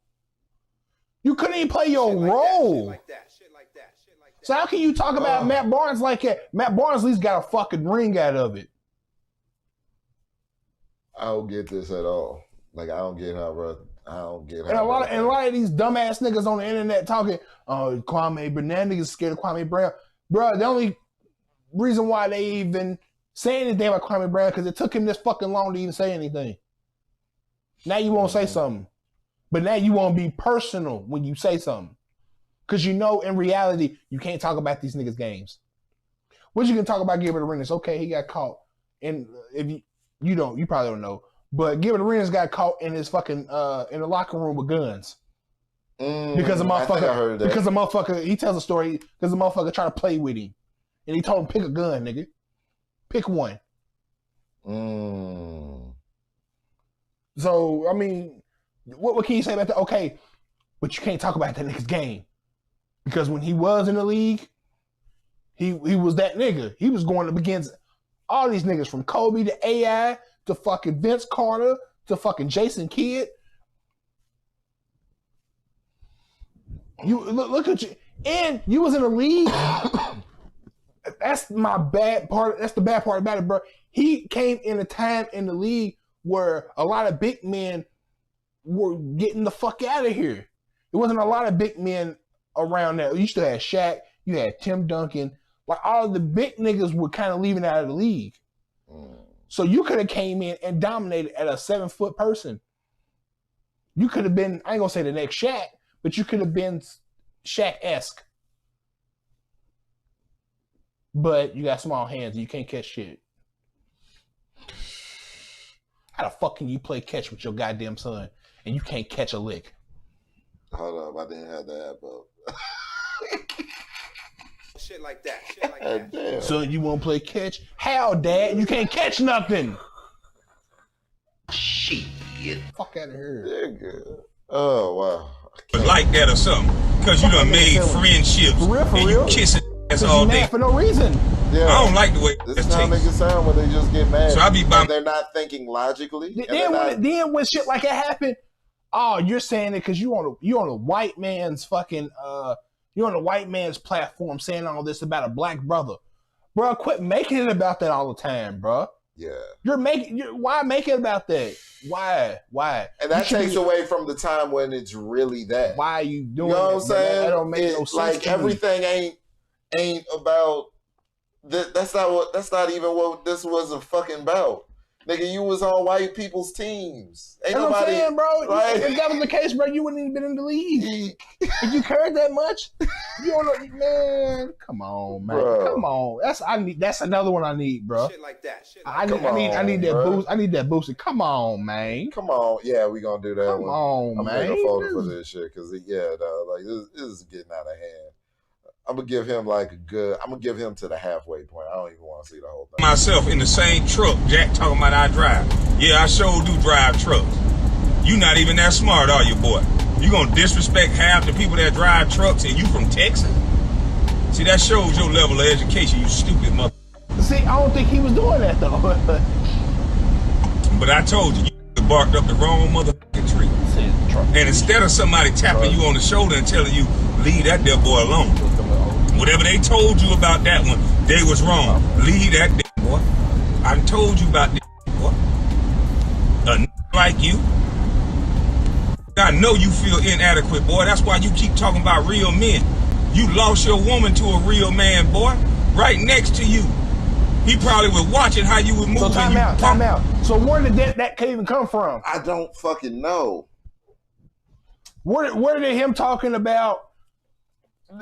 You couldn't even play your role. So how can you talk about Matt Barnes like that? Matt Barnes at least got a fucking ring out of it. I don't get this at all. Like, I don't get how, bro. I don't get how. And a lot of these dumbass niggas on the internet talking, oh, Kwame Brown, that niggas scared of Kwame Brown. Bro, the only reason why they even say anything about Kwame Brown because it took him this fucking long to even say anything. Now you won't say something. But now you won't be personal when you say something. Because you know in reality, you can't talk about these niggas' games. What you can talk about Gilbert Arenas? Okay, he got caught. And if you probably don't know. But Gilbert Arenas got caught in his fucking in the locker room with guns. Because a motherfucker, he tells a story because the motherfucker tried to play with him. And he told him, pick a gun, nigga. Pick one. So, I mean, what can you say about that? Okay, but you can't talk about that nigga's game. Because when he was in the league, he was that nigga. He was going up against all these niggas from Kobe to AI to fucking Vince Carter to fucking Jason Kidd. You look at you, and you was in the league. That's my bad part. That's the bad part about it, bro. He came in a time in the league where a lot of big men were getting the fuck out of here. There wasn't a lot of big men around that. You still had Shaq, you had Tim Duncan. Like all of the big niggas were kind of leaving out of the league. So you could have came in and dominated at a 7-foot person. You could have been, I ain't gonna say the next Shaq, but you could have been Shaq-esque. But you got small hands and you can't catch shit. How the fuck can you play catch with your goddamn son and you can't catch a lick? Hold up, I didn't have that app up. Shit like that. Damn. So you won't play catch? How, Dad? You can't catch nothing. Shit. Fuck out of here. Nigga. Oh, wow. Like that or something. Because you done made friendships. For real? And you kissing ass all day. For no reason. Yeah. I don't like the way this is how niggas sound when they just get mad. So I be by. They're not thinking logically. Then when shit like that happen, oh, you're saying it because you on a white man's fucking you're on a white man's platform saying all this about a black brother. Bro, quit making it about that all the time, bro. Yeah. Why make it about that? Why? And that takes away from the time when it's really that. Why are you doing You know what I'm saying? That don't make no sense. Like everything ain't about that's not even what this was a fucking about. Nigga, you was on white people's teams. Ain't That's nobody, what I'm saying, bro. Like, if that was the case, bro, you wouldn't even been in the league. If you cared that much, you don't know, man. Come on, man. Bro. Come on. That's another one I need, bro. Shit like that. I need that boost. I need that boost. Come on, man. Come on, yeah, we gonna do that. Come on, I'm man. gonna make a folder for this shit because this is getting out of hand. I'm gonna give him to the halfway point. I don't even want to see the whole thing. Myself in the same truck, Jack talking about I drive. Yeah, I sure do drive trucks. You not even that smart, are you, boy? You gonna disrespect half the people that drive trucks and you from Texas? See, that shows your level of education, you stupid mother. See, I don't think he was doing that though. But I told you, you barked up the wrong motherfucking tree. And instead of somebody tapping you on the shoulder and telling you, leave that there boy alone. Whatever they told you about that one, they was wrong. Leave that there boy. I told you about that boy. A like you. I know you feel inadequate, boy. That's why you keep talking about real men. You lost your woman to a real man, boy. Right next to you. He probably was watching how you were moving. So time out. So where did that even come from? I don't fucking know. Where did him talking about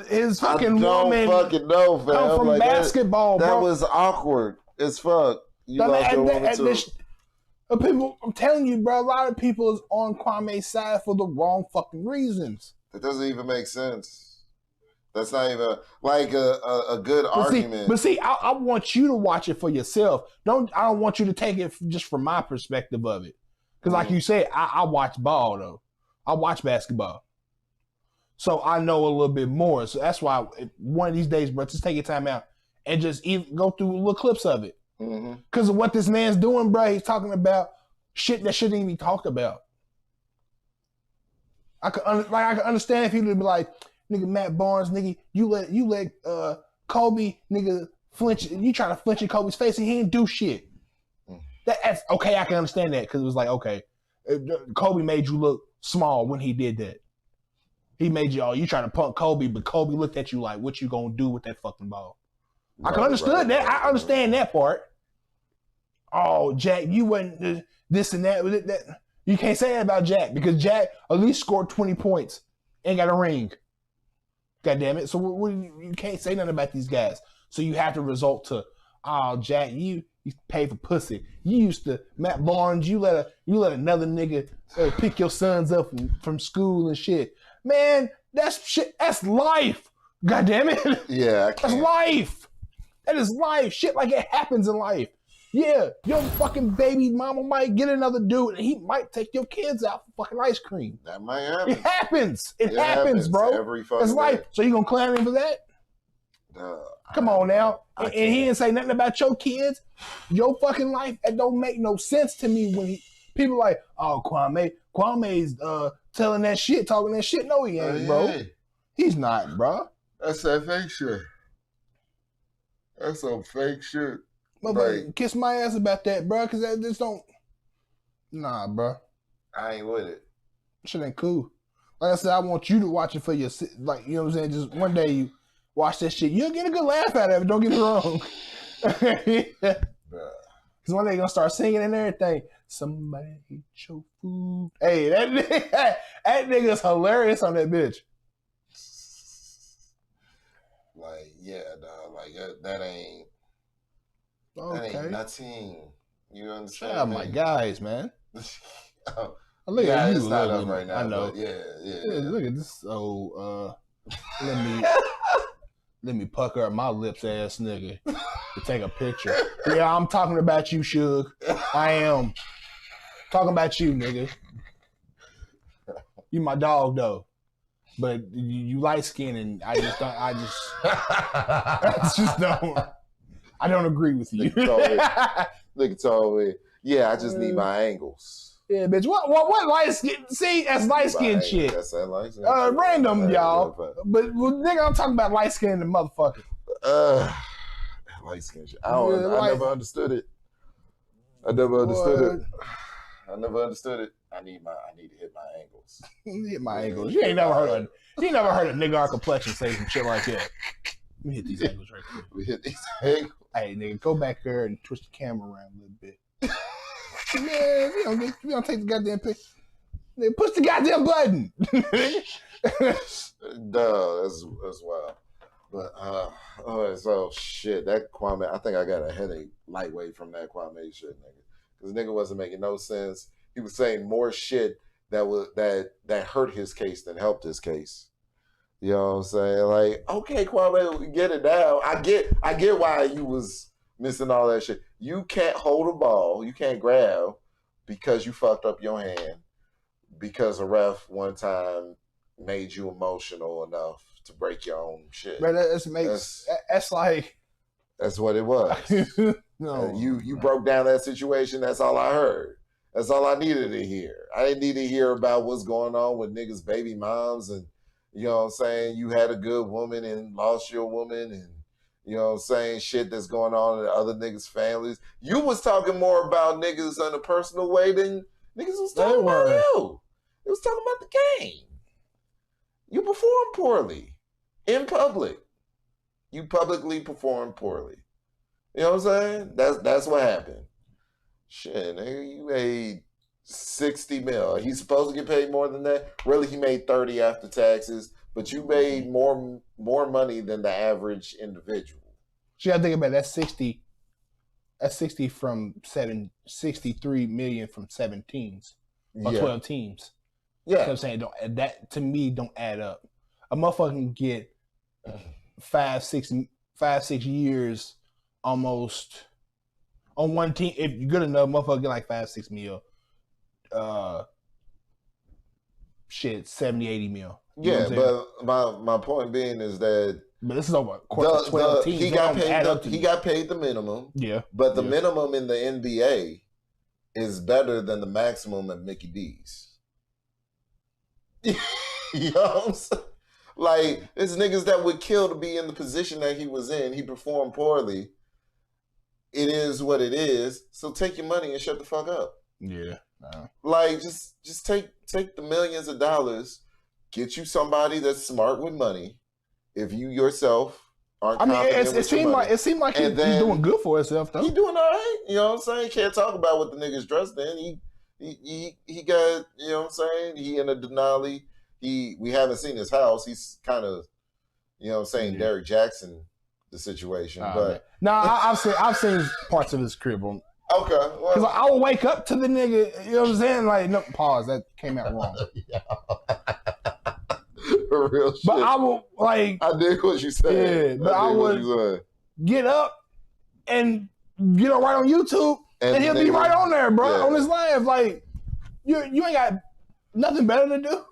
his fucking woman fucking know, fam. come from basketball, bro? That was awkward as fuck. You lost your woman too. People, I'm telling you, bro, a lot of people is on Kwame's side for the wrong fucking reasons. That doesn't even make sense. That's not even like a good argument. But see, I want you to watch it for yourself. I don't want you to take it just from my perspective of it. Because like you said, I watch ball though. I watch basketball. So I know a little bit more. So that's why one of these days, bro, just take your time out and just go through little clips of it. Because of what this man's doing, bro, he's talking about shit that shouldn't even be talked about. I could understand if he would be like, nigga, Matt Barnes, nigga, you let Kobe, nigga, flinch. You try to flinch in Kobe's face and he didn't do shit. That's okay. I can understand that because it was like, okay, Kobe made you look small when he did that. He made you trying to punk Kobe, but Kobe looked at you like, what you gonna do with that fucking ball? I can understand that. I understand that part. Oh, Jack, you wasn't this and that. You can't say that about Jack because Jack at least scored 20 points and got a ring. God damn it. So you can't say nothing about these guys. So you have to resort to, oh, Jack, you pay for pussy. You used to, Matt Barnes, you let another nigga pick your sons up from school and shit. Man, that's shit. That's life. God damn it. Yeah, that's life. That is life. Shit like it happens in life. Yeah, your fucking baby mama might get another dude and he might take your kids out for fucking ice cream. That might happen. It happens. It happens, bro. Every fucking It's life. day. So you gonna clown him for that? Come on now. And he didn't say nothing about your kids. Your fucking life. That don't make no sense to me when people like, oh, Kwame's telling that shit, talking that shit. No, he ain't, bro. He's not, bro. That's that fake shit. That's some fake shit. But kiss my ass about that, bro, because that just don't. Nah, bro. I ain't with it. Shit ain't cool. Like I said, I want you to watch it for your, like, you know what I'm saying? Just one day you watch that shit. You'll get a good laugh out of it. Don't get me wrong. Because one day you're going to start singing and everything. Somebody eat your food. Hey, that nigga's hilarious on that bitch. Like, yeah, dog. Like, that ain't. Okay. That ain't nothing. You understand? Shout out my guys, man. Oh, Look at you. it's not up right now. I know. But yeah. Look at this. So, let me pucker up my lips, ass nigga, to take a picture. Yeah, I'm talking about you, Suge. I am talking about you, nigga. You my dog though, but you light skinned, and I just don't. I don't agree with you. Nigga told me, yeah, I just need my angles. Yeah, bitch. What light skin? See, that's light skin shit. That's that light skin. Random, y'all. But nigga, I'm talking about light skin and the motherfucker. Light skin shit. I never understood it. I never understood it. I need to hit my angles. Hit my angles. You ain't never heard a nigga our complexion say some shit like that. Let me hit these angles right quick. We hit these angles. Hey, nigga, go back there and twist the camera around a little bit. Man, you don't take the goddamn picture. Nigga, push the goddamn button. Duh, that's wild. But so shit, that Kwame, I think I got a headache lightweight from that Kwame shit, nigga. Because nigga wasn't making no sense. He was saying more shit that hurt his case than helped his case. You know what I'm saying? Like, okay, Kwame, we get it now. I get why you was missing all that shit. You can't hold a ball, you can't grab because you fucked up your hand because a ref one time made you emotional enough to break your own shit. But that's like that's what it was. No, you broke down that situation. That's all I heard. That's all I needed to hear. I didn't need to hear about what's going on with niggas' baby moms and, you know what I'm saying, you had a good woman and lost your woman and, you know what I'm saying, shit that's going on in other niggas' families. You was talking more about niggas in a personal way than niggas was talking about you. It was talking about the game. You performed poorly in public. You publicly performed poorly. You know what I'm saying? That's what happened. Shit, nigga, you made 60 mil. He's supposed to get paid more than that. Really, he made 30 after taxes, but you made more money than the average individual. So you gotta think about that 60 That's 63 million from 7 teams or 12 teams. Yeah. You know what I'm saying? That to me don't add up. A motherfucker can get 5-6 years almost on one team. If you're good enough, motherfucker get like 5-6 mil. 70-80 mil. You Yeah, but my point being is that but this is over course of 12 teams. He got paid the minimum. Yeah. But the minimum in the NBA is better than the maximum at Mickey D's. You know what I'm saying? Like, it's niggas that would kill to be in the position that he was in. He performed poorly. It is what it is. So take your money and shut the fuck up. Yeah. Like, just take the millions of dollars, get you somebody that's smart with money. If you yourself aren't confident it seemed like he's doing good for himself though. He doing all right. You know what I'm saying? Can't talk about what the nigga's dressed in. He got, you know what I'm saying? He in a Denali. We haven't seen his house. He's kind of, you know what I'm saying, Derek Jackson the situation. But I've seen parts of his crib. Okay. Well, because I will wake up to the nigga, you know what I'm saying? Like, no, pause, that came out wrong. Real shit. But I will, like... I did what you said. Yeah, but I would get up and get right on YouTube, and he'll be right on there, bro, on his live. Like, you ain't got nothing better to do.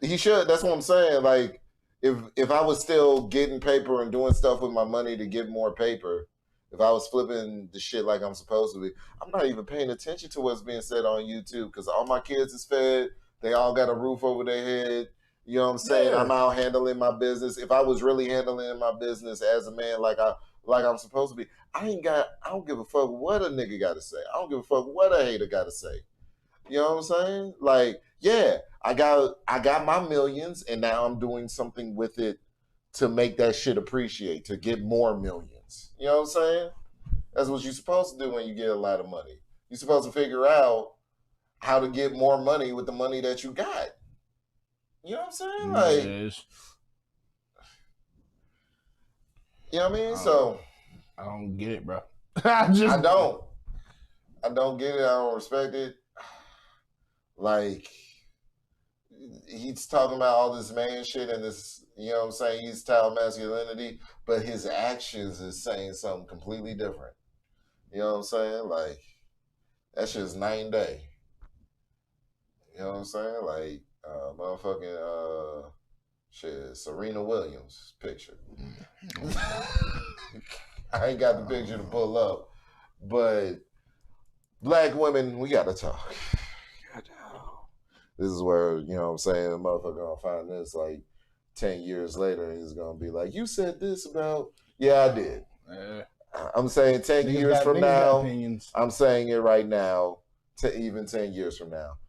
He should. That's what I'm saying. Like, if I was still getting paper and doing stuff with my money to get more paper, if I was flipping the shit like I'm supposed to be, I'm not even paying attention to what's being said on YouTube because all my kids is fed. They all got a roof over their head. You know what I'm saying? Yeah. I'm out handling my business. If I was really handling my business as a man like I'm supposed to be, I don't give a fuck what a nigga got to say. I don't give a fuck what a hater got to say. You know what I'm saying? Like, yeah, I got my millions and now I'm doing something with it to make that shit appreciate, to get more millions. You know what I'm saying? That's what you're supposed to do when you get a lot of money. You're supposed to figure out how to get more money with the money that you got. You know what I'm saying? Like, you know what I mean? So I don't get it, bro. I don't get it. I don't respect it. Like, he's talking about all this man shit and this, you know what I'm saying? He's touting masculinity, but his actions is saying something completely different. You know what I'm saying? Like, that shit's night and day. You know what I'm saying? Like, motherfucking Serena Williams picture. I ain't got the picture to pull up, but black women, we gotta talk. This is where, you know what I'm saying, the motherfucker gonna find this like 10 years later and he's gonna be like, you said this about, yeah, I did. I'm saying 10 years from now, I'm saying it right now, even 10 years from now.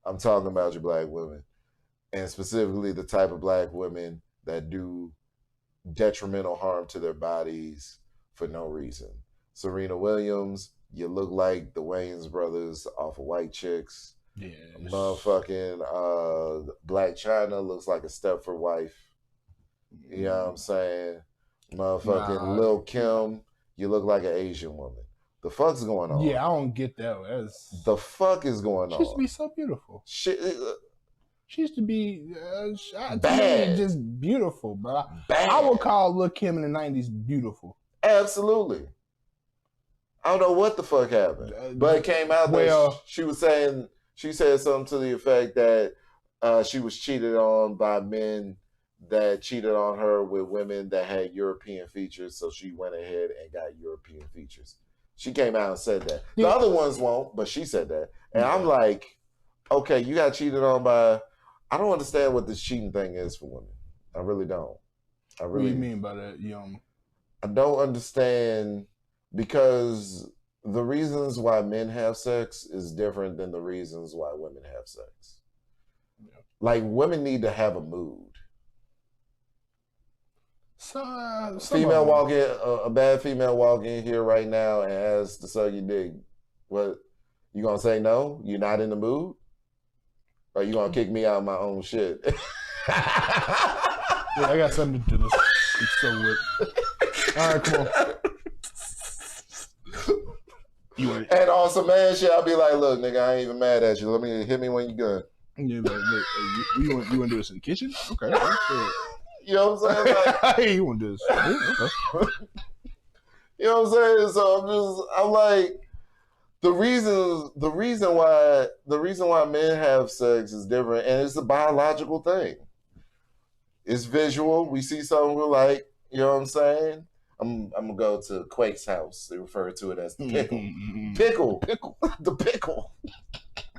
I'm talking about your black women, and specifically the type of black women that do detrimental harm to their bodies for no reason. Serena Williams, you look like the Wayans brothers off of White Chicks. Yeah. Motherfucking Black China looks like a Stepford wife. You know what I'm saying? Motherfucking Lil Kim, you look like an Asian woman. The fuck's going on? Yeah, I don't get that. The fuck is going on? She used to be so beautiful. She used to be bad, just beautiful, bro. Bad. I would call Lil Kim in the '90s beautiful. Absolutely. I don't know what the fuck happened, but it came out that she said something to the effect that she was cheated on by men that cheated on her with women that had European features, so she went ahead and got European features. She came out and said that. The other ones won't, but she said that. And I'm like, okay, you got cheated on by... I don't understand what this cheating thing is for women. I really don't. What do you mean by that, I don't understand, because the reasons why men have sex is different than the reasons why women have sex. Yeah. Like, women need to have a mood. A bad female walk in here right now and asks to suck your dick. What, you gonna say no? You're not in the mood? Or you gonna kick me out of my own shit? Yeah, I got something to do this. It's so weird. All right, come on. And on some man shit, I'll be like, look, nigga, I ain't even mad at you. Let me hit me when you good. Yeah, like, look, you want to do this in the kitchen? Okay. You know what I'm saying? Like, hey, you want to do this? Okay. You know what I'm saying? So I'm like, the reason why men have sex is different, and it's a biological thing. It's visual. We see something we like. You know what I'm saying? I'm gonna go to Quake's house. They refer to it as the pickle. Pickle. The pickle.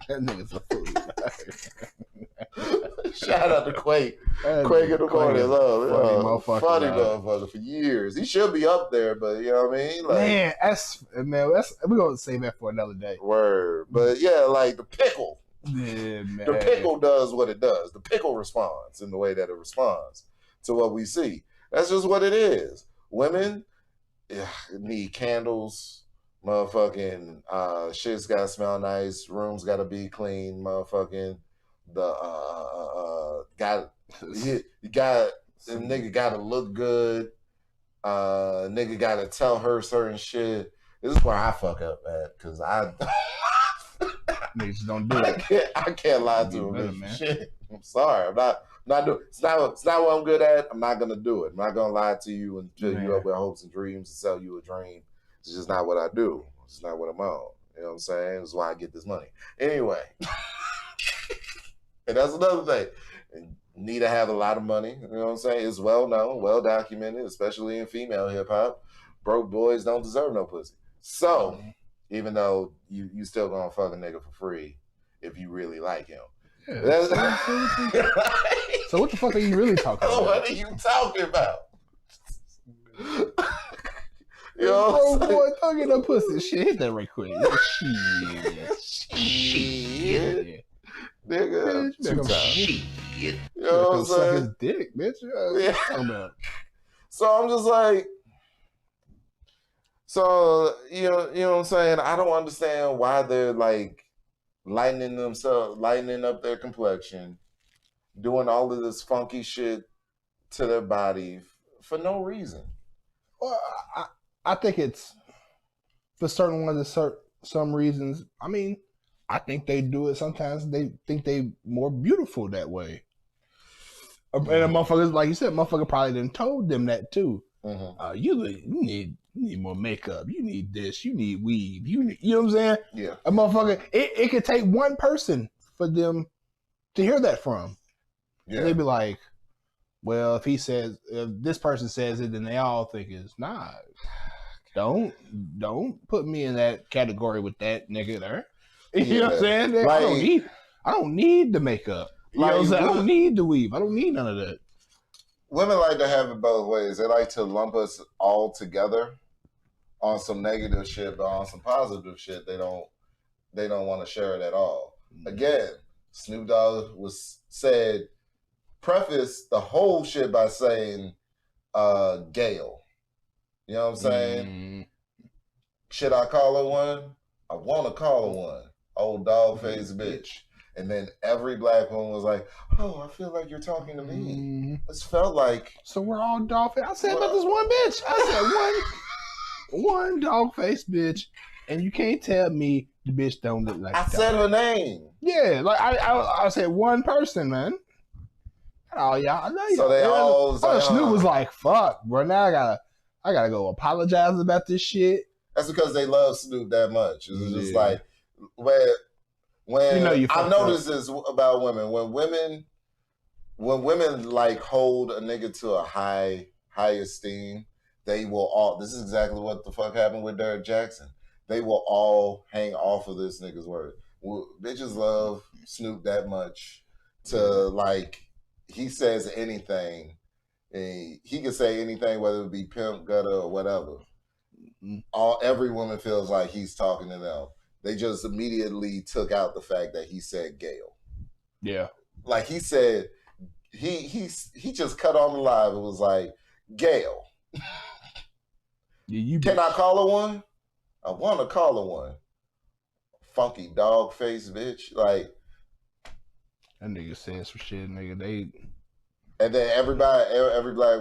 That nigga's a fool. Shout out to Quake. Quake in the morning. Funny motherfucker for years. He should be up there, but you know what I mean? Like, we're gonna save that for another day. Word. But yeah, like the pickle. Yeah, man. The pickle does what it does. The pickle responds in the way that it responds to what we see. That's just what it is. Women need candles. Motherfucking shit's gotta smell nice. Rooms gotta be clean. Motherfucking the nigga gotta look good. Nigga gotta tell her certain shit. This is where I fuck up at, cause niggas don't do it. I can't lie to him, man. Shit. I'm sorry. I'm not doing. It's not what I'm good at. I'm not gonna do it. I'm not gonna lie to you and fill you up with hopes and dreams and sell you a dream. It's just not what I do. It's not what I'm on. You know what I'm saying? That's why I get this money. Anyway. And that's another thing. You need to have a lot of money. You know what I'm saying? It's well known, well documented, especially in female hip hop. Broke boys don't deserve no pussy. So, even though you still gonna fuck a nigga for free if you really like him. Yeah. So what the fuck are you really talking about? What are you talking about? You know what I'm boy, don't get no pussy. Shit, hit that right quick. Shit. Nigga, Shit. You know what I'm suck saying? his dick, bitch. Yeah. So I'm just like, you know what I'm saying? I don't understand why they're like lightening up their complexion, doing all of this funky shit to their body for no reason. Well, I think it's for certain ones, some reasons. I mean, I think they do it sometimes. They think they more beautiful that way. And a motherfucker, like you said, motherfucker probably done told them that too. Mm-hmm. You need more makeup. You need this. You need weave. You know what I'm saying? Yeah. A motherfucker. It could take one person for them to hear that from. Yeah. And they'd be like, well, if this person says it, then they all think it's nah. Don't put me in that category with that nigga there. You know what I'm saying? Like, I don't need the makeup. You know what I'm saying? I don't need the weave. I don't need none of that. Women like to have it both ways. They like to lump us all together on some negative shit, but on some positive shit, they don't want to share it at all. Again, Snoop Dogg preface the whole shit by saying Gail. You know what I'm saying? Should I call her one? I want to call her one. Old dog face bitch. And then every black woman was like, oh, I feel like you're talking to me. It's felt like. So we're all dog face. I said about this one bitch. I said one dog face bitch. And you can't tell me the bitch don't look like I said her name. Yeah. Like I said one person, man. Oh, y'all. I know y'all. So they all Snoop was like, fuck, bro. Now I gotta go apologize about this shit. That's because they love Snoop that much. It's just like when I've noticed this about women. When women like hold a nigga to a high esteem, they will all. This is exactly what the fuck happened with Derrick Jackson. They will all hang off of this nigga's word. Bitches love Snoop that much to like. He says anything. He can say anything, whether it be pimp, gutter, or whatever. Every woman feels like he's talking to them. They just immediately took out the fact that he said Gail. Yeah. Like he said, he just cut on the live. It was like, Gail. Can I call her one? I want to call her one. Funky dog face bitch. Like, that nigga said some shit, nigga. And then every black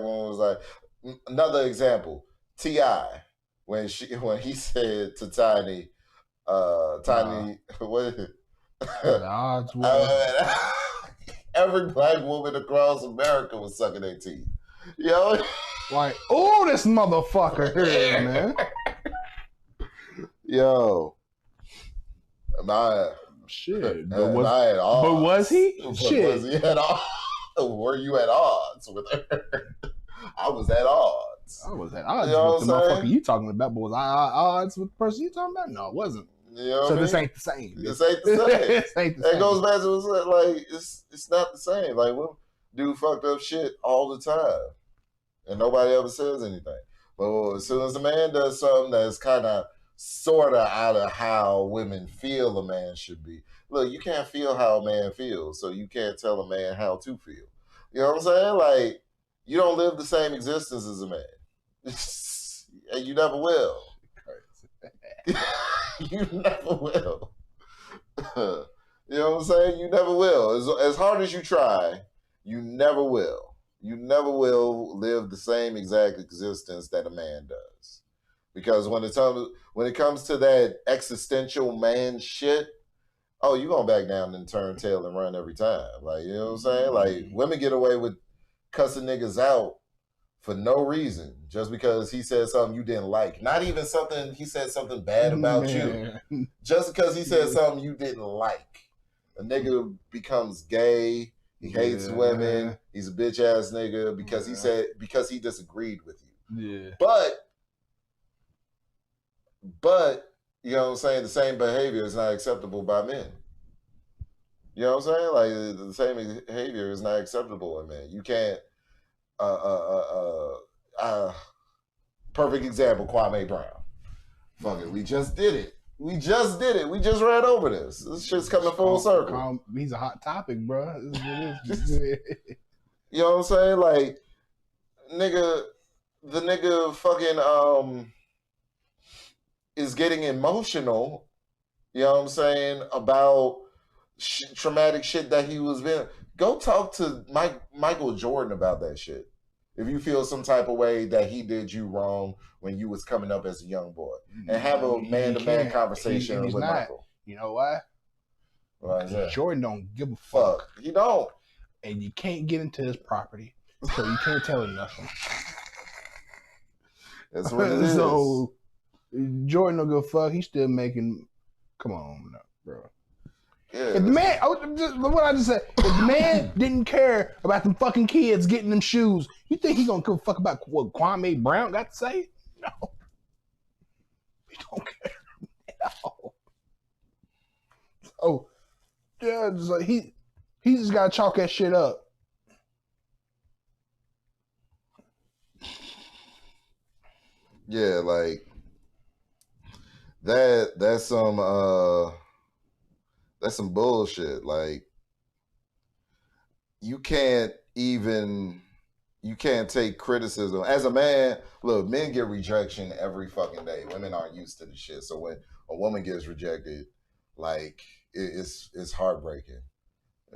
woman was like, another example, T.I. when he said to Tiny, Tiny, what is it? The odds were. Every black woman across America was sucking their teeth. Yo, like, oh, this motherfucker here, man. Yo, shit. But was he? Shit. Was he at odds? Were you at odds with her? I was at odds. I was at odds you know with the motherfucker you talking about, but was I at odds with the person you talking about? No, it wasn't. You know so this ain't the same. This ain't the same. This ain't the same. It goes back to like it's not the same. Like we do fucked up shit all the time, and nobody ever says anything. But as soon as a man does something that's kind of sort of out of how women feel a man should be. Look, you can't feel how a man feels, so you can't tell a man how to feel. You know what I'm saying? Like, you don't live the same existence as a man. And you never will. You never will. You know what I'm saying? You never will. As hard as you try, you never will. You never will live the same exact existence that a man does. Because when it comes to that existential man shit, oh, you gonna back down and turn tail and run every time. Like, you know what I'm saying? Like, women get away with cussing niggas out for no reason, just because he said something you didn't like. Not even something he said something bad about you. Just because he said something you didn't like. A nigga becomes gay, he hates women, he's a bitch ass nigga because he disagreed with you. Yeah. But you know what I'm saying, the same behavior is not acceptable by men. You know what I'm saying? Like, the same behavior is not acceptable in men. You can't perfect example, Kwame Brown. Fuck it, we just did it. We just ran over this. This shit's coming full circle. He's a hot topic, bro. You know what I'm saying? Like, the nigga fucking is getting emotional, you know what I'm saying, about traumatic shit that he was in. Go talk to Michael Jordan about that shit. If you feel some type of way that he did you wrong when you was coming up as a young boy. And have a man-to-man conversation with Michael. You know why? Why is that? Jordan don't give a fuck. He don't. And you can't get into his property. So you can't tell him nothing. That's what it is. So Jordan don't give a fuck. He's still making. Come on, bro. Yeah, if the man, what I just said, if the man didn't care about them fucking kids getting them shoes, you think he gonna give a fuck about what Kwame Brown got to say? No, he don't care at all. Oh, yeah, just like he just gotta chalk that shit up. Yeah, like that's some bullshit. Like, you can't take criticism. As a man, look, men get rejection every fucking day. Women aren't used to the shit. So when a woman gets rejected, like, it's heartbreaking.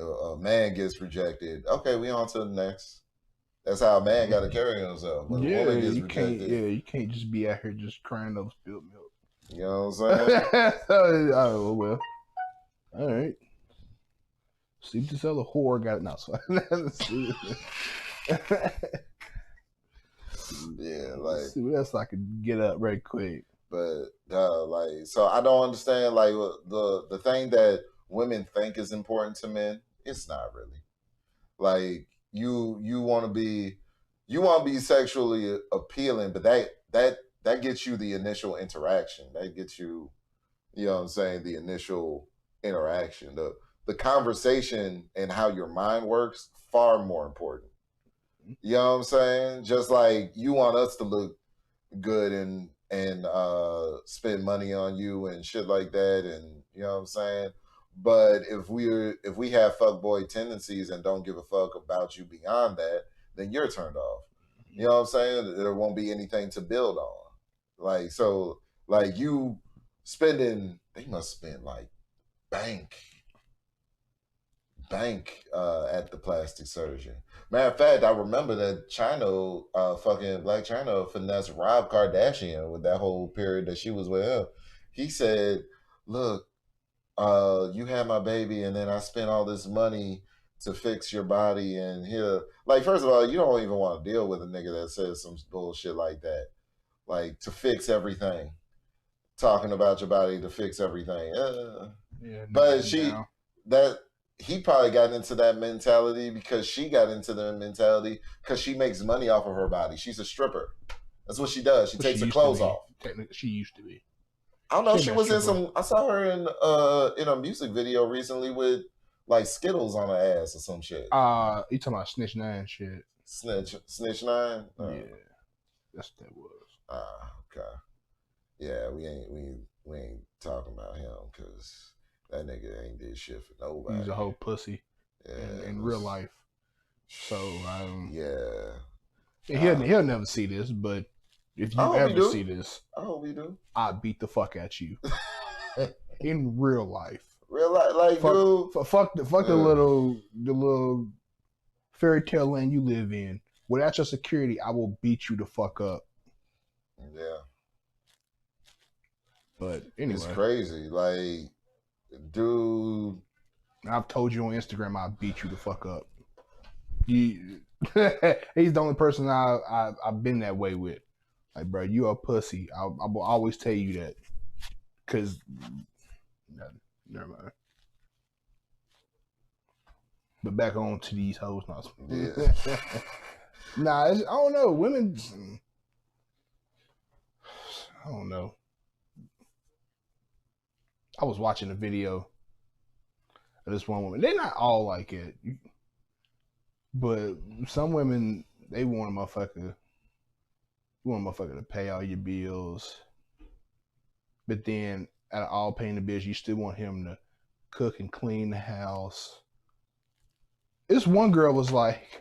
A man gets rejected. Okay, we on to the next. That's how a man got to carry himself. When a woman gets rejected, you can't just be out here just crying over spilled milk. You know what I'm saying? Oh, well. All right. See what this other whore got. No, yeah, like, see what else I could get up right quick. But like, so I don't understand, like, the thing that women think is important to men. It's not really. Like, you want to be sexually appealing, but that gets you the initial interaction. That gets you, you know what I'm saying, the initial interaction. The conversation and how your mind works, far more important. You know what I'm saying? Just like you want us to look good and spend money on you and shit like that, and you know what I'm saying? But if we have fuckboy tendencies and don't give a fuck about you beyond that, then you're turned off. You know what I'm saying? There won't be anything to build on. Like, so, like, you spending, they must spend like bank at the plastic surgeon. Matter of fact, I remember that fucking Black China finessed Rob Kardashian with that whole period that she was with him. He said look, you had my baby, and then I spent all this money to fix your body, and here, like, first of all, you don't even want to deal with a nigga that says some bullshit like that, like to fix everything, talking about your body to fix everything. But he probably got into that mentality because she got into the mentality because she makes money off of her body. She's a stripper. That's what she does. She takes her clothes off. She used to be. I don't know. She was in some. I saw her in a music video recently with like Skittles on her ass or some shit. You talking about Snitch 9 shit? Snitch 9. Yeah, that's what that was. Okay. Yeah, we ain't talking about him because that nigga ain't did shit for nobody. He's a whole pussy. In real life. So he'll never see this, but if you ever see this, I hope we do. I beat the fuck at you. In real life. Real life, like fuck the little fairy tale land you live in. Without your security, I will beat you the fuck up. Yeah. But anyway, it's crazy. Like, dude, I've told you on Instagram I'll beat you the fuck up. He's the only person I've been that way with. Like, bro, you a pussy. I will always tell you that. Cause never mind. But back on to these hoes now. Yeah. Nah, I don't know. Women, I don't know. I was watching a video of this one woman. They're not all like it, but some women, they want a motherfucker. You want a motherfucker to pay all your bills, but then out of all paying the bills, you still want him to cook and clean the house. This one girl was like,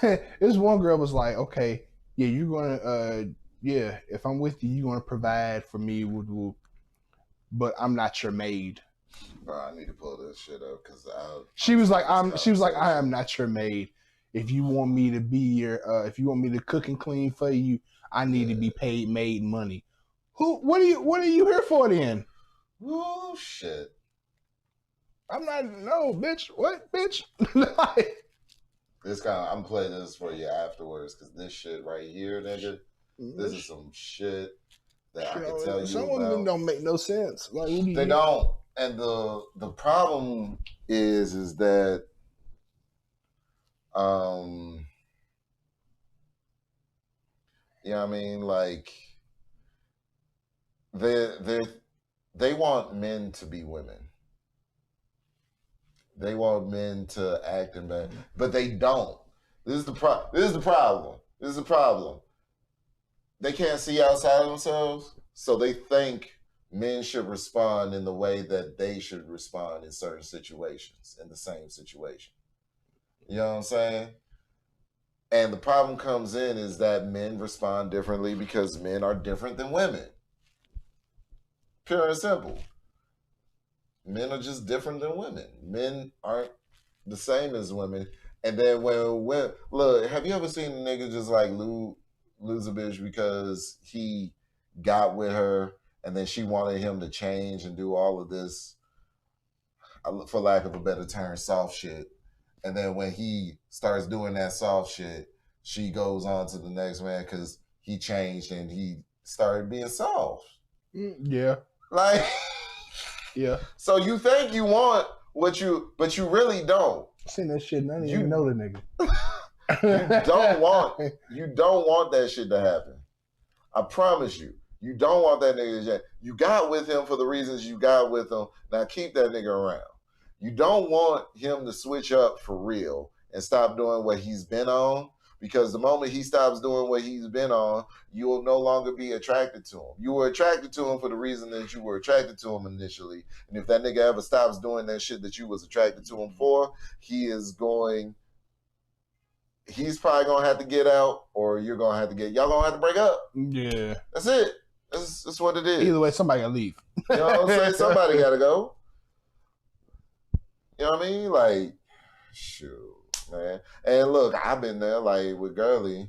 okay, yeah, you're gonna, if I'm with you, you're gonna provide for me, but I'm not your maid. Bro, I need to pull this shit up because she was like, I am not your maid. If you want me to be your, if you want me to cook and clean for you, I need to be paid maid money. What are you here for then? Oh shit. I'm not, no, bitch. What, bitch? This kind of, I'm playing this for you afterwards because this shit right here, nigga, this is some shit that I can tell you some about. women don't make no sense. Like, they don't. And the problem is that you know what I mean, like they want men to be women. They want men to act in bad, but they don't. This is the problem. They can't see outside of themselves, so they think men should respond in the way that they should respond in certain situations, in the same situation. You know what I'm saying? And the problem comes in is that men respond differently because men are different than women. Pure and simple. Men are just different than women. Men aren't the same as women. And then when look, have you ever seen a nigga just like lose a bitch because he got with her and then she wanted him to change and do all of this, for lack of a better term, soft shit. And then when he starts doing that soft shit, she goes on to the next man because he changed and he started being soft. Yeah. Like, yeah. So you think you want but you really don't. I seen that shit and I didn't even know the nigga. You don't want that shit to happen. I promise you. You don't want that nigga to change. You got with him for the reasons you got with him. Now keep that nigga around. You don't want him to switch up for real and stop doing what he's been on, because the moment he stops doing what he's been on, you will no longer be attracted to him. You were attracted to him for the reason that you were attracted to him initially. And if that nigga ever stops doing that shit that you was attracted to him for, he's probably gonna have to get out, or y'all gonna have to break up. Yeah. That's it. That's what it is. Either way, somebody gotta leave. You know what I'm saying? Somebody gotta go. You know what I mean? Like, shoot, man. And look, I've been there, like, with Girly.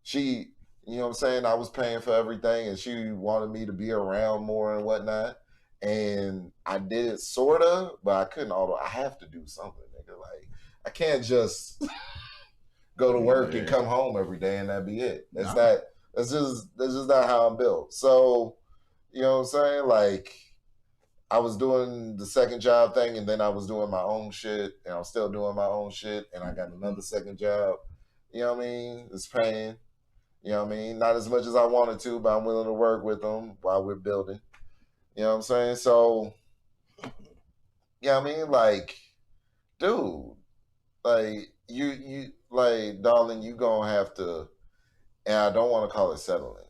She, you You know what I'm saying? I was paying for everything, and she wanted me to be around more and whatnot. And I did it sort of, but I couldn't. Although I have to do something, nigga. Like I can't just go to work and come home every day and that be it. That's not. That's just not how I'm built. So, you know what I'm saying? Like, I was doing the second job thing, and then I was doing my own shit, and I'm still doing my own shit, and I got another second job. You know what I mean? It's paying. You know what I mean? Not as much as I wanted to, but I'm willing to work with them while we're building. You know what I'm saying? So, you know what I mean? Like, dude, like, you like, darling, you gonna have to, and I don't want to call it settling.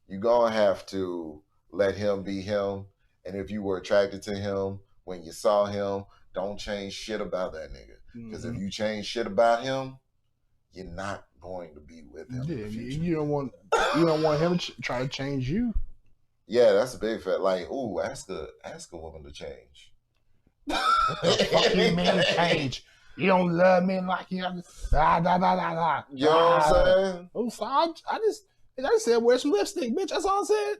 You gonna have to let him be him. And if you were attracted to him when you saw him, don't change shit about that nigga. Because if you change shit about him, you're not going to be with him. Yeah, you don't want him to try to change you. Yeah, that's a big fact. Like, ooh, ask a woman to change. What the fuck you mean change? You don't love me like you. You know what I'm saying? Oh, so I just said wear some lipstick, bitch. That's all I said.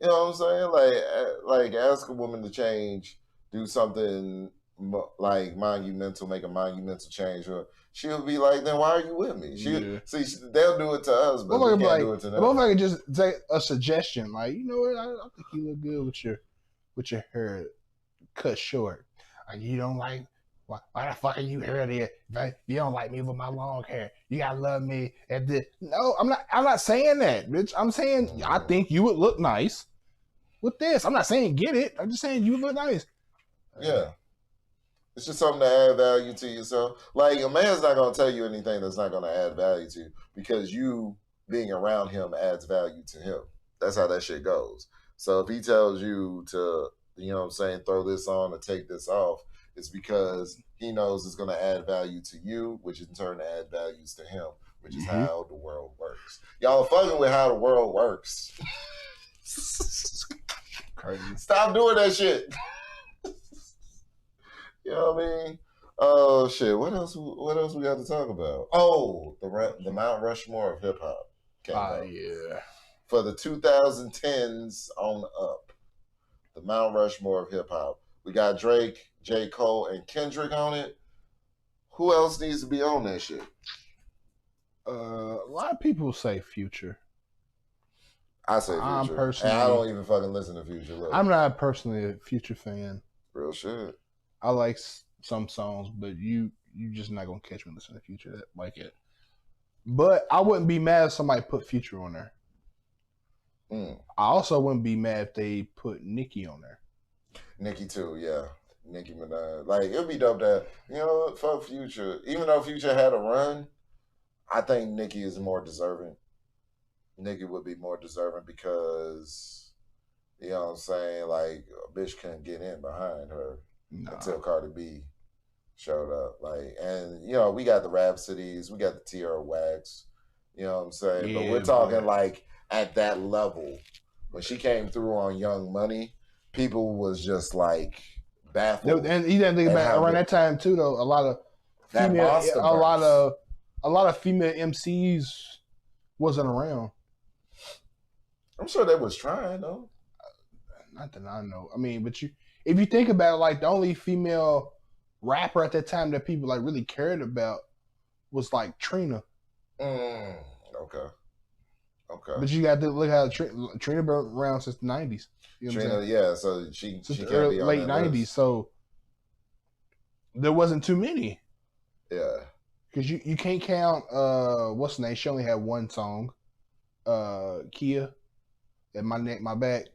You know what I'm saying? Like ask a woman to change, do something like monumental, make a monumental change, or she'll be like, "Then why are you with me?" See, they'll do it to us, but we can't do it to them. If I could just take a suggestion, like, you know what, I think you look good with your hair cut short. Like, you don't like. Why the fuck are you here there? If you don't like me with my long hair, you gotta love me at this. No, I'm not saying that, bitch. I'm saying I think you would look nice with this. I'm not saying get it. I'm just saying you would look nice. Yeah. It's just something to add value to yourself. Like, a man's not gonna tell you anything that's not gonna add value to you, because you being around him adds value to him. That's how that shit goes. So if he tells you to, you know what I'm saying, throw this on or take this off, it's because he knows it's going to add value to you, which in turn add values to him, which is how the world works. Y'all are fucking with how the world works. Crazy. Stop doing that shit. You know what I mean? Oh, shit. What else we got to talk about? Oh, the Mount Rushmore of hip-hop. Yeah. For the 2010s on up. The Mount Rushmore of hip-hop. We got Drake, J. Cole, and Kendrick on it. Who else needs to be on that shit? A lot of people say Future. I say Future. And I don't even fucking listen to Future. Look. I'm not personally a Future fan. Real shit. I like some songs, but you just not gonna catch me listening to Future like it. But I wouldn't be mad if somebody put Future on there. I also wouldn't be mad if they put Nicki on there. Nicki too, yeah. Nicki Minaj. Like, it'd be dope that, you know, fuck Future. Even though Future had a run, I think Nicki is more deserving. Nicki would be more deserving because, you know what I'm saying, like, a bitch couldn't get in behind her until Cardi B showed up. Like, and, you know, we got the Rhapsodies, we got the Tierra Wax, you know what I'm saying? Yeah, but we're talking, like, at that level. When she came through on Young Money, people was just like baffled. And you didn't think about around that time too, though. A lot of female MCs wasn't around. I'm sure they was trying though. Not that I know. I mean, but if you think about it, like, the only female rapper at that time that people like really cared about was like Trina. Okay. But you got to look how Trina been around since the 90s. You know Trina, yeah, so she since can't the early, be on late that 90s. list. So there wasn't too many. Yeah. Because you can't count, what's the name? She only had one song, Kia, at My Neck, My Back.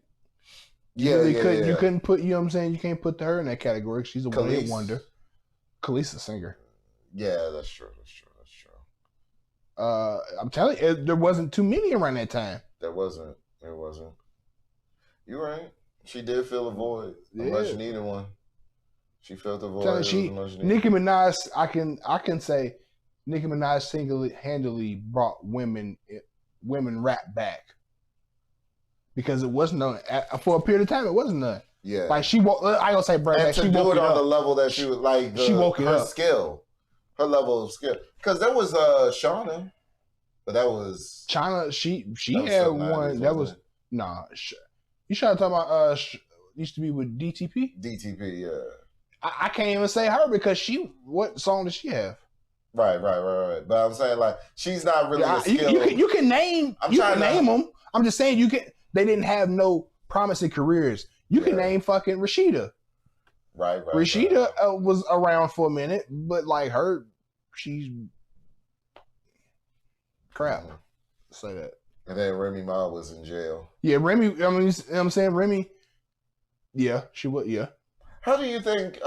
You couldn't put, you know what I'm saying? You can't put her in that category. She's a one-hit wonder. Khalees a singer. Yeah, that's true. I'm telling you, there wasn't too many around that time. There wasn't. You're right. She did fill a void. A much needed one. She filled the void. Nicki Minaj, I can say Nicki Minaj single-handedly brought women rap back. Because it wasn't none. For a period of time, it wasn't none. Yeah. Like, I don't say bring back. She She do woke it it on up. the level that she was like. She woke it her up. her level of skill. Because there was Shauna, but that was China. She that was had still one 90s, that was wasn't you trying to talk about used to be with DTP? it? DTP, yeah. I can't even say her because what song does she have? Right. But I'm saying like she's not really a skill. You can name them. I'm just saying they didn't have no promising careers. You can name fucking Rashida. Right. Rashida was around for a minute, but like she's crap. Say that. And then Remy Ma was in jail. Yeah, Remy. I mean, you know what I'm saying Remy. Yeah, she would. Yeah. How do you think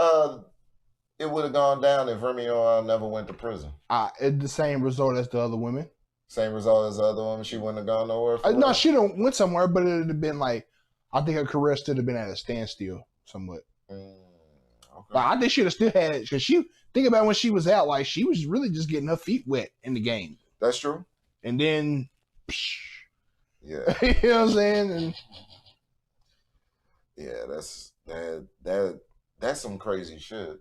it would have gone down if Remy Ma never went to prison? The same result as the other women. Same result as the other women. She wouldn't have gone nowhere. No, she done went somewhere, but it would have been like I think her career still have been at a standstill somewhat. Okay. But I think she'd have still had because think about when she was out, like she was really just getting her feet wet in the game. That's true. And then, yeah, you know what I'm saying? And yeah, that's some crazy shit.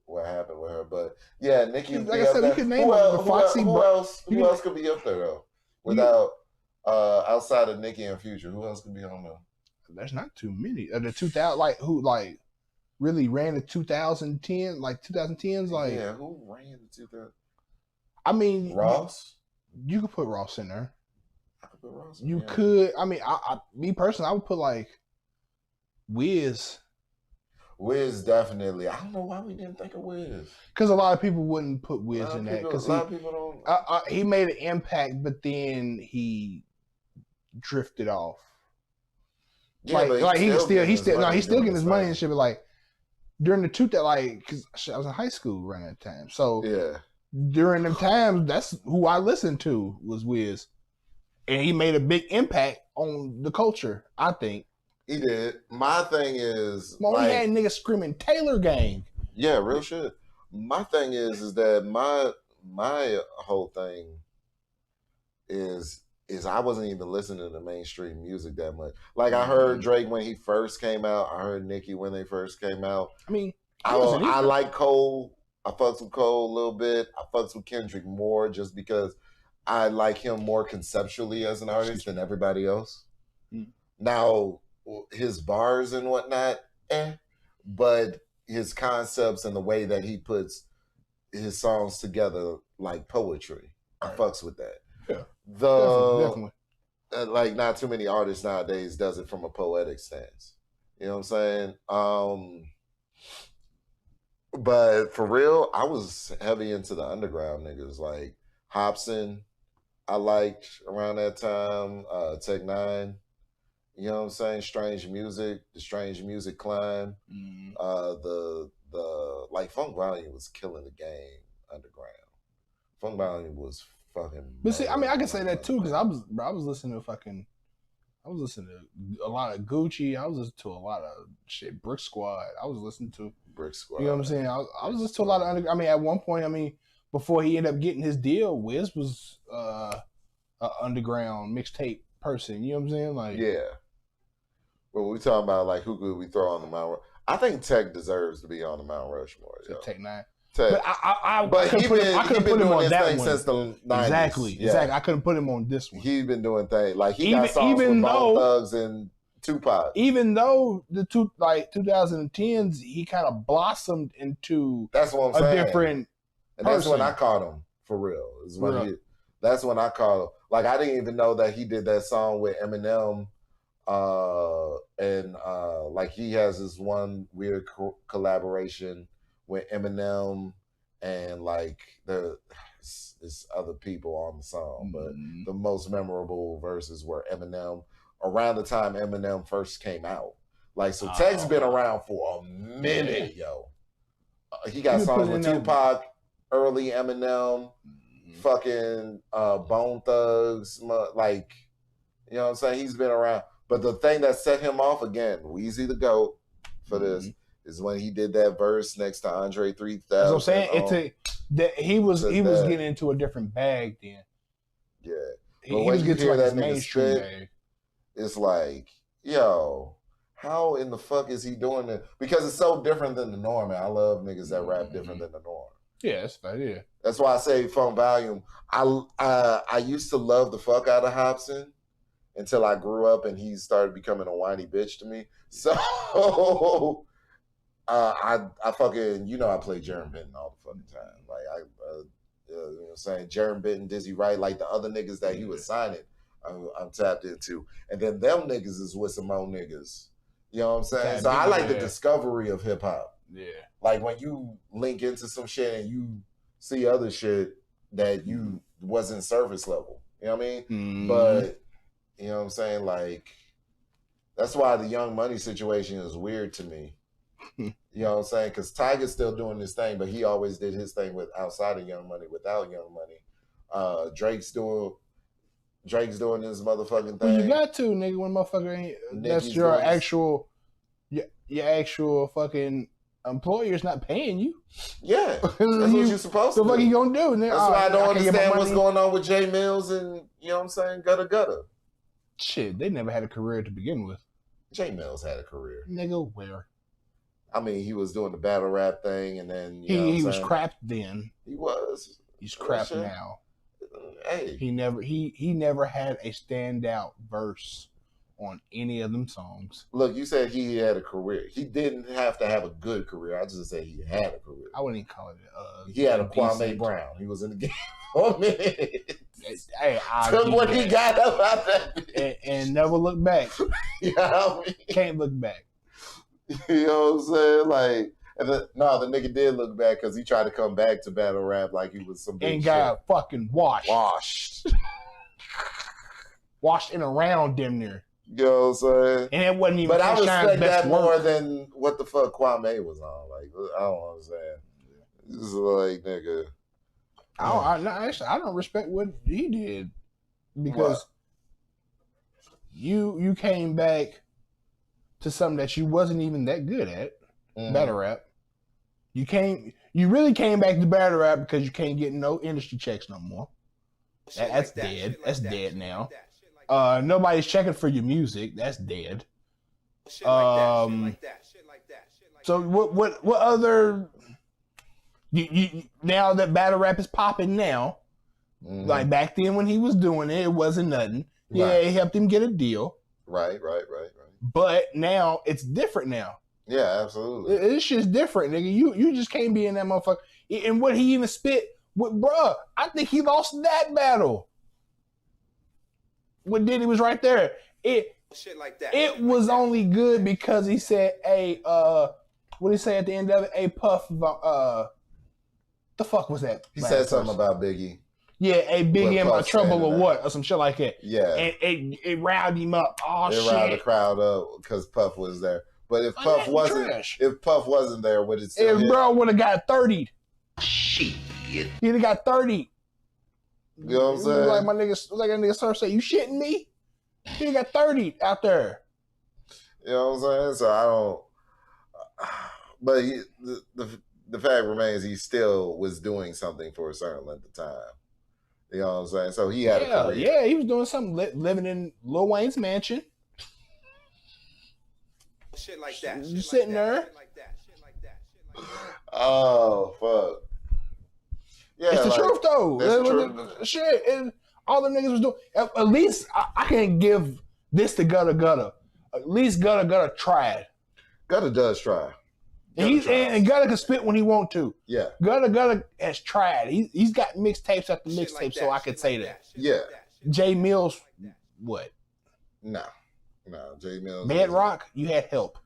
What happened with her? But yeah, Nicki. Like I said, we could name her. Who else could be up there though? Without outside of Nicki and Future, who else could be on there? There's not too many. The 2000 really ran the 2010 2010s yeah, who ran the 2000? I mean Ross. You could put Ross in there. I could put Ross. You could. I mean, me personally, I would put like Wiz. Wiz definitely. I don't know why we didn't think of Wiz. Because a lot of people wouldn't put Wiz in that. Because a lot of people don't. He made an impact, but then he drifted off. Yeah, he's still getting his money and shit. But like during the because I was in high school around that time, so yeah. During them times, that's who I listened to was Wiz, and he made a big impact on the culture. I think he did. My thing is, he had niggas screaming Taylor Gang. Yeah, real shit. My thing is that my whole thing is I wasn't even listening to mainstream music that much. Like I heard Drake when he first came out. I heard Nicki when they first came out. I mean, I like Cole. I fucks with Cole a little bit. I fucks with Kendrick more just because I like him more conceptually as an artist than everybody else. Now, his bars and whatnot, but his concepts and the way that he puts his songs together like poetry, I fucks with that. Yeah, definitely. Like not too many artists nowadays does it from a poetic stance. You know what I'm saying? But for real, I was heavy into the underground niggas like Hobson. I liked around that time. Tech Nine. You know what I'm saying? Strange Music, the Strange Music Climb. The like Funk Volume was killing the game underground. Funk Volume was fucking. But see, I mean, I can say that too because I was listening to a lot of Gucci. I was listening to a lot of shit. Brick Squad. I was listening to Brick Squad. You know what I'm saying? I was listening to a lot of I mean, at one point, before he ended up getting his deal, Wiz was an underground mixtape person. You know what I'm saying? Like, yeah. Well, we talking about like who could we throw on the Mount? I think Tech deserves to be on the Mount Rushmore. Tech Nine. But I couldn't put him on that one since the 90s. Exactly. I couldn't put him on this one. He's been doing things like he got songs with Bone Thugs and Tupac. Even though the 2010s, he kind of blossomed into that's what I'm saying. Different. And that's when I caught him for real. That's when I caught him. Like I didn't even know that he did that song with Eminem. And like he has this one weird collaboration with Eminem and like there's other people on the song, but the most memorable verses were Eminem around the time Eminem first came out. Like so, Tech's been around for a minute, yo. He got songs with Tupac, early Eminem, fucking Bone Thugs, like you know what I'm saying. He's been around. But the thing that set him off again, Weezy the GOAT, for this, is when he did that verse next to Andre 3000. That's what I'm saying. He was getting into a different bag then. Yeah. He was getting to like his mainstream bag. It's like, yo, how in the fuck is he doing it? Because it's so different than the norm, man. I love niggas that rap different than the norm. Yeah, that's fine. Yeah, that's why I say phone volume. I used to love the fuck out of Hobson until I grew up and he started becoming a whiny bitch to me. So I fucking I play Jerem Benton all the fucking time. Like you know what I'm saying, Jerem Benton, Dizzy Wright, like the other niggas that he was signing, I'm tapped into, and then them niggas is with some more niggas. You know what I'm saying? So I like the discovery of hip hop. Yeah, like when you link into some shit and you see other shit that you wasn't surface level. You know what I mean? But you know what I'm saying? Like that's why the Young Money situation is weird to me. You know what I'm saying? Because Tiger's still doing this thing, but he always did his thing with outside of Young Money, without Young Money. Drake's doing this motherfucking thing. Well, you got to, nigga. When motherfucker ain't, that's your actual, your actual fucking employer's not paying you. Yeah, that's what you're supposed to do. So what you gonna do? That's why I don't understand what's going on with Jay Mills and you know what I'm saying, Gutta. Shit, they never had a career to begin with. Jay Mills had a career, nigga. Where? I mean, he was doing the battle rap thing, and then he was crap then. He was. He's crap now. Hey, he never had a standout verse on any of them songs. Look, you said he had a career. He didn't have to have a good career. I just said he had a career. I wouldn't even call it. He had a Kwame Brown. He was in the game for a minute. Hey, took what he got about that and never look back. You know what I mean? Can't look back. You know what I'm saying? Like, the nigga did look back because he tried to come back to battle rap like he was some big and got fucking washed. Washed in a round, damn near. You know what I'm saying? And it wasn't even. But I respect that more than what the fuck Kwame was on. Like, I don't understand. This is like, nigga. I don't respect what he did because you came back to something that you wasn't even that good at, battle rap. You really came back to battle rap because you can't get no industry checks no more. That's dead. That's dead now. Nobody's checking for your music. That's dead. So what other you now that battle rap is popping now, like back then when he was doing it, it wasn't nothing. Yeah, it helped him get a deal. Right. But now it's different now. Yeah, absolutely. This shit's different, nigga. You just can't be in that motherfucker. And what he even spit with, bruh, I think he lost that battle. What did he was right there. Shit like that. It was only good because he said, "Hey, what did he say at the end of it? Hey, Puff, the fuck was that?" He said something about Biggie. Yeah, hey, Biggie in my trouble or that. what, or some shit like that. Yeah, and it riled him up. Oh shit! It riled the crowd up because Puff was there. But if Puff wasn't there, would it still? If bro would have got 30, shit, he'd have got 30. You know what I'm saying? Like my nigga, like that nigga Sir say, "You shitting me?" He got 30 out there. You know what I'm saying? So I don't. But the fact remains, he still was doing something for a certain length of time. You know what I'm saying? So he had a career. Yeah, he was doing something, living in Lil Wayne's mansion. Shit like that. Just sitting there. Shit like that. Oh fuck. Yeah, it's the truth though. That's the truth. Shit, and all the niggas was doing. At least I can't give this to Gutta. At least Gutta tried. Gutta does try. And Gutta can spit when he want to. Yeah. Gutta has tried. He's got mixtapes after mixtapes, so I could say that. Yeah. Jay Mills, what? No, Jay Mills. Bedrock, you had help.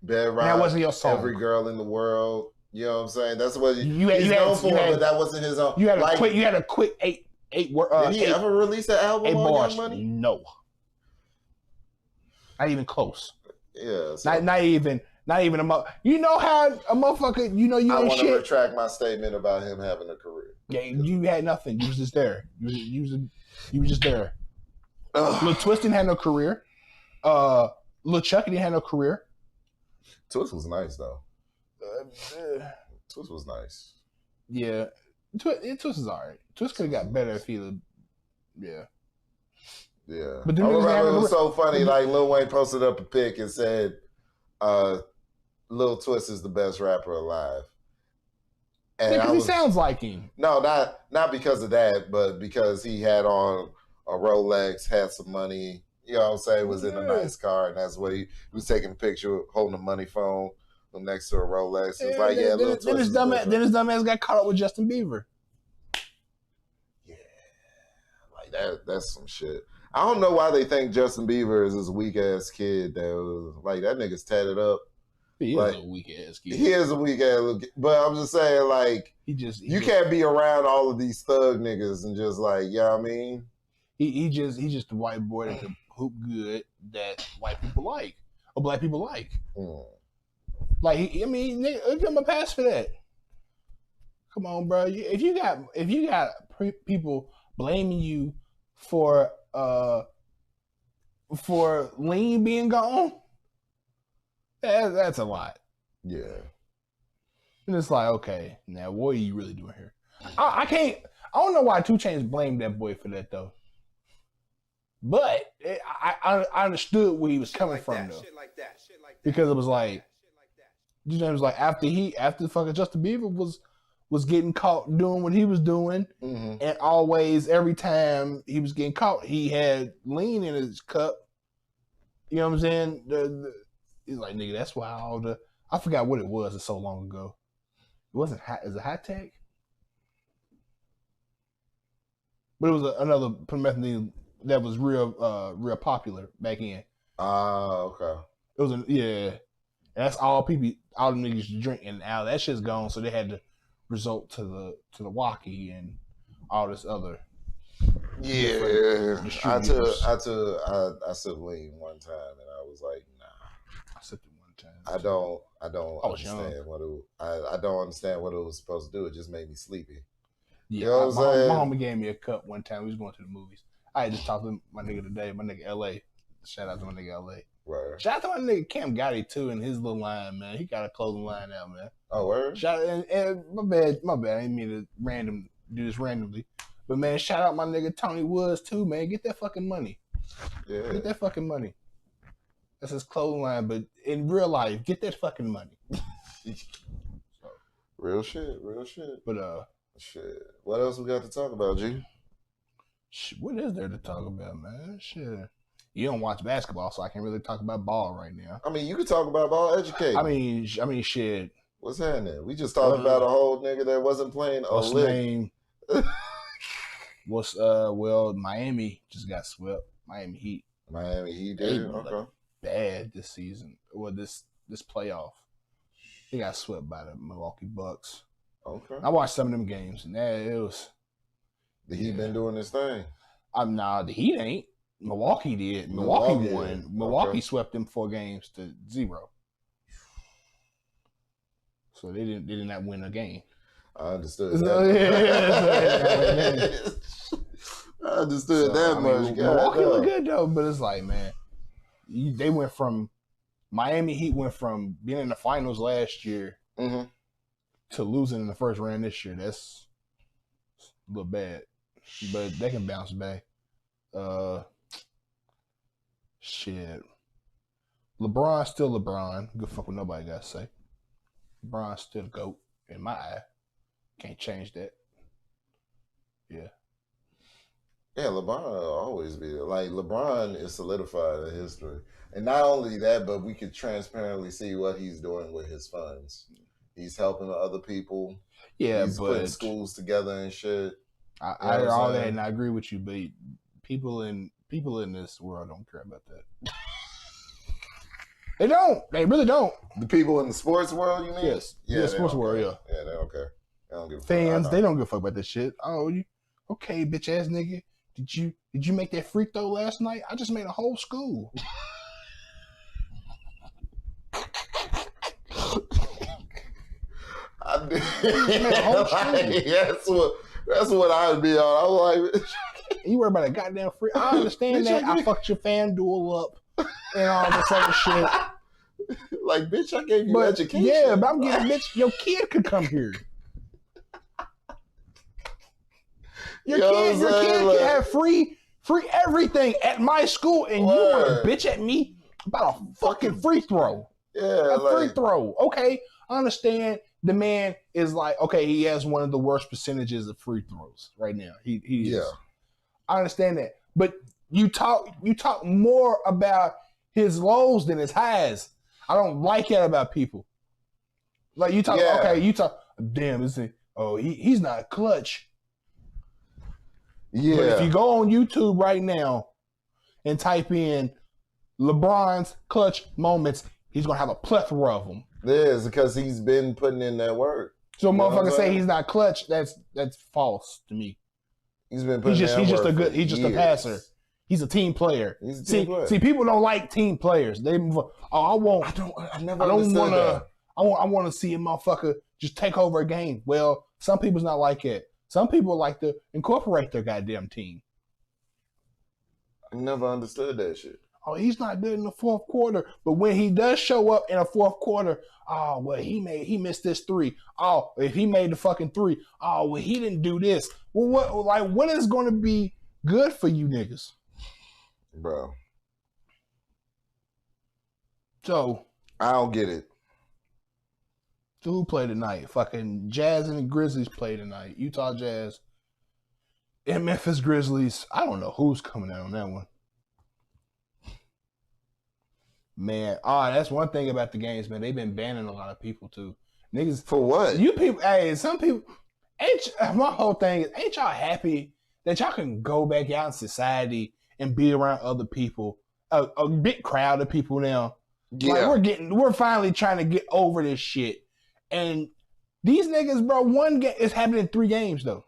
Bedrock. That wasn't your song. Every Girl in the World. You know what I'm saying? That's what he's known for, but that wasn't his own. You had a quick eight word. Did he ever release an album on Young Money? No. Not even close. Yeah. So not even a you know how a motherfucker, you I ain't want shit. to retract my statement about him having a career. Yeah, you had nothing. You was just there. You was just there. Lil Twist didn't have no career. Lil Chucky didn't have no career. Twist was nice though. Twist was nice. Yeah. Twist is alright. Twist could have got better if he would. Yeah. Yeah. But I remember it was so funny. Like Lil Wayne posted up a pic and said, Lil Twist is the best rapper alive. And because he sounds like him. No, not because of that, but because he had on a Rolex, had some money. You know what I'm saying? Was in a nice car, and that's what he was taking a picture, holding a money phone next to a Rolex. It was like, yeah, then his dumbass got caught up with Justin Bieber. Yeah, like that's some shit. I don't know why they think Justin Bieber is this weak ass kid that was like that nigga's tatted up. He like, is a weak ass kid. He is a weak ass kid. But I'm just saying, like, you can't be around all of these thug niggas and just like, you know what I mean? He's just a white boy that can hoop good that white people like or black people like. Like, give him a pass for that. Come on, bro. If you got people blaming you for lean being gone, that's a lot. Yeah. And it's like, okay, now what are you really doing here? I don't know why 2 Chainz blamed that boy for that though. But I understood where he was coming from though. Because it was like, you know, it was like after fucking Justin Bieber was getting caught doing what he was doing, and always every time he was getting caught, he had lean in his cup. You know what I'm saying? He's like, nigga, that's why I forgot what it was. It's so long ago. It wasn't is it high tech? But it was another promethazine that was real popular back in. Okay. It was and that's all the niggas drink, and now that shit's gone, so they had to resort to the walkie and all this other. Yeah, I took lean one time, and I was like, nah. I sipped it one time. I don't understand what it. I don't understand what it was supposed to do. It just made me sleepy. Yeah, you know what I'm saying? My homie gave me a cup one time. We was going to the movies. I had just talked to my nigga today, my nigga LA. Shout out to my nigga LA. Word. Shout out to my nigga Cam Gotti too, and his little line, man. He got a clothing line out, man. Oh, word. Shout out, and my bad. I didn't mean to do this randomly, but man, shout out my nigga Tony Woods too, man. Get that fucking money. Yeah. Get that fucking money. That's his clothing line, but in real life, get that fucking money. Real shit. But shit. What else we got to talk about, G? What is there to talk about, man? Shit. You don't watch basketball, so I can't really talk about ball right now. I mean, you can talk about ball educate. I mean, shit. What's happening? We just talked about a whole nigga that wasn't playing a What's lick. name? Well, Miami just got swept. Miami Heat. Miami Heat did? Okay. Bad this season. Well, this playoff. They got swept by the Milwaukee Bucks. Okay. I watched some of them games, and it was. The Heat been doing this thing? Nah, the Heat ain't. Milwaukee did. Milwaukee won. Milwaukee swept them 4 games to 0. So they did not win a game. I understood that. I understood that much. Milwaukee was good though, but it's like, man, they went from Miami Heat went from being in the finals last year to losing in the first round this year. That's a little bad, but they can bounce back. Shit. LeBron's still LeBron. Good fuck what nobody got to say. LeBron's still the GOAT in my eye. Can't change that. Yeah. Yeah, LeBron will always be there. Like, LeBron is solidified in history. And not only that, but we could transparently see what he's doing with his funds. He's helping other people. Yeah, he's putting schools together and shit. I hear all that, and I agree with you, but people in this world don't care about that. They don't. They really don't. The people in the sports world, you mean? Yes. Yeah, sports world, yeah. Yeah, they don't care. They don't give a fuck. Fans, they don't give a fuck about this shit. Oh, you okay, bitch ass nigga. Did you make that free throw last night? I just made a whole school. I did. That's what I'd be on. I was like, you worry about a goddamn free. I understand that. I fucked your FanDuel up and all this other shit. Like, bitch, I gave you education. Yeah, but I'm getting, bitch, your kid could come here. Your kid can have free everything at my school, and you want to bitch at me about a fucking free throw. Yeah, free throw. Okay, I understand the man is like, okay, he has one of the worst percentages of free throws right now. He is. Yeah. I understand that, but you talk more about his lows than his highs. I don't like that about people. Like you talk, okay, you talk. Damn, he's not clutch. Yeah. But if you go on YouTube right now and type in LeBron's clutch moments, he's gonna have a plethora of them. It is because he's been putting in that work. So motherfuckers say he's not clutch. That's false to me. He's been putting he's just a passer. He's a team player. He's a team player. See, people don't like team players. They I want to see a motherfucker just take over a game. Well, some people's not like it. Some people like to incorporate their goddamn team. I never understood that shit. Oh, he's not good in the fourth quarter. But when he does show up in a fourth quarter, oh, well, he missed this three. Oh, if he made the fucking three, oh, well, he didn't do this. Well, what is going to be good for you niggas? Bro. So. I don't get it. So who played tonight? Fucking Jazz and the Grizzlies played tonight. Utah Jazz and Memphis Grizzlies. I don't know who's coming out on that one. Man, that's one thing about the games, man. They've been banning a lot of people too. Niggas for what? You people, some people my whole thing is, ain't y'all happy that y'all can go back out in society and be around other people, a big crowd of people now. Yeah. Like we're finally trying to get over this shit. And these niggas, bro, one game is happening in 3 games though.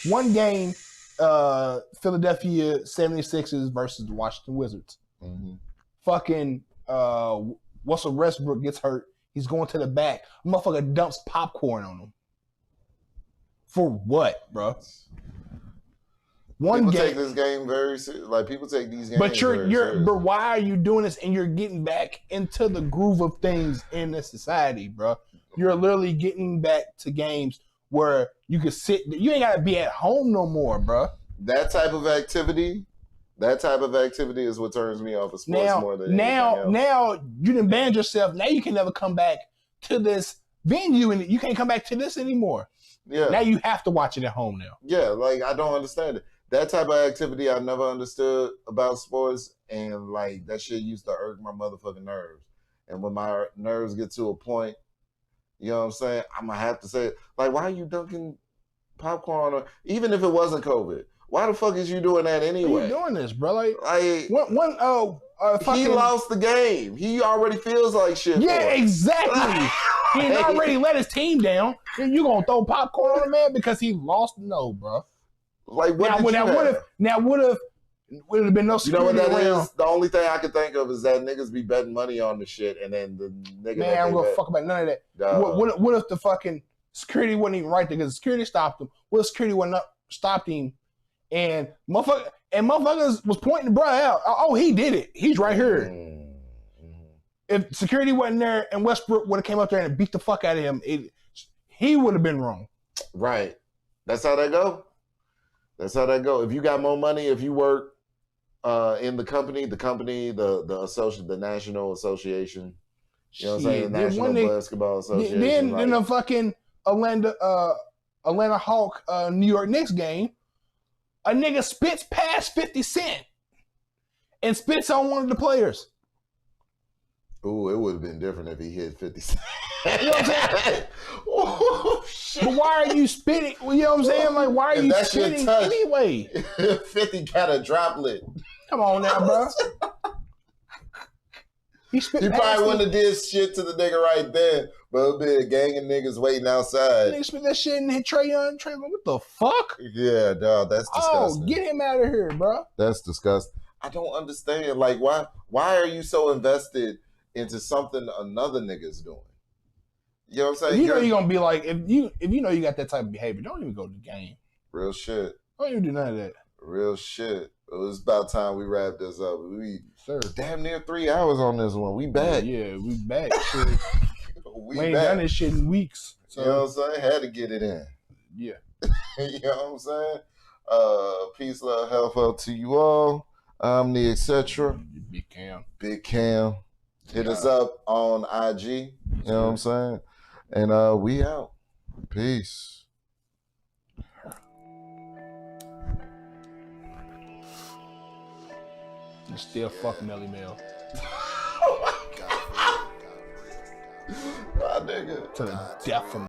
One game, Philadelphia 76ers versus the Washington Wizards. Mm-hmm. Fucking Russell Westbrook gets hurt. He's going to the back. Motherfucker dumps popcorn on him. For what, bro? People take this game very serious. Like people take these games. But why are you doing this? And you're getting back into the groove of things in this society, bro. You're literally getting back to games where you can sit. You ain't gotta be at home no more, bro. That type of activity is what turns me off of sports more than anything else. Now you done banned yourself. Now you can never come back to this venue, and you can't come back to this anymore. Yeah. Now you have to watch it at home now. Yeah, like I don't understand it. That type of activity I never understood about sports, and like that shit used to irk my motherfucking nerves. And when my nerves get to a point, you know what I'm saying, I'm gonna have to say, like, why are you dunking popcorn on, even if it wasn't COVID? Why the fuck is you doing that anyway? Why are you doing this, bro? Like he lost the game. He already feels like shit. Yeah, for it. exactly. He already let his team down. And you gonna throw popcorn on him, man, because he lost? No, bro. Like what? Would have been no security. You know what that around. is? The only thing I can think of is that niggas be betting money on the shit, and then the nigga. Man, I'm gonna fuck about none of that. What if the fucking security wasn't even right there because the security stopped him? What if security wasn't up, stopped him, and motherfuckers was pointing the bro out? Oh, he did it. He's right here. Mm-hmm. If security wasn't there and Westbrook would have came up there and beat the fuck out of him, he would have been wrong. Right. That's how that go. That's how that go. If you got more money, if you work in the company, the National Association, you know what I'm saying, the National Basketball Association. Then the fucking Atlanta Hawk New York Knicks game, a nigga spits past 50 Cent and spits on one of the players. Ooh, it would have been different if he hit 50 Cent. You know what I'm saying? Oh, shit. But why are you spitting? You know what I'm saying? Like, why are you spitting anyway? 50 got a droplet. Come on now, bro. He probably wouldn't have did shit to the nigga right there, but it'll be a gang of niggas waiting outside. Nigga spit that shit and hit Trae Young. What the fuck? Yeah, dog, that's disgusting. Oh, get him out of here, bro. That's disgusting. I don't understand. Like, why are you so invested into something another nigga's doing? You know what I'm saying? If you know you're gonna be like, if you know you got that type of behavior, don't even go to the game. Real shit. Don't even do none of that. Real shit. It was about time we wrapped this up. We damn near 3 hours on this one. We back. Yeah, we back. Shit. we ain't back. done this shit in weeks. So. You know what I'm saying? Had to get it in. Yeah. You know what I'm saying? Peace, love, health out to you all. I'm the etc. Big Cam. Big Cam. Hit us up on IG. You know what I'm saying? And we out. Peace. You still fuck Melly Mel. My nigga. To the death of